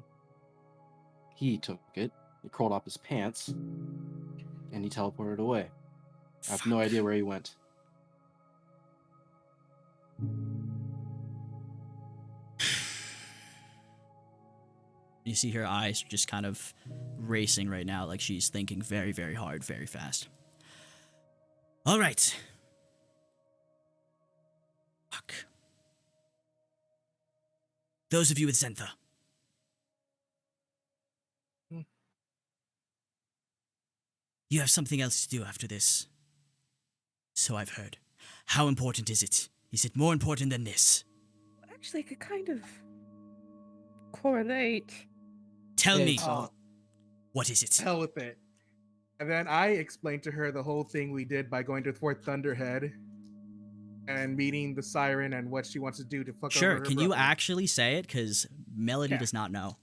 He took it, he crawled up his pants, and he teleported away. I have no idea where he went. You see her eyes just kind of racing right now, like she's thinking very, very hard, very fast. All right. Fuck. Those of you with Zentha. You have something else to do after this. So I've heard. How important is it? Is it more important than this? Actually, I could kind of correlate. Tell me. Oh, What is it? hell with it. And then I explained to her the whole thing we did by going to Fort Thunderhead and meeting the siren and what she wants to do to fuck over Sure, her can you brother. actually say it? Because Melody Yeah. does not know.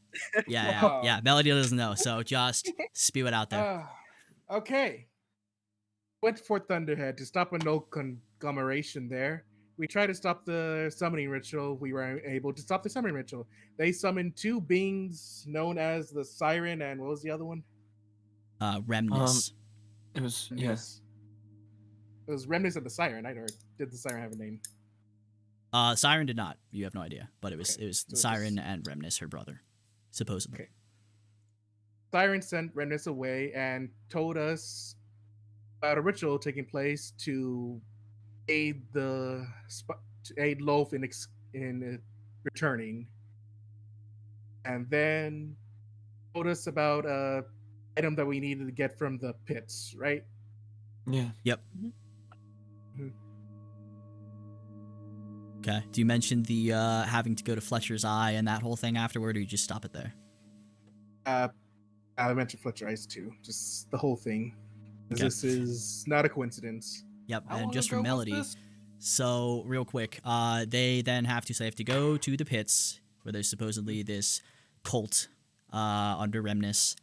Yeah. Melody doesn't know, so just spew it out there. Okay. Went for Thunderhead to stop a no conglomeration there. We tried to stop the summoning ritual. We were able to stop the summoning ritual. They summoned two beings known as the Siren and what was the other one? Remnus. It was Yes. It was Remnants of the Siren, right? Or did the Siren have a name? Siren did not. You have no idea, but it was Okay. So Siren and Remnus, her brother, supposedly. Okay. Siren sent Remnants away and told us about a ritual taking place to aid Loaf in returning, and then told us about a item that we needed to get from the pits, right? Yeah. Yep. Mhm. Okay. Do you mention the having to go to Fletcher's Eye and that whole thing afterward, or you just stop it there? I mentioned Fletcher Ice too, just the whole thing. 'Cause Okay. This is not a coincidence. Yep. How And long just for ago was Melody. this? So real quick, they then have to go to the pits where there's supposedly this cult under Remnus,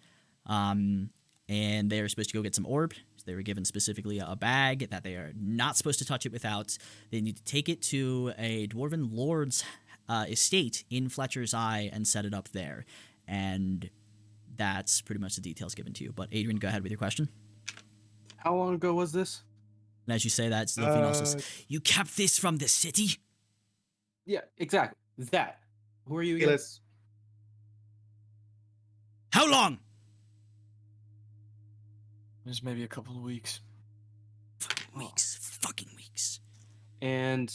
and they're supposed to go get some orb. So they were given specifically a bag that they are not supposed to touch it without. They need to take it to a dwarven lord's estate in Fletcher's Eye and set it up there, and that's pretty much the details given to you. But Adrian, go ahead with your question. How long ago was this? And as you say that, Zilfian also says, "You kept this from the city?" Yeah, exactly. That. Who are you again? Caelus, How long? It was maybe a couple of weeks. Fucking weeks. And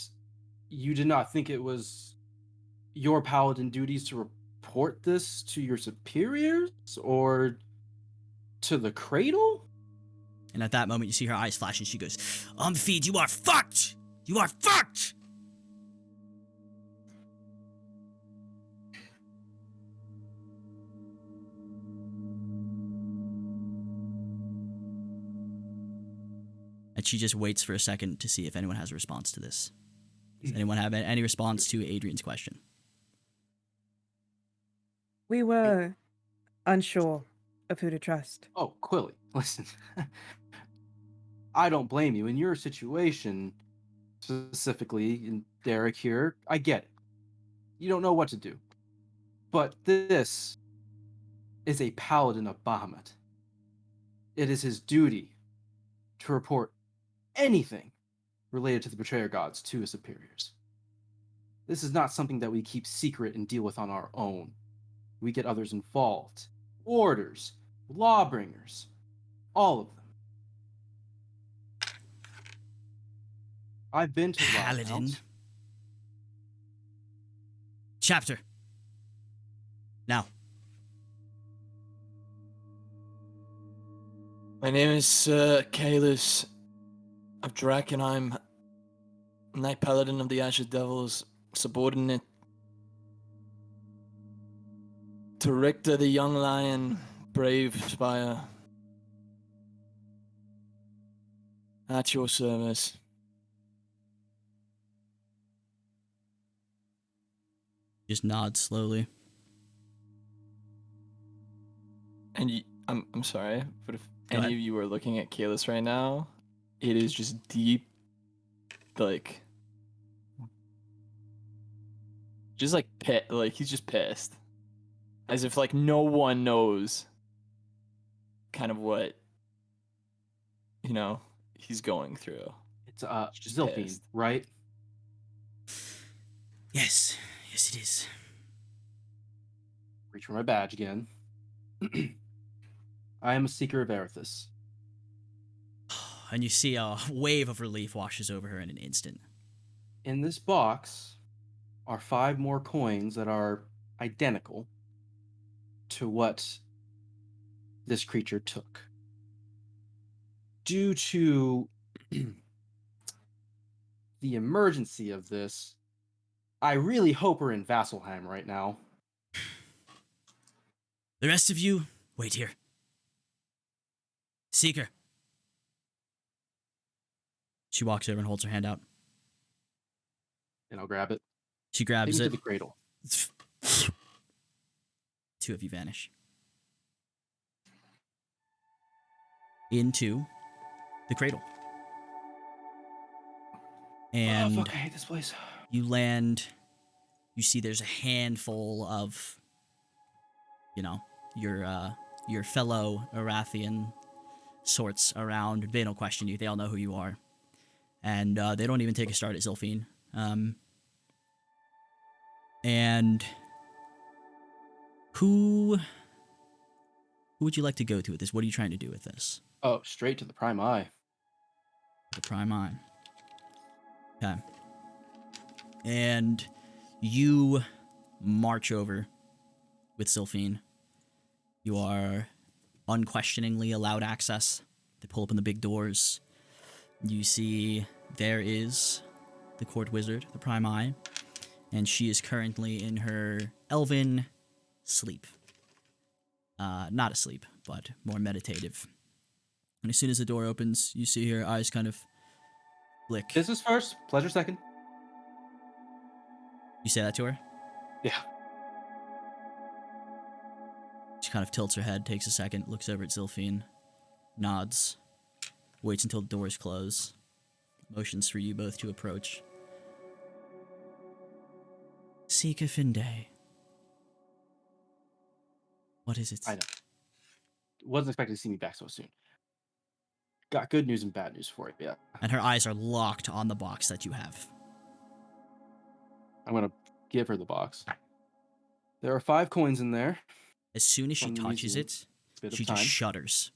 you did not think it was your paladin duties to report this to your superiors or to the cradle? And at that moment, you see her eyes flash, and she goes, "Amphied, you are fucked! You are fucked!" And she just waits for a second to see if anyone has a response to this. Does anyone have any response to Adrian's question? We were unsure of who to trust. Oh, Quilly, listen. I don't blame you. In your situation, specifically in Derek here, I get it. You don't know what to do. But this is a Paladin of Bahamut. It is his duty to report anything related to the Betrayer Gods to his superiors. This is not something that we keep secret and deal with on our own. We get others involved. Warders, lawbringers, all of them. I've been to Paladin. Wildhouse. Chapter. Now. My name is Caelus of Drakenheim, Knight Paladin of the Ashes Devils, subordinate to Richter the Young Lion, brave Spire. At your service. Just nods slowly. And I'm sorry, but if Go any ahead. of you are looking at Caelus right now, it is just deep, like, just like he's just pissed, as if like no one knows, kind of what, he's going through. It's Just Zilfine, pissed. right? Yes it is. Reach for my badge again. I am a seeker of Erathis. And you see a wave of relief washes over her in an instant. In this box are 5 more coins that are identical to what this creature took. Due to the emergency of this, I really hope we're in Vaselheim right now. The rest of you, wait here. Seeker. She walks over and holds her hand out. And I'll grab it. She Take grabs me it. to the cradle. two of you vanish into the cradle. And fuck, I hate this place. you land. You see there's a handful of, your fellow Erathian sorts around. They don't question you. They all know who you are. And they don't even take a start at Zilphine. And who would you like to go to with this? What are you trying to do with this? Oh, straight to the prime eye. The prime eye. Okay. And you march over with Zilphine. You are unquestioningly allowed access. They pull open the big doors. You see there is the court wizard, the prime eye, and she is currently in her elven sleep. Not asleep, but more meditative. And as soon as the door opens, you see her eyes kind of flick. Business first, pleasure second. You say that to her? Yeah. She kind of tilts her head, takes a second, looks over at Zilphine, nods, waits until the doors close, motions for you both to approach. Seek a Finde. What is it? I know. Wasn't expecting to see me back so soon. Got good news and bad news for you. Yeah. And her eyes are locked on the box that you have. I'm gonna give her the box. There are 5 coins in there. As soon as she From the touches museum. it, Bit of she time. just shudders.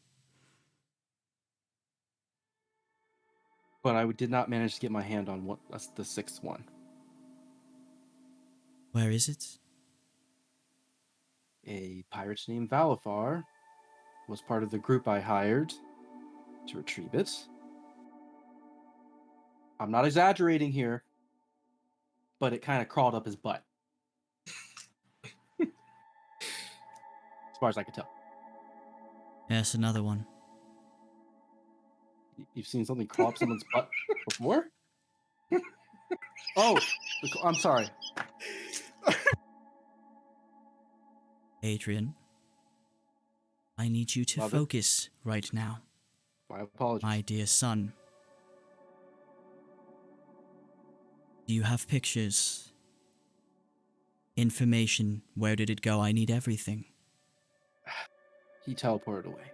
But I did not manage to get my hand on that's the 6th one. Where is it? A pirate named Valafar was part of the group I hired to retrieve it. I'm not exaggerating here, but it kind of crawled up his butt. As far as I could tell. Yes, another one. You've seen something crawl up someone's butt before? Oh, I'm sorry. Adrian, I need you to Love it. focus right now, My apologies. my dear son. Do you have pictures? Information? Where did it go? I need everything. He teleported away.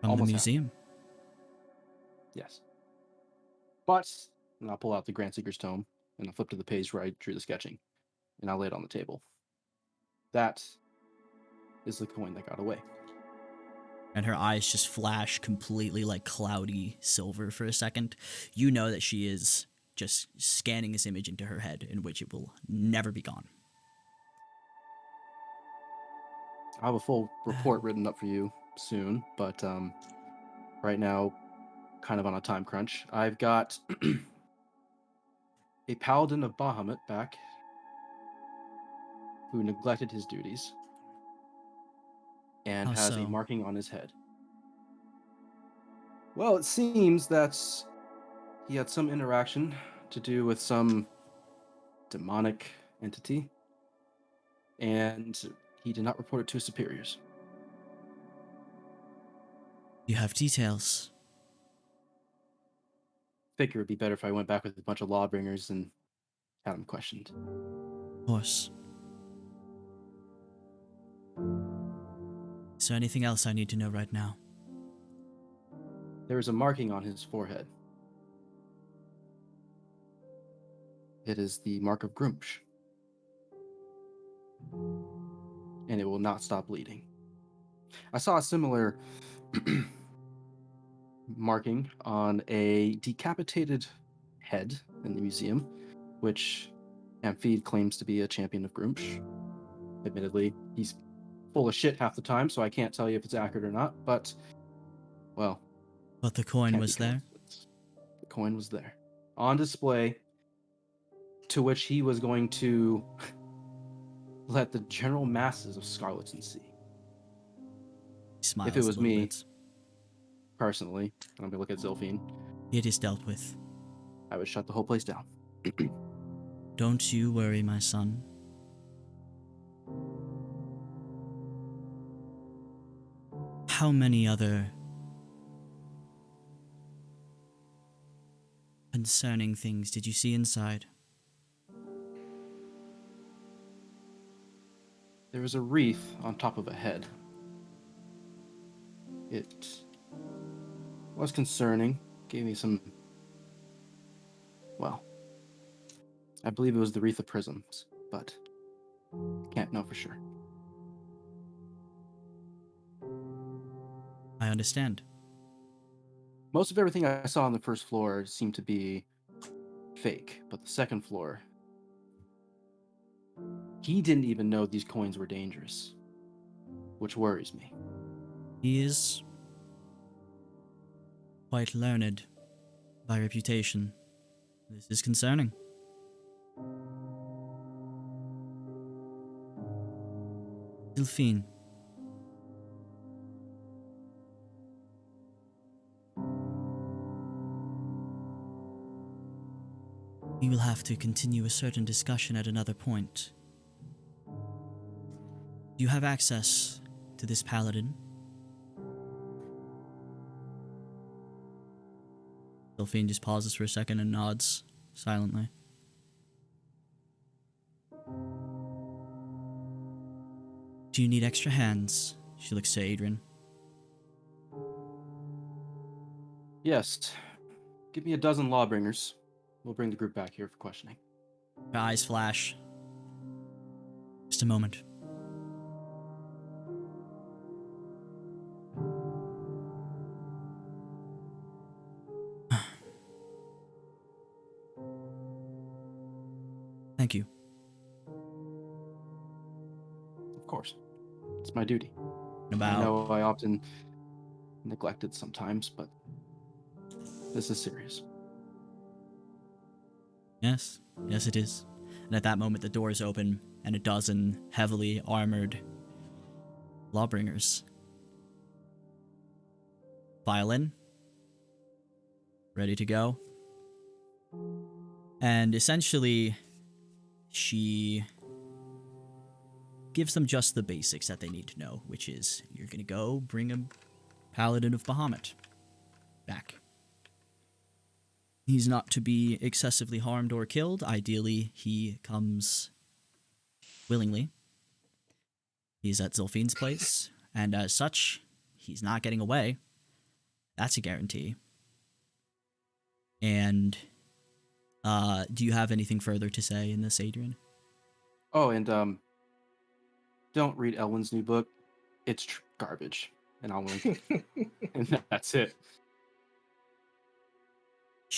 From Almost the half. museum. Yes. But, and I'll pull out the Grand Seeker's Tome, and I'll flip to the page where I drew the sketching, and I'll lay it on the table. That is the coin that got away. And her eyes just flash completely like cloudy silver for a second. You know that she is just scanning this image into her head, in which it will never be gone. I'll have a full report written up for you soon, but right now, kind of on a time crunch. I've got a Paladin of Bahamut back who neglected his duties and How has so? a marking on his head. Well, it seems that he had some interaction to do with some demonic entity, and he did not report it to his superiors. You have details. Figure it'd be better if I went back with a bunch of lawbringers and had them questioned. Of course. Is there anything else I need to know right now? There is a marking on his forehead. It is the mark of Grumsh. And it will not stop bleeding. I saw a similar marking on a decapitated head in the museum, which Amphied claims to be a champion of Grumsh. Admittedly, he's full of shit half the time, so I can't tell you if it's accurate or not, but, well... But the coin can't was be there? coincidence. The coin was there. On display, to which he was going to let the general masses of Scarleton see. He smiles If it was a little me, bit. personally, and I'm going to look at Zilphine, It is dealt with. I would shut the whole place down. Don't you worry, my son. how many other concerning things did you see inside? There was a wreath on top of a head. It was concerning. Gave me some... Well, I believe it was the wreath of prisms, but can't know for sure. I understand. Most of everything I saw on the first floor seemed to be fake, but the second floor, he didn't even know these coins were dangerous, which worries me. He is quite learned by reputation. This is concerning. Delphine. We will have to continue a certain discussion at another point. You have access to this paladin. Delphine just pauses for a second and nods silently. Do you need extra hands? She looks to Adrian. Yes. Give me a dozen lawbringers. We'll bring the group back here for questioning. Her eyes flash. Just a moment. Thank you. Of course. It's my duty. About I know I often neglect it sometimes, but this is serious. Yes, yes it is. And at that moment the doors open and a dozen heavily armored lawbringers file in, ready to go. And essentially she gives them just the basics that they need to know, which is you're gonna go bring a Paladin of Bahamut back. He's not to be excessively harmed or killed. Ideally, he comes willingly. He's at Zilphine's place, and as such, he's not getting away. That's a guarantee. And, do you have anything further to say in this, Adrian? Oh, and don't read Elwyn's new book. It's garbage. And I'll link it. And that's it.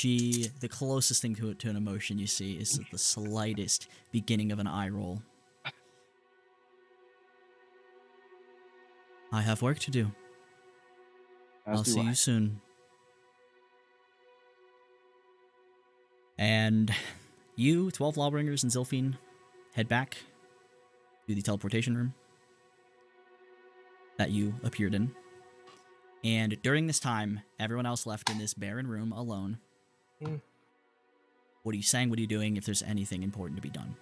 The closest thing to an emotion you see is the slightest beginning of an eye roll. I have work to do. As I'll do see I. you soon. And you, 12 Lawbringers and Zilphine, head back to the teleportation room that you appeared in. And during this time, everyone else left in this barren room alone. Mm. What are you saying? What are you doing? If there's anything important to be done.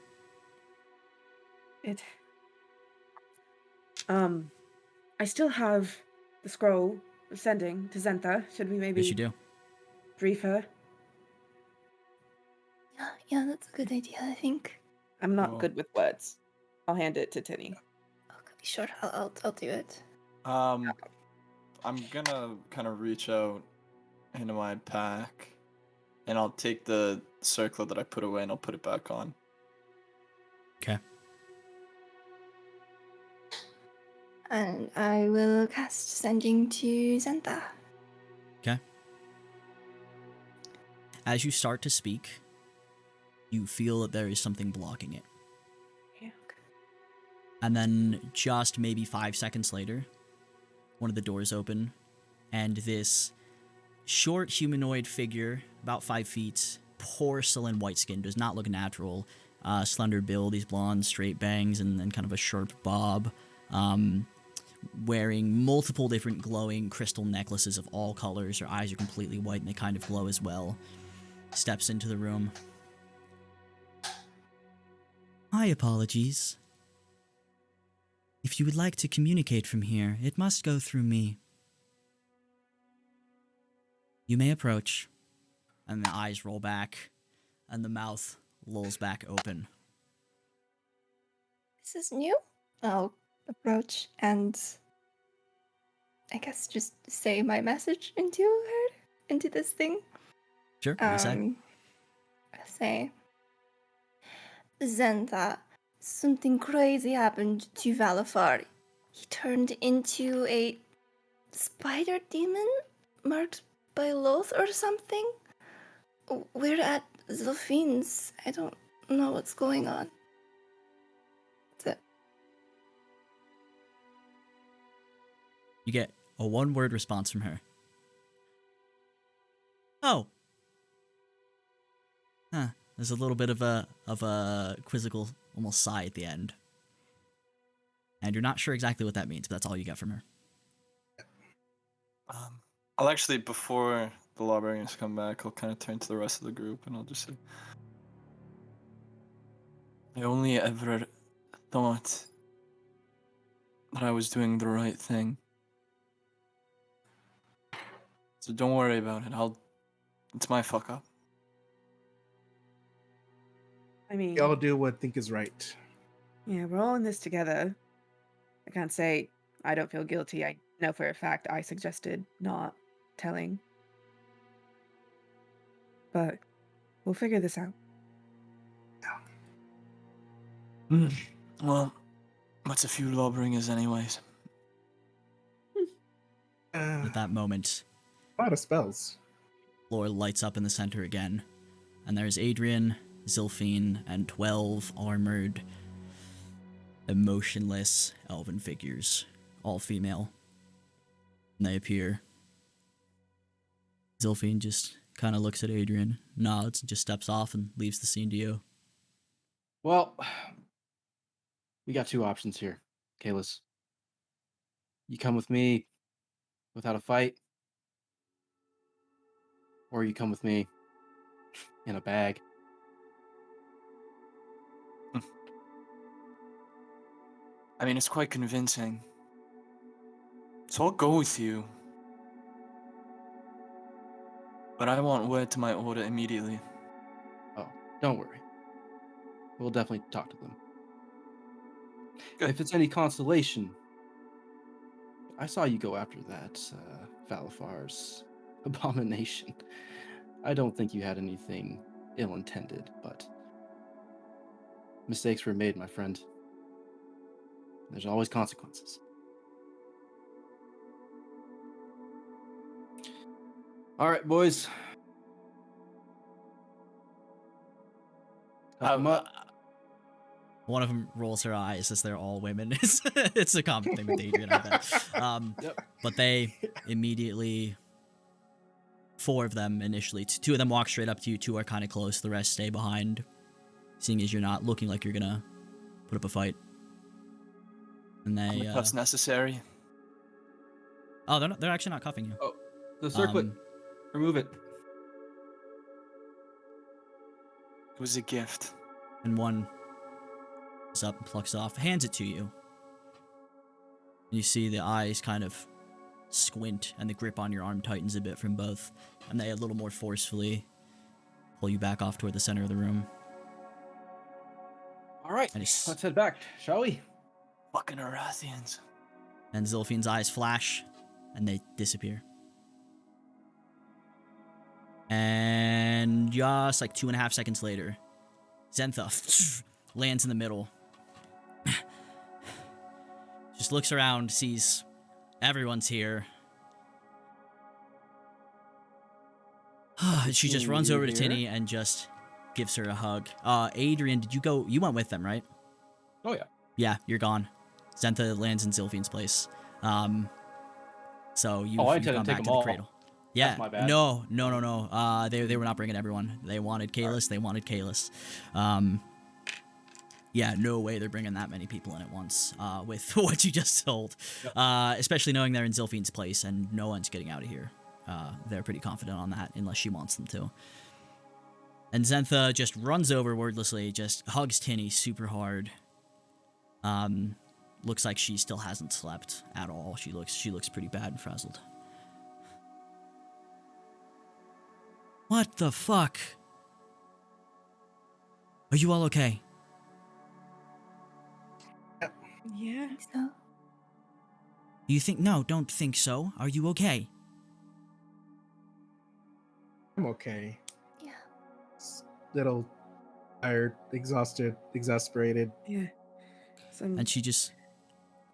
I still have the scroll of sending to Zentha. Should we maybe Yes, you do. brief her? Yeah, that's a good idea, I think. I'm not Well- good with words. I'll hand it to Tinny. Okay, sure, I'll do it. I'm gonna kind of reach out into my pack, and I'll take the circlet that I put away and I'll put it back on. Okay. And I will cast Sending to Zentha. Okay. As you start to speak, you feel that there is something blocking it. Yeah. And then just maybe 5 seconds later, one of the doors open, and this short humanoid figure, about 5 feet, porcelain white skin, does not look natural. Slender build, these blonde straight bangs, and then kind of a sharp bob. Wearing multiple different glowing crystal necklaces of all colors. Her eyes are completely white and they kind of glow as well. Steps into the room. My apologies. If you would like to communicate from here, it must go through me. You may approach. And the eyes roll back, and the mouth lolls back open. This is new. I'll approach and I guess just say my message into this thing. Sure, what do you say? Say, Zentha, something crazy happened to Valafar. He turned into a spider demon marked by Loth or something. We're at Zilfine's. I don't know what's going on. You get a one-word response from her. Oh. Huh. There's a little bit of a quizzical, almost sigh at the end. And you're not sure exactly what that means, but that's all you get from her. I'll actually, before the Lawbringers come back, I'll kind of turn to the rest of the group and I'll just say, I only ever thought that I was doing the right thing. So don't worry about it. It's my fuck up. I mean, We all do what think is right. yeah, we're all in this together. I can't say I don't feel guilty. I know for a fact I suggested not telling. But we'll figure this out. Well, what's a few Lawbringers anyways? At that moment, A lot of spells. floor lights up in the center again, and there's Adrian, Zilphine, and 12 armored, emotionless elven figures, all female. And they appear. Zilphine just kind of looks at Adrian, nods, and just steps off and leaves the scene to you. Well, we got two options here, Caelus. You come with me without a fight, or you come with me in a bag. I mean, it's quite convincing. So I'll go with you. But I want word to my order immediately. Oh, don't worry. We'll definitely talk to them. Good. If it's any consolation, I saw you go after that Valafar's abomination. I don't think you had anything ill-intended, but mistakes were made, my friend. There's always consequences. All right, boys. Cuff 'em up. One of them rolls her eyes as they're all women. It's a common thing with Adrian, I bet. Yep. But they immediately, 4 of them initially, 2 of them walk straight up to you, 2 are kind of close, the rest stay behind, seeing as you're not looking like you're gonna put up a fight. And they, That's necessary. oh, they're actually not cuffing you. Oh, the circlet. Remove it. It was a gift. And one is up and plucks it off, hands it to you. And you see the eyes kind of squint, and the grip on your arm tightens a bit from both, and they a little more forcefully pull you back off toward the center of the room. All right, And he's- let's head back, shall we? Fucking Erathians. And Zilphine's eyes flash, and they disappear. And just like 2.5 seconds later, Zentha lands in the middle. Just looks around, sees everyone's here. She just runs over to Here. Tinny and just gives her a hug. Adrian, did you go? You went with them, right? Oh yeah. Yeah, you're gone. Zentha lands in Zilphine's place. So you've, Oh, I you've intended gone to take back them to the all. cradle. Yeah. That's my bad. No. They were not bringing everyone. They wanted Caelus. They wanted Caelus. Yeah, no way they're bringing that many people in at once. With what you just told, especially knowing they're in Zilphine's place and no one's getting out of here. They're pretty confident on that, unless she wants them to. And Zentha just runs over wordlessly, just hugs Tinny super hard. Looks like she still hasn't slept at all. She looks pretty bad and frazzled. What the fuck? Are you all okay? Yeah. So, You think? No, don't think so. Are you okay? I'm okay. yeah. Little tired, exhausted, exasperated. Yeah. Some And she just,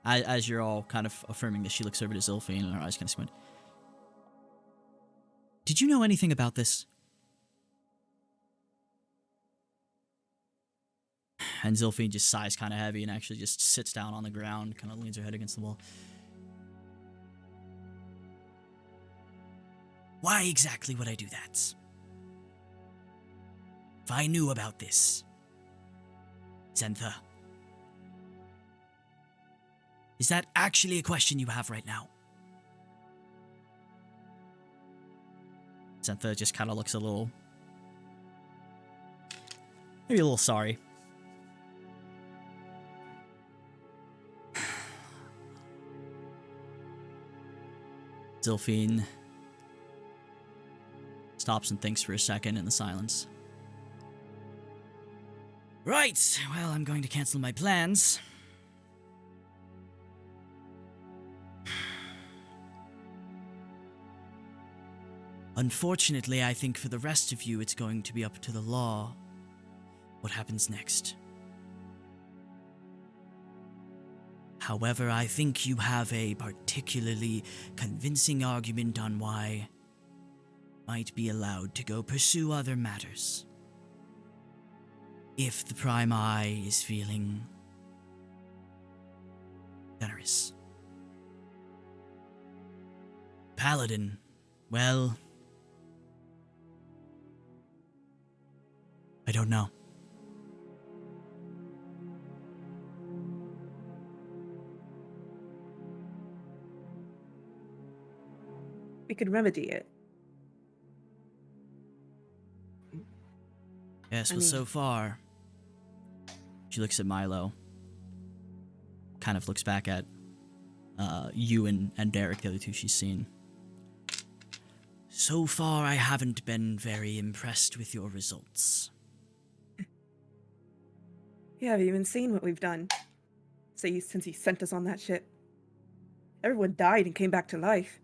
as you're all kind of affirming this, she looks over to Zilphine and her eyes kind of squint. Did you know anything about this? And Zilphine just sighs kind of heavy and actually just sits down on the ground, kind of leans her head against the wall. Why exactly would I do that? If I knew about this, Zentha, is that actually a question you have right now? Zentha just kind of looks a little, maybe a little sorry. Zilphine stops and thinks for a second in the silence. Right, well, I'm going to cancel my plans. Unfortunately, I think for the rest of you, it's going to be up to the law what happens next. However, I think you have a particularly convincing argument on why might be allowed to go pursue other matters. If the Prime Eye is feeling generous. Paladin, well, I don't know. we could remedy it. Yes, I well, mean- so far. She looks at Milo. Kind of looks back at you and Derek, the other two she's seen. So far, I haven't been very impressed with your results. Yeah, have you even seen what we've done? Since he sent us on that ship. Everyone died and came back to life.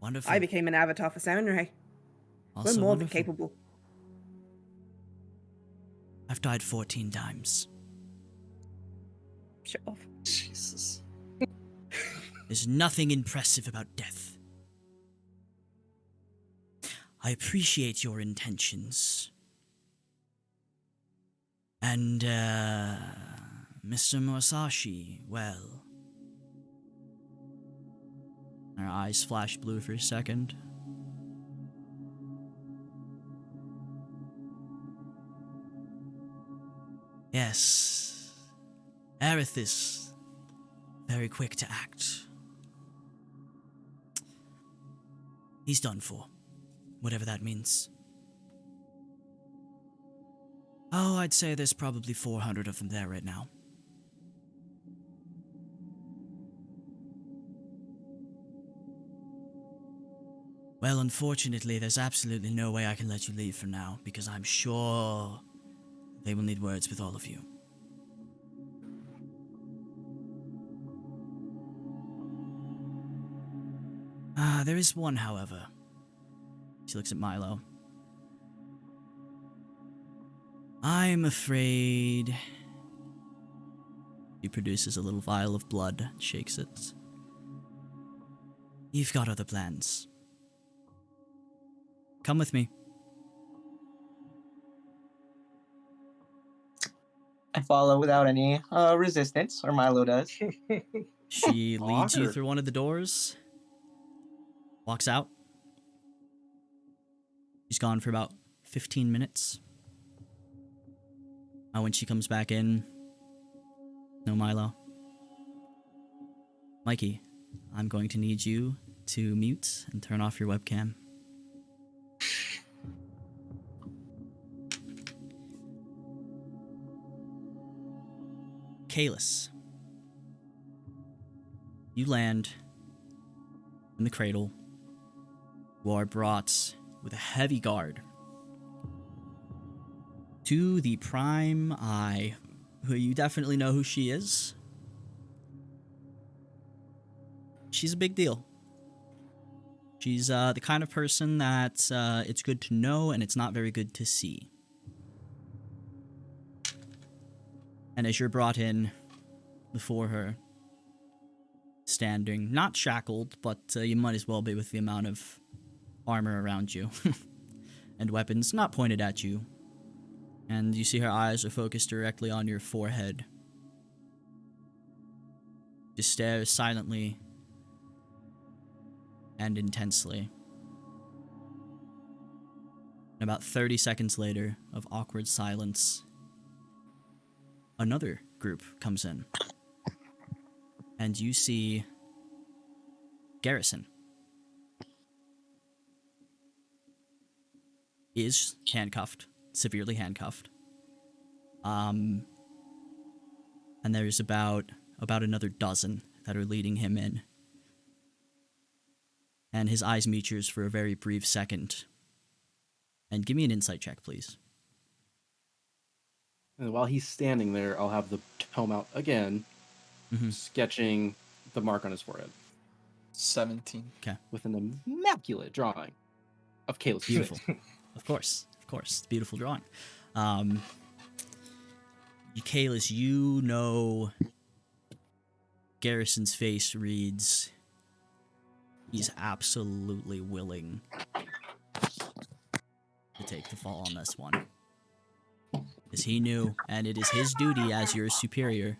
Wonderful. I became an avatar for Samurai. Also We're more wonderful. than capable. I've died 14 times. Shut off. Jesus. There's nothing impressive about death. I appreciate your intentions. And, Mr. Musashi, well... Her eyes flash blue for a second. Yes. Erathis. Very quick to act. He's done for. Whatever that means. Oh, I'd say there's probably 400 of them there right now. Well, unfortunately, there's absolutely no way I can let you leave for now, because I'm sure they will need words with all of you. There is one, however. She looks at Milo. I'm afraid... He produces a little vial of blood, shakes it. You've got other plans. Come with me. I follow without any resistance, or Milo does. She leads you Honor. through one of the doors. Walks out. She's gone for about 15 minutes. When she comes back in, no Milo. Mikey, I'm going to need you to mute and turn off your webcam. Caelus. You land in the cradle. You are brought with a heavy guard to the Prime Eye, who you definitely know who she is. She's a big deal. She's the kind of person that it's good to know and it's not very good to see. And as you're brought in before her, standing, not shackled, but you might as well be with the amount of armor around you and weapons not pointed at you. And you see her eyes are focused directly on your forehead. She stares silently and intensely. And about 30 seconds later of awkward silence, another group comes in. And you see Garrison is handcuffed, severely handcuffed. And there's about another dozen that are leading him in. And his eyes meet yours for a very brief second. And give me an insight check, please. And while he's standing there, I'll have the tome out again, sketching the mark on his forehead. 17. Okay. With an immaculate drawing of Caelus. Beautiful. Of course. Beautiful drawing. Caelus, you know Garrison's face reads, he's absolutely willing to take the fall on this one. Because he knew, and it is his duty as your superior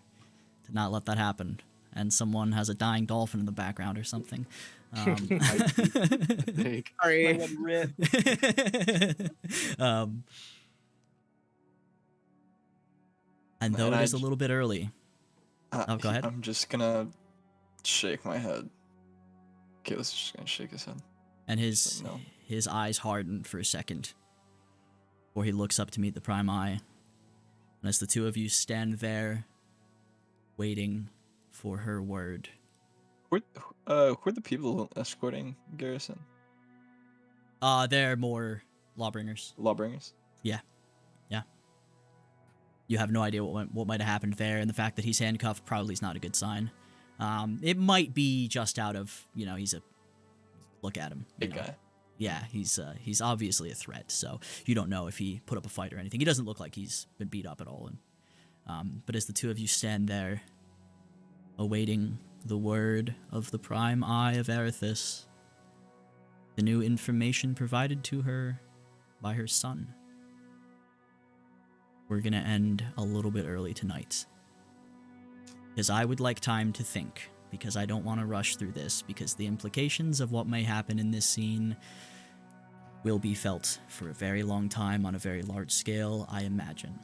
to not let that happen. And someone has a dying dolphin in the background or something. Sorry. And though it is a little bit early. Go ahead. I'm just gonna shake my head. Caelus is just gonna shake his head. And his eyes harden for a second before he looks up to meet the Prime Eye. And as the two of you stand there, waiting for her word. Who are the people escorting Garrison? They're more lawbringers. Lawbringers? Yeah. You have no idea what might have happened there, and the fact that he's handcuffed probably is not a good sign. It might be just out of, he's a... Look at him. Big guy. Yeah, he's obviously a threat, so you don't know if he put up a fight or anything. He doesn't look like he's been beat up at all. But as the two of you stand there, awaiting the word of the Prime Eye of Erathis, the new information provided to her by her son, we're gonna end a little bit early tonight. Because I would like time to think, because I don't want to rush through this, because the implications of what may happen in this scene will be felt for a very long time on a very large scale, I imagine.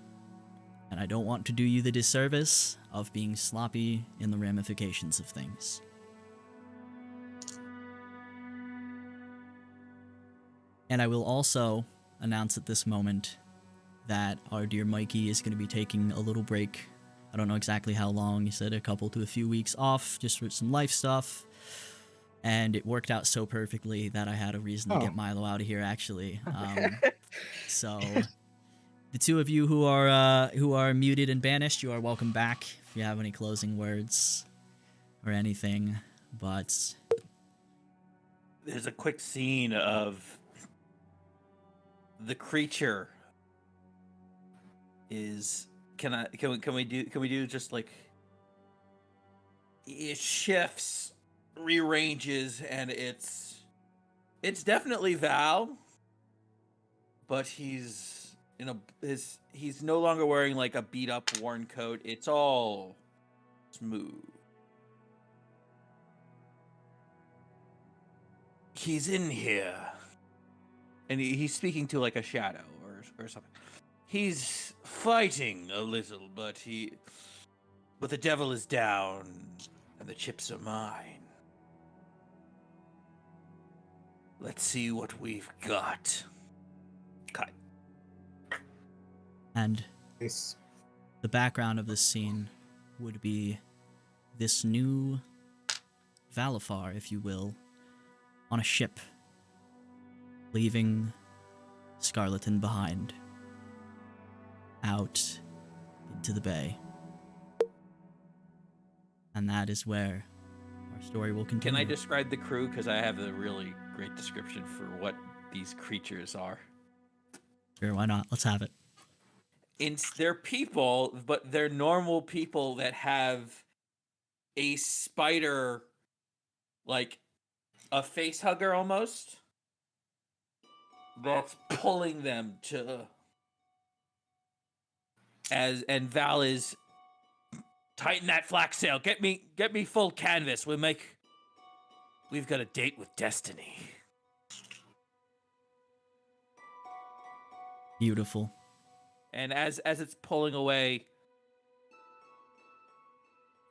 And I don't want to do you the disservice of being sloppy in the ramifications of things. And I will also announce at this moment that our dear Mikey is going to be taking a little break. I don't know exactly how long. He said a couple to a few weeks off, just for some life stuff. And it worked out so perfectly that I had a reason to get Milo out of here, actually. So, the two of you who are muted and banished, you are welcome back if you have any closing words or anything. But there's a quick scene of the creature is can we do just like it shifts, rearranges, and it's definitely Val, but he's no longer wearing like a beat up worn coat. It's all smooth. He's in here, and he's speaking to like a shadow or something. He's fighting a little, but the devil is down, and the chips are mine. Let's see what we've got. Cut. And the background of this scene would be this new Valifar, if you will, on a ship leaving Scarleton behind, out into the bay. And that is where our story will continue. Can I describe the crew? Because I have a really great description for what these creatures are. Sure, why not? Let's have it. They're people, but they're normal people that have a spider, like a face hugger almost, that's pulling them to. And Val is, tighten that flak sail. Get me full canvas. We've got a date with destiny. Beautiful. And as it's pulling away,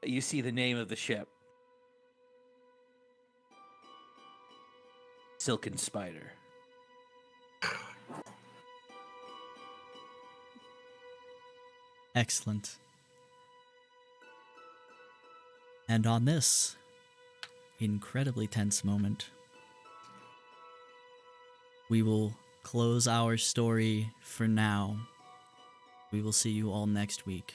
you see the name of the ship. Silken Spider. Excellent. And on this incredibly tense moment, we will close our story for now. We will see you all next week.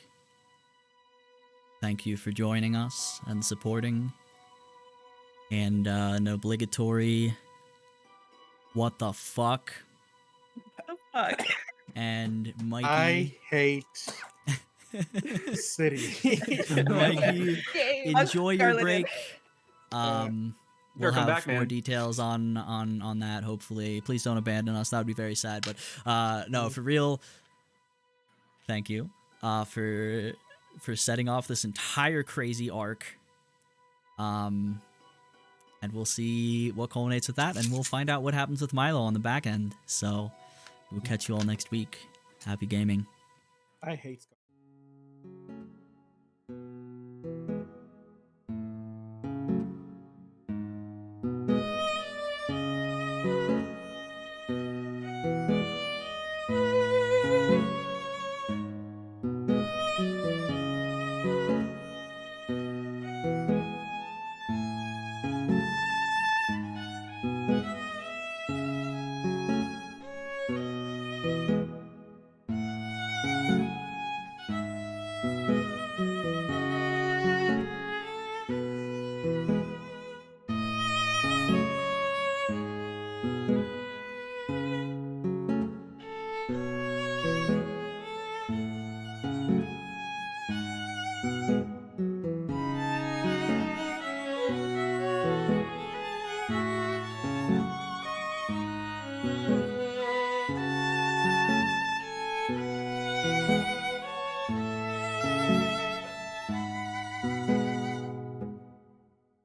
Thank you for joining us and supporting. And an obligatory what the fuck? Fuck. And Mikey. I hate city. Mikey, enjoy your Scarlet break. Sure, We'll come have back, more man. details on that, hopefully. Please don't abandon us. That would be very sad. But no, for real, thank you for setting off this entire crazy arc. And we'll see what culminates with that, and we'll find out what happens with Milo on the back end. So we'll catch you all next week. Happy gaming. I hate